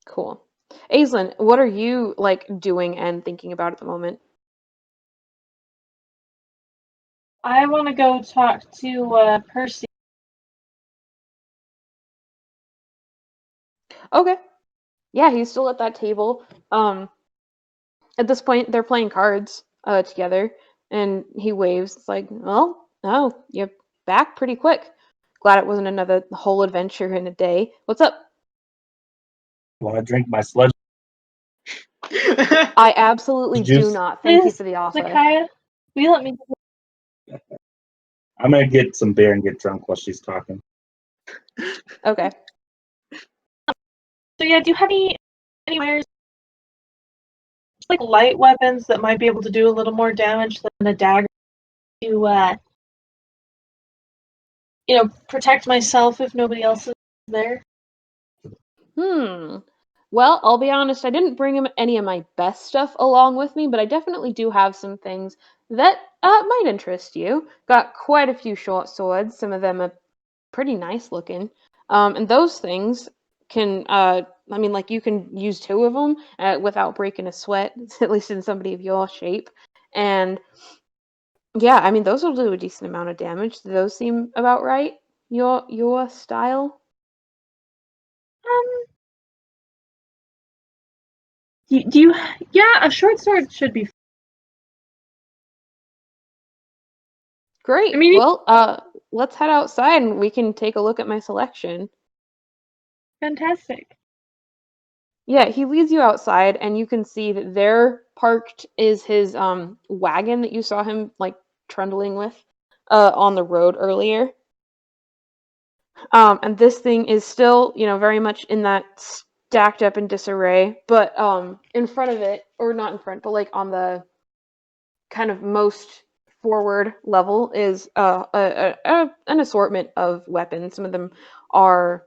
cool. Aislinn, what are you like doing and thinking about at the moment? I want to go talk to Percy. Okay. Yeah, he's still at that table. At this point, they're playing cards together, and he waves. It's like, well, oh, you're back pretty quick. Glad it wasn't another whole adventure in a day. What's up? Want to drink my sludge I absolutely do juice? not. Thank you Miss for the offer. Zakaya, will you let me? I'm gonna get some beer and get drunk while she's talking. Okay. So yeah, do you have any wares like light weapons that might be able to do a little more damage than a dagger to protect myself if nobody else is there? Well, I'll be honest, I didn't bring any of my best stuff along with me, but I definitely do have some things that might interest you. Got quite a few short swords. Some of them are pretty nice looking. And those things can, I mean, like, you can use two of them without breaking a sweat, at least in somebody of your shape. And yeah, I mean, those will do a decent amount of damage. Do those seem about right? Your style? Um, do you? Yeah, a short sword should be. Great. I mean, Well, let's head outside and we can take a look at my selection. Fantastic. Yeah, he leads you outside and you can see that there parked is his wagon that you saw him like trundling with on the road earlier. And this thing is still, very much in that stacked up in disarray, but in front of it, or not in front, but like on the kind of most forward level is an assortment of weapons. Some of them are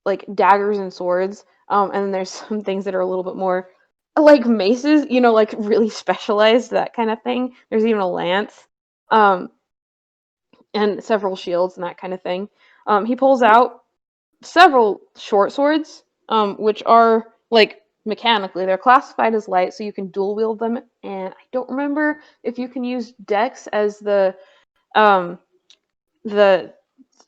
like daggers and swords, and then there's some things that are a little bit more like maces, like really specialized, that kind of thing. There's even a lance, and several shields and that kind of thing. He pulls out several short swords, which are like mechanically they're classified as light, so you can dual wield them. And I don't remember if you can use Dex as um, the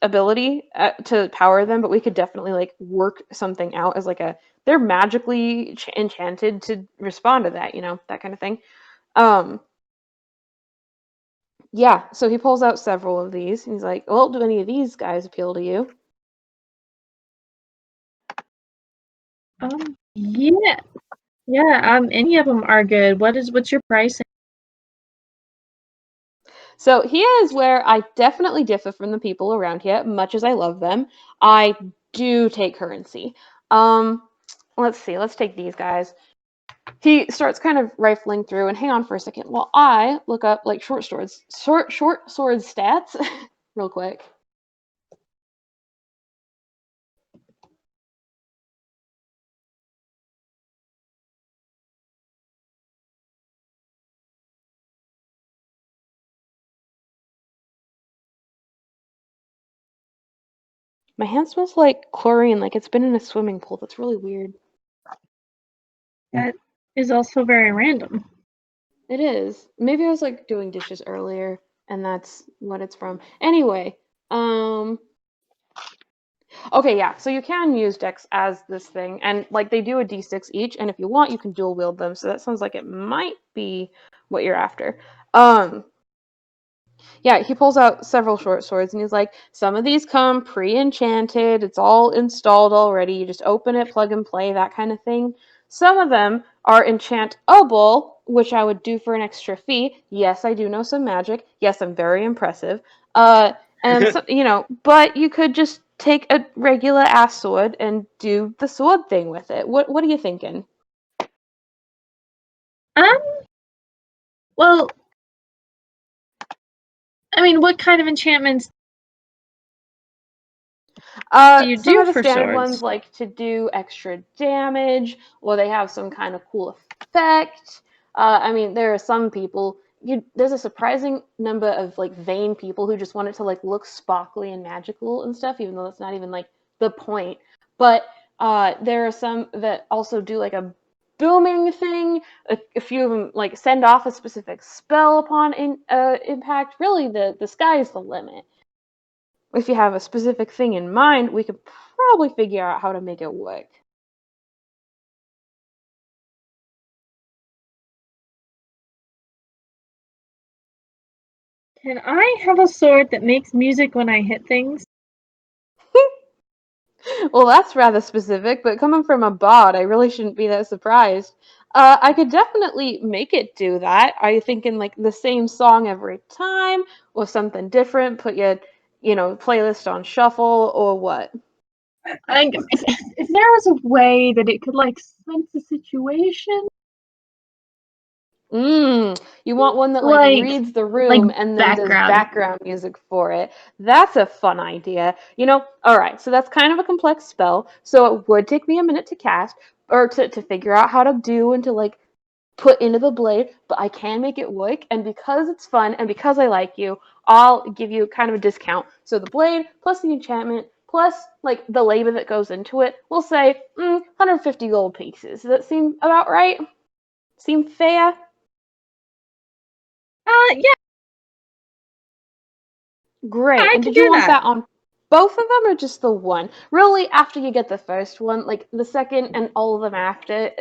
ability to power them, but we could definitely like work something out as like they're magically enchanted to respond to that, that kind of thing. Um, yeah, so he pulls out several of these and he's like, well, do any of these guys appeal to you? yeah, yeah. Any of them are good. What's your pricing? So here is where I definitely differ from the people around here. Much as I love them, I do take currency. Um, let's see. Let's take these guys. He starts kind of rifling through, and hang on for a second while I look up like short sword stats real quick. My hand smells like chlorine, like it's been in a swimming pool. That's really weird. That is also very random. It is. Maybe I was like doing dishes earlier, and that's what it's from. Anyway, okay, yeah. So you can use Dex as this thing, and like they do a D6 each, and if you want, you can dual wield them. So that sounds like it might be what you're after. Um, Yeah, he pulls out several short swords and he's like, some of these come pre-enchanted, it's all installed already, you just open it, plug and play, that kind of thing. Some of them are enchantable, which I would do for an extra fee. Yes, I do know some magic. Yes, I'm very impressive. And so, but you could just take a regular ass sword and do the sword thing with it. What are you thinking? Um, well, I mean, what kind of enchantments do you Some do of the for standard swords? ones like to do extra damage, or they have some kind of cool effect. I mean, there are some people. There's a surprising number of like vain people who just want it to like look sparkly and magical and stuff, even though that's not even like the point. But there are some that also do like a booming thing. A few of them like send off a specific spell upon impact. Really, the sky's the limit. If you have a specific thing in mind, we could probably figure out how to make it work. Can I have a sword that makes music when I hit things? Well, that's rather specific, but coming from a bard, I really shouldn't be that surprised. I could definitely make it do that. Are you thinking like the same song every time, or something different? Put your, playlist on shuffle, or what? I think if there was a way that it could like sense the situation, You want one that like like reads the like room and then does background. background music for it. That's a fun idea. All right, so that's kind of a complex spell, so it would take me a minute to cast or to figure out how to do and to like put into the blade, but I can make it work, and because it's fun and because I like you, I'll give you kind of a discount. So the blade plus the enchantment plus like the labor that goes into it, we'll say 150 gold pieces. Does that seem about right? Seem fair? Yeah, Great. I And can did you do want that. that on both of them or just the one? Really, after you get the first one, like the second and all of them after,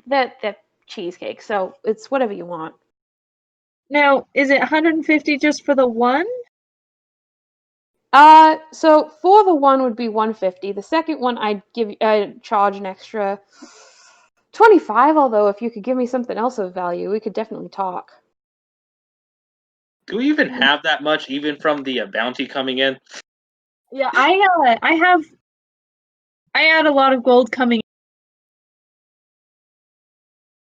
they're cheesecake. So it's whatever you want. Now, is it 150 just for the one? So for the one would be 150. The second one I'd charge an extra 25, although if you could give me something else of value, we could definitely talk. Do we even have that much, even from the bounty coming in? Yeah, I had a lot of gold coming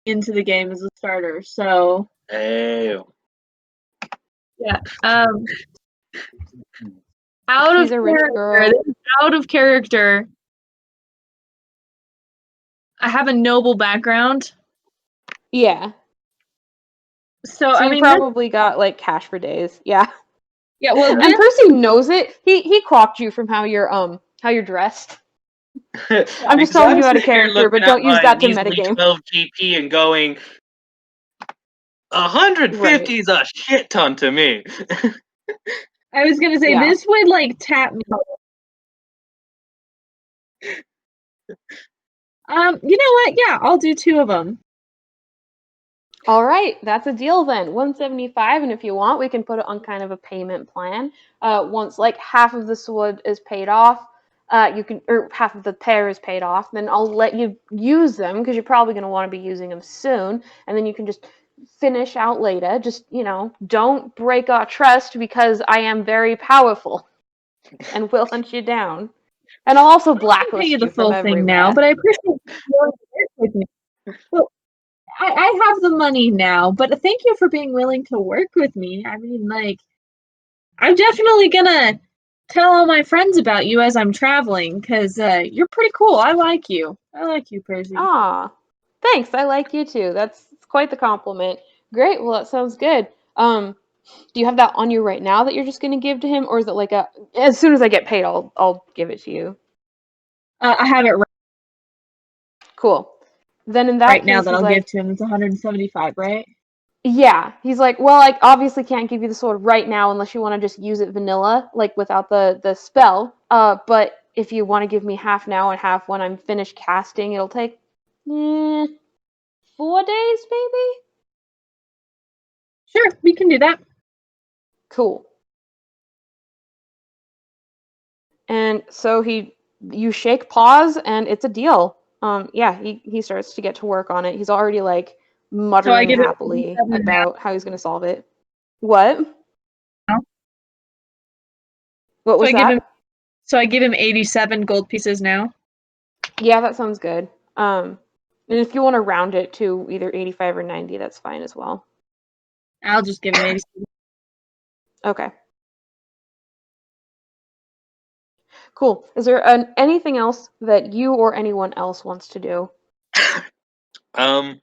into the game as a starter, so Hey, yeah. Out She's of a rich character. girl. This is out of character. I have a noble background, Yeah. so So I you mean, this, probably got like cash for days. Yeah. yeah. Well, And this Percy knows it. He clocked you from how you're dressed. I'm just because telling I'm you out of sitting here character, looking but at don't use my that to measly metagame. 12 GP and going, Right. 150 is a shit ton to me. I was gonna say Yeah. this would like tap me. You know what? Yeah, I'll do two of them. All right, that's a deal then. 175, and if you want, we can put it on kind of a payment plan. Once like half of the sword is paid off, or half of the pair is paid off, then I'll let you use them because you're probably going to want to be using them soon, and then you can just finish out later. Just, don't break our trust because I am very powerful and will hunt you down. And I'll also I can pay you blacklist the you from full thing now, everywhere. but I appreciate you willing to work with me. Well, I have the money now, but thank you for being willing to work with me. I mean, like, I'm definitely gonna tell all my friends about you as I'm traveling, because you're pretty cool. I like you. I like you, Percy. Aw, thanks. I like you too. That's quite the compliment. Great. Well, that sounds good. Do you have that on you right now that you're just gonna give to him, or is it like as soon as I get paid, I'll give it to you? I have it Cool. Then in that right now case, that he's I'll give like, to him. It's 175, right? yeah. He's like, well, I obviously can't give you the sword right now unless you want to just use it vanilla, like without the spell. But if you want to give me half now and half when I'm finished casting, it'll take 4 days, maybe. Sure, we can do that. Cool. And so you shake paws, and it's a deal. Yeah, he starts to get to work on it. He's already like So I muttering give it happily 87 about how he's gonna solve it. What? now. What So was I give him. that? So I give him 87 gold pieces now. Yeah, that sounds good. And if you want to round it to either 85 or 90, that's fine as well. I'll just give him 87. Okay. Cool. Is there anything else that you or anyone else wants to do? um,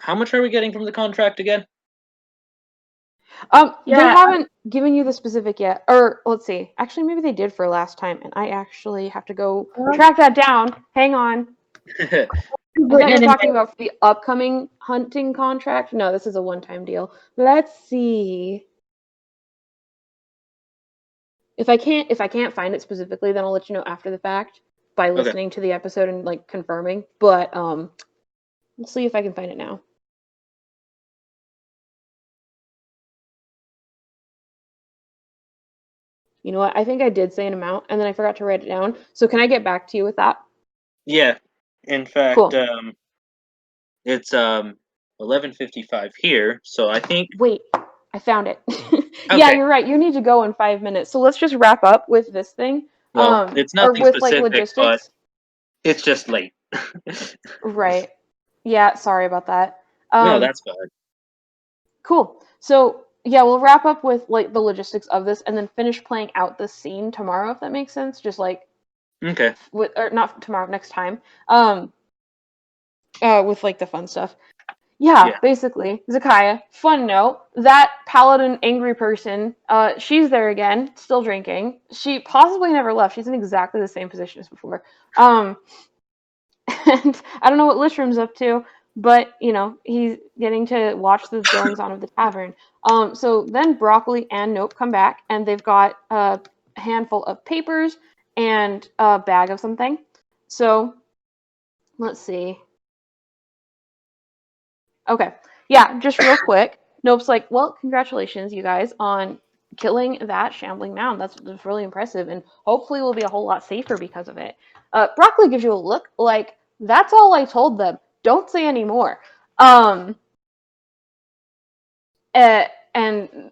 how much are we getting from the contract again? They Yeah. haven't given you the specific yet. Or let's see. Actually, maybe they did for last time, and I actually have to go track that down. Hang on. I thought you were Written in talking about the upcoming hunting contract. No, this is a one-time deal. Let's see. If I can't find it specifically, then I'll let you know after the fact by Okay. listening to the episode and like confirming. But let's see if I can find it now. You know what? I think I did say an amount, and then I forgot to write it down. So can I get back to you with that? Yeah. In fact, Cool. it's 11:55 here, so I think Wait, I found it. Yeah, okay. you're right. You need to go in 5 minutes. So let's just wrap up with this thing. Well, it's Or nothing with like specific, but logistics. it's just late. Right. Yeah, sorry about that. No, Um, that's fine. cool. So yeah, we'll wrap up with like the logistics of this and then finish playing out this scene tomorrow, if that makes sense. Just like Okay. or not tomorrow, next time. With like the fun stuff. Yeah, Yeah. basically. Zakaya, fun note, that paladin angry person, she's there again, still drinking. She possibly never left. She's in exactly the same position as before. And I don't know what Lishram's up to, but you know, he's getting to watch the goings on of the tavern. So then Broccoli and Nope come back and they've got a handful of papers and a bag of something. So let's see. Okay. Yeah, just real quick. Nope's like, well, congratulations, you guys, on killing that shambling mound. That's really impressive, and hopefully we'll be a whole lot safer because of it. Broccoli gives you a look like, that's all I told them. Don't say any more. Um, uh,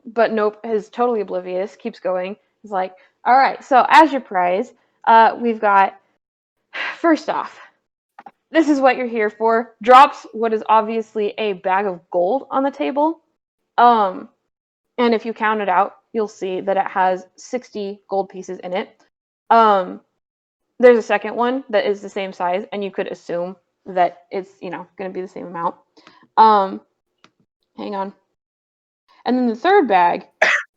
but Nope is totally oblivious, keeps going. He's like, all right, so as your prize, we've got, first off, this is what you're here for. Drops what is obviously a bag of gold on the table. And if you count it out, you'll see that it has 60 gold pieces in it. There's a second one that is the same size, and you could assume that it's, going to be the same amount. Hang on. And then the third bag,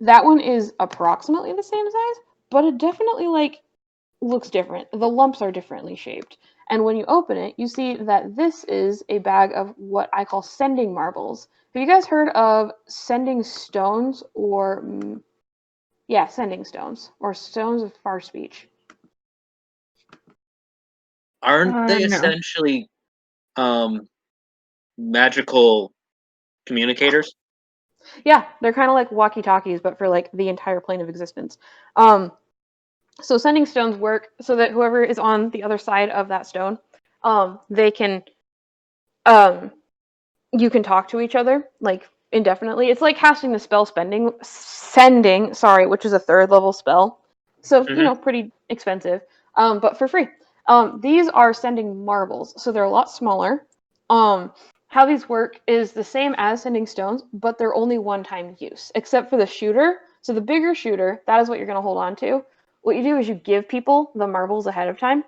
that one is approximately the same size, but it definitely looks different. The lumps are differently shaped. And when you open it, you see that this is a bag of what I call sending marbles. Have you guys heard of sending stones or sending stones or stones of far speech? Aren't they No. essentially magical communicators? Yeah, they're kind of like walkie-talkies, but for like the entire plane of existence. So sending stones work so that whoever is on the other side of that stone, they can, you can talk to each other like indefinitely. It's like casting the spell sending, sorry, which is a third level spell. So, Mm-hmm. pretty expensive, but for free. These are sending marbles, so they're a lot smaller. How these work is the same as sending stones, but they're only one-time use, except for the shooter. So the bigger shooter, that is what you're going to hold on to. What you do is you give people the marbles ahead of time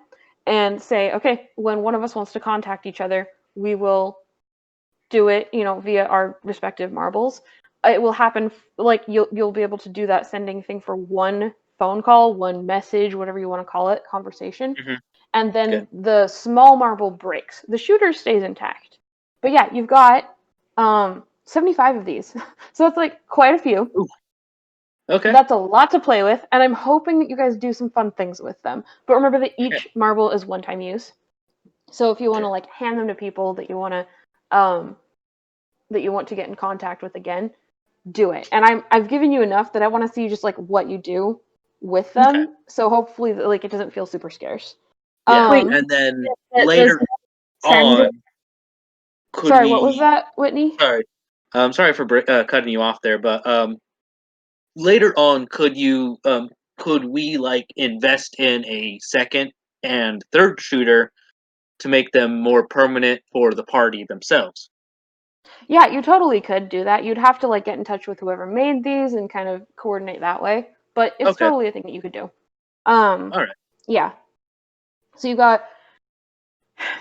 and say, okay, when one of us wants to contact each other, we will do it, via our respective marbles. It will happen like you'll be able to do that sending thing for one phone call, one message, whatever you want to call it, conversation. Mm-hmm. And Okay. then the small marble breaks. The shooter stays intact. But yeah, you've got 75 of these. So that's like quite a few. Ooh. Okay. That's a lot to play with, and I'm hoping that you guys do some fun things with them. But remember that each marble is one-time use. So if you want to like hand them to people that you want to get in contact with again, do it. And I've given you enough that I want to see just like what you do with them. Okay. So hopefully like it doesn't feel super scarce. Yeah. Wait, And then does later send on, could Sorry, what was we? that, Whitney? Sorry, sorry for cutting you off there, but later on, could we like invest in a second and third shooter to make them more permanent for the party themselves? Yeah, you totally could do that. You'd have to like get in touch with whoever made these and kind of coordinate that way. But it's Okay. totally a thing that you could do. Um, All right. yeah. So you've got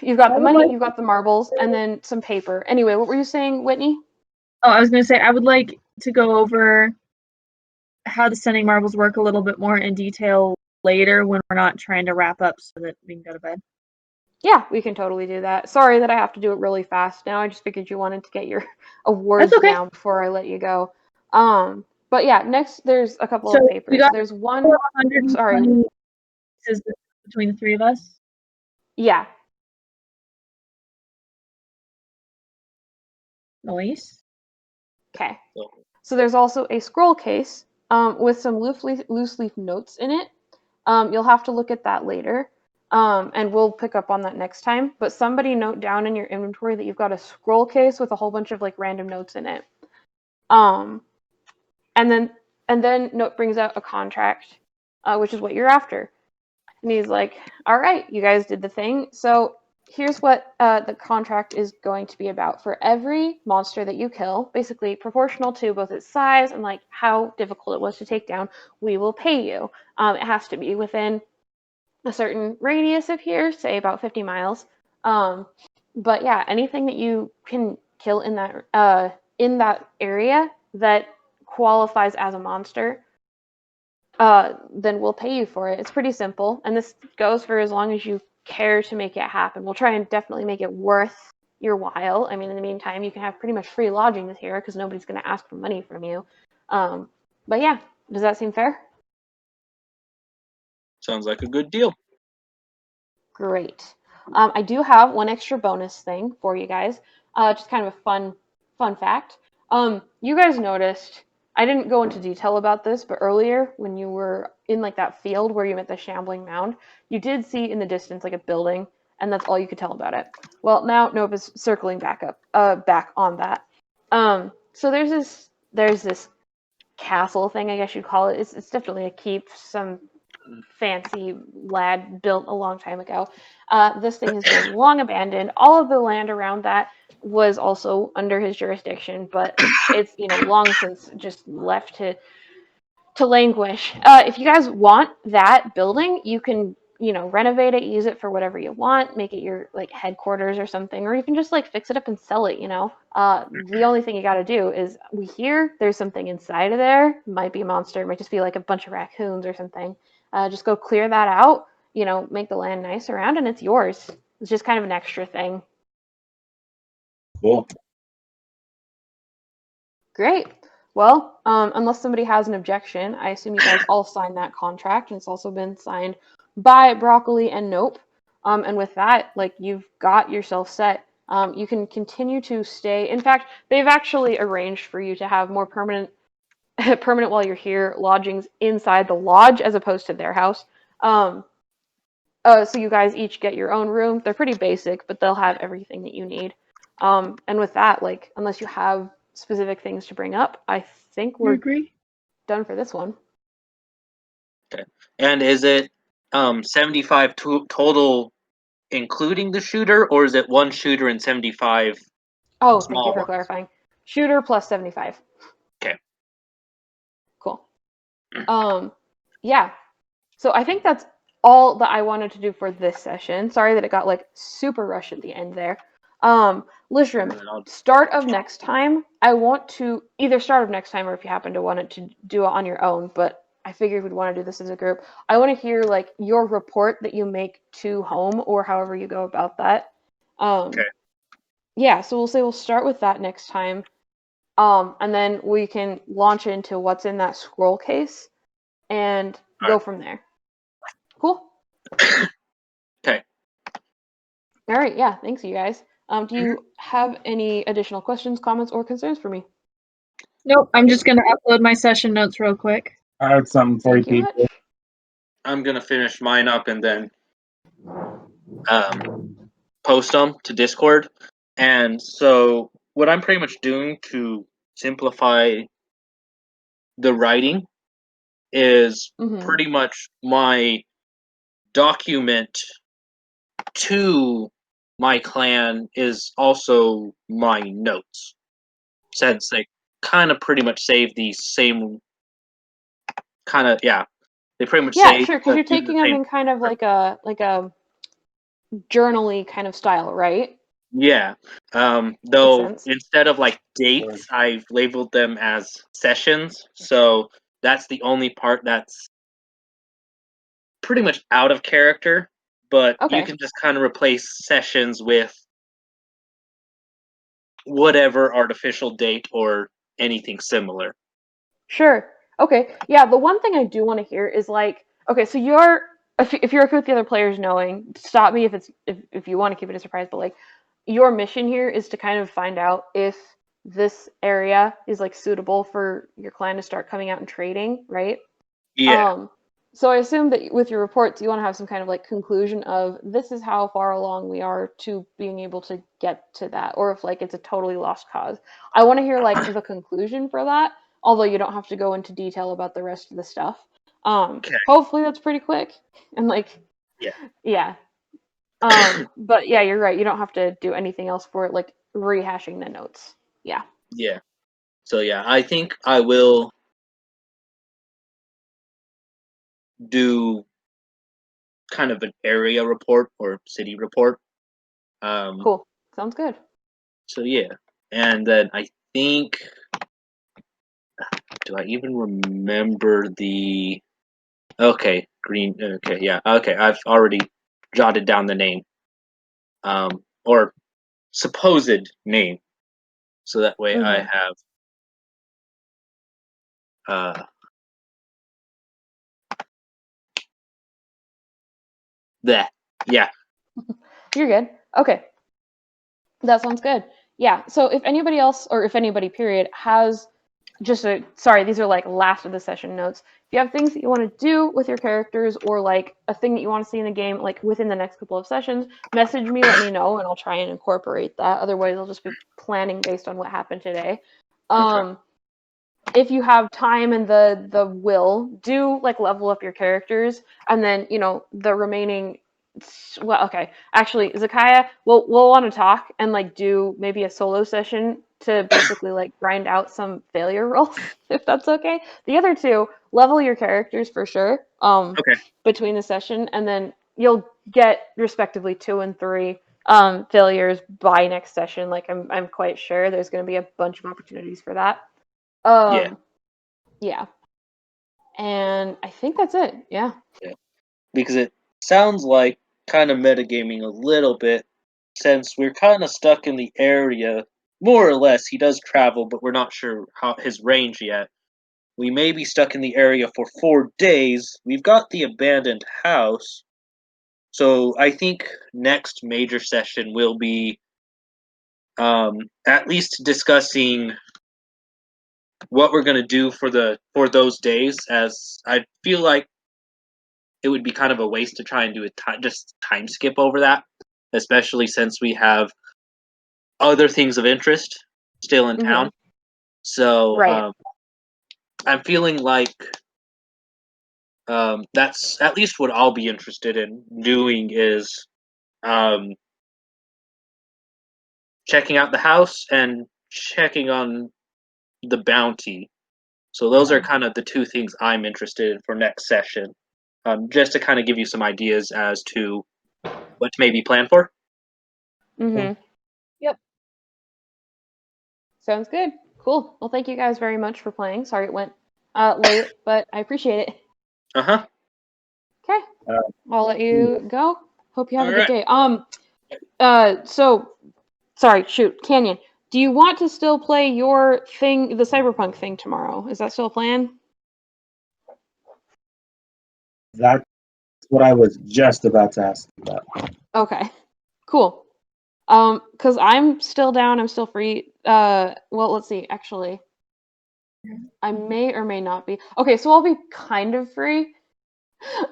the money, you've got the marbles, and then some paper. Anyway, what were you saying, Whitney? Oh, I was gonna say I would like to go over how the sending marbles work a little bit more in detail later when we're not trying to wrap up so that we can go to bed. Yeah, we can totally do that. Sorry that I have to do it really fast now. I just figured you wanted to get your awards That's okay. now before I let you go. But yeah, next there's a couple So of we papers. got There's one, sorry, 120 pieces between the three of us. yeah. Nice. Okay. So, So there's also a scroll case with some loose leaf notes in it. You'll have to look at that later. And we'll pick up on that next time. But somebody note down in your inventory that you've got a scroll case with a whole bunch of like random notes in it. Um, and then Note brings out a contract, which is what you're after. And he's like, "All right, you guys did the thing. So here's what the contract is going to be about. For every monster that you kill, basically proportional to both its size and like how difficult it was to take down, we will pay you. It has to be within a certain radius of here, say about 50 miles. But yeah, anything that you can kill in that area that qualifies as a monster, then we'll pay you for it. It's pretty simple, and this goes for as long as you care to make it happen. We'll try and definitely make it worth your while. I mean, in the meantime, you can have pretty much free lodging here because nobody's going to ask for money from you. But yeah, does that seem fair? Sounds like a good deal. Great. I do have one extra bonus thing for you guys. Just kind of a fun fact. You guys noticed, I didn't go into detail about this, but earlier when you were in like that field where you met the shambling mound, you did see in the distance like a building, and that's all you could tell about it. Well, now Nope is circling back on that. So there's this castle thing, I guess you'd call it. It's definitely a keep, some fancy lad built a long time ago. This thing has been long abandoned. All of the land around that was also under his jurisdiction, but it's long since just left to languish. If you guys want that building, you can renovate it, use it for whatever you want, make it your like headquarters or something, or you can just like fix it up and sell it. The only thing you got to do is we hear there's something inside of there. Might be a monster, might just be like a bunch of raccoons or something. Just go clear that out. Make the land nice around, and it's yours. It's just kind of an extra thing. Cool. Great. Well, unless somebody has an objection, I assume you guys all signed that contract, and it's also been signed by Broccoli and Nope. And with that, like you've got yourself set. You can continue to stay. In fact, they've actually arranged for you to have more permanent while you're here lodgings inside the lodge as opposed to their house. So you guys each get your own room. They're pretty basic, but they'll have everything that you need. And with that, like, unless you have specific things to bring up, I think we're done for this one. Okay. And is it 75 total including the shooter, or is it one shooter and 75 Oh, thank you small for ones? clarifying. Shooter plus 75. Okay. Cool. Yeah. So I think that's all that I wanted to do for this session. Sorry that it got like super rushed at the end there. Lishram, start of next time, I want to either start of next time or if you happen to want it to do it on your own, but I figured we'd want to do this as a group. I want to hear like your report that you make to home or however you go about that. Okay. Yeah, so we'll start with that next time. And then we can launch into what's in that scroll case and go from there. Cool. Okay. All right. Yeah. Thanks, you guys. Do you have any additional questions, comments, or concerns for me? Nope. I'm just gonna upload my session notes real quick. I have something for you, Thank you people. much. I'm gonna finish mine up and then post them to Discord. And so what I'm pretty much doing to simplify the writing is pretty much my document to my clan is also my notes, since they kind of pretty much save the same kind of they pretty much Yeah, say sure. Because you're use the taking them same. in kind of like a journal-y kind of style, right? Yeah. Makes Though sense. instead of like dates, I've labeled them as sessions. So that's the only part that's pretty much out of character. But you Okay. can just kind of replace sessions with whatever artificial date or anything similar. Sure. Okay. Yeah. The one thing I do want to hear is like, okay, so if you're okay with the other players knowing, stop me if you want to keep it a surprise, but like, your mission here is to kind of find out if this area is like suitable for your clan to start coming out and trading, right? Yeah. So I assume that with your reports, you want to have some kind of like conclusion of this is how far along we are to being able to get to that, or if like it's a totally lost cause. I want to hear like the conclusion for that, although you don't have to go into detail about the rest of the stuff. Okay. Hopefully that's pretty quick and like, Yeah. yeah. But yeah, you're right. You don't have to do anything else for it, like rehashing the notes. Yeah. Yeah. So yeah, I think I will do kind of an area report or city report. Cool. Sounds good. So yeah, and then I think, do I even remember the? Okay, green. Okay, yeah. Okay, I've already jotted down the name, or supposed name, so that way I Mm-hmm. have uh that. Yeah. You're good. Okay. That sounds good. Yeah. So if anybody else, or if anybody, period, has just a sorry, these are like last of the session notes. If you have things that you want to do with your characters, or like a thing that you want to see in the game, like within the next couple of sessions, message me, let me know, and I'll try and incorporate that. Otherwise, I'll just be planning based on what happened today. Okay. If you have time and the will, do like level up your characters, and then the remaining. Well, okay, actually, Zakaya, we'll want to talk and like do maybe a solo session to basically like grind out some failure rolls, if that's okay. The other two, level your characters for sure. Okay. Between the session, and then you'll get respectively 2 and 3 failures by next session. Like I'm quite sure there's going to be a bunch of opportunities for that. Yeah. Yeah. And I think that's it. Yeah. Yeah. Because it sounds like kind of metagaming a little bit, since we're kind of stuck in the area. More or less, he does travel, but we're not sure how his range yet. We may be stuck in the area for 4 days. We've got the abandoned house. So I think next major session will be at least discussing what we're gonna do for those days. As I feel like it would be kind of a waste to try and do just time skip over that, especially since we have other things of interest still in Mm-hmm. town. So Right. I'm feeling like that's at least what I'll be interested in doing is um, checking out the house and checking on the bounty. So those are kind of the two things I'm interested in for next session. Just to kind of give you some ideas as to what to maybe plan for. Mm-hmm. Yep. Sounds good. Cool. Well, thank you guys very much for playing. Sorry it went late, but I appreciate it. Uh-huh. Okay. I'll let you go. Hope you have All a good right. day. So sorry, shoot, Canyon. Do you want to still play your thing, the cyberpunk thing tomorrow? Is that still a plan? That's what I was just about to ask about. Okay. Cool. Cause I'm still down, I'm still free. Well, let's see, actually. I may or may not be. Okay, so I'll be kind of free.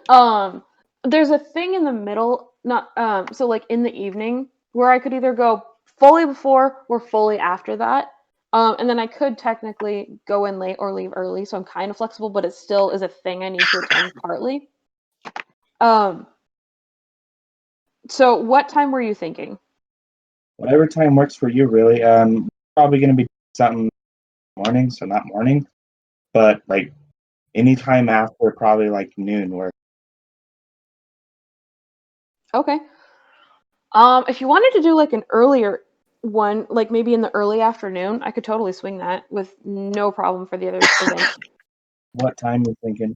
There's a thing in the middle, not so like in the evening where I could either go fully before or fully after that. And then I could technically go in late or leave early, so I'm kind of flexible, but it still is a thing I need to attend partly. Um, so what time were you thinking? Whatever time works for you, really. Probably going to be something morning, so not morning, but like any time after probably like noon. Where Okay. If you wanted to do like an earlier one, like maybe in the early afternoon, I could totally swing that with no problem for the other event. what time are you thinking?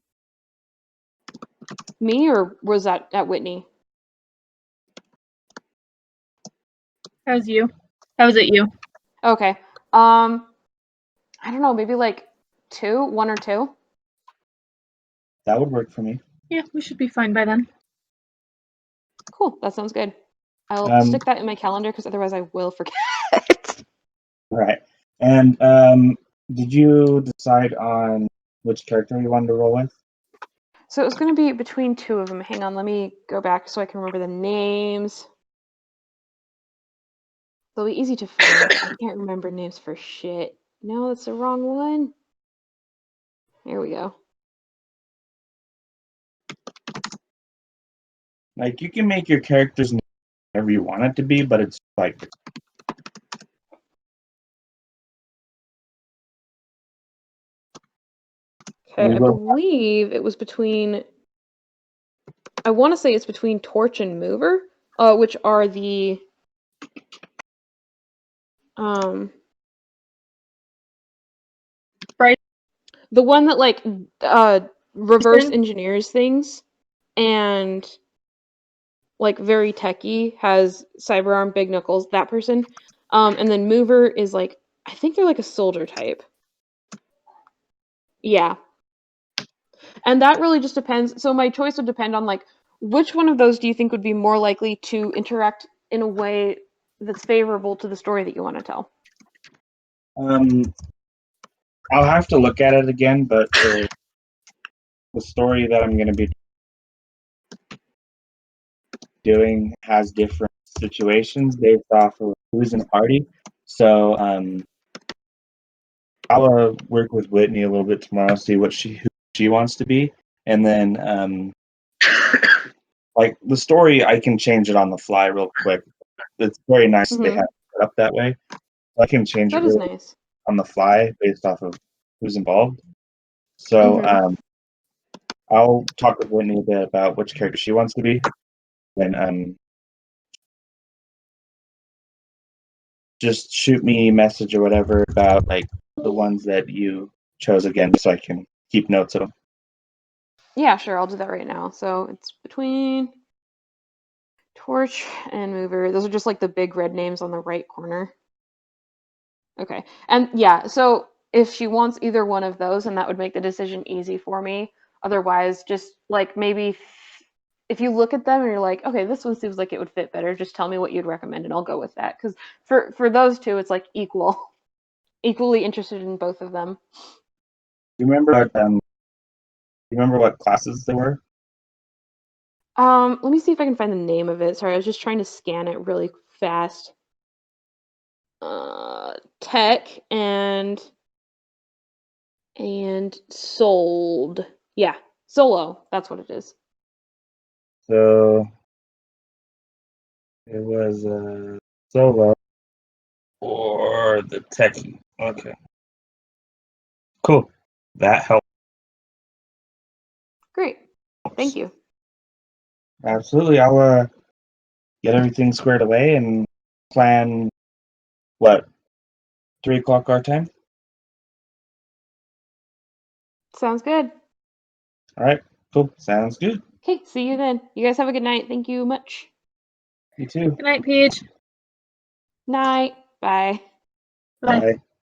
Me, or was that at Whitney? How's you? How's it you? Okay. I don't know, maybe like 1 or 2. That would work for me. Yeah, we should be fine by then. Cool, that sounds good. I'll Um, stick that in my calendar because otherwise I will forget. all right. And did you decide on which character you wanted to roll with? So it was going to be between two of them. Hang on, let me go back so I can remember the names. They'll be easy to find. I can't remember names for shit. No, that's the wrong one. Here we go. Like, you can make your characters whatever you want it to be, but it's like Okay, I we will. believe it was between. I want to say it's between Torch and Mover, which are the Right. the one that like reverse engineers things and like very techy, has cyberarm, big knuckles, that person. And then Mover is like, I think they're like a soldier type. Yeah. And that really just depends. So my choice would depend on like which one of those do you think would be more likely to interact in a way that's favorable to the story that you want to tell? I'll have to look at it again, but the story that I'm going to be doing has different situations based off of who's in the party. So I'll work with Whitney a little bit tomorrow, see who she wants to be, and then like the story, I can change it on the fly real quick. It's very nice that they have it up that way. I can change it That is really nice. on the fly based off of who's involved. So I'll talk with Whitney a bit about which character she wants to be, and just shoot me a message or whatever about like the ones that you chose again, so I can keep notes of them. Yeah, sure, I'll do that right now. So it's between Torch and Mover. Those are just like the big red names on the right corner. Okay. And yeah, so if she wants either one of those, and that would make the decision easy for me. Otherwise, just like maybe if you look at them and you're like, okay, this one seems like it would fit better, just tell me what you'd recommend and I'll go with that. Because for those two, it's like equally interested in both of them. You remember what classes they were? Let me see if I can find the name of it. Sorry, I was just trying to scan it really fast. Tech and sold. Yeah, solo. That's what it is. So it was solo or the techie. Okay, cool. That helps. Great. Thank you. Absolutely. I'll get everything squared away and plan. What, 3 o'clock our time? Sounds good. All right, cool. Sounds good. Okay, see you then. You guys have a good night. Thank you much. You too. Good night, Peach. Night. Bye. Bye. Bye.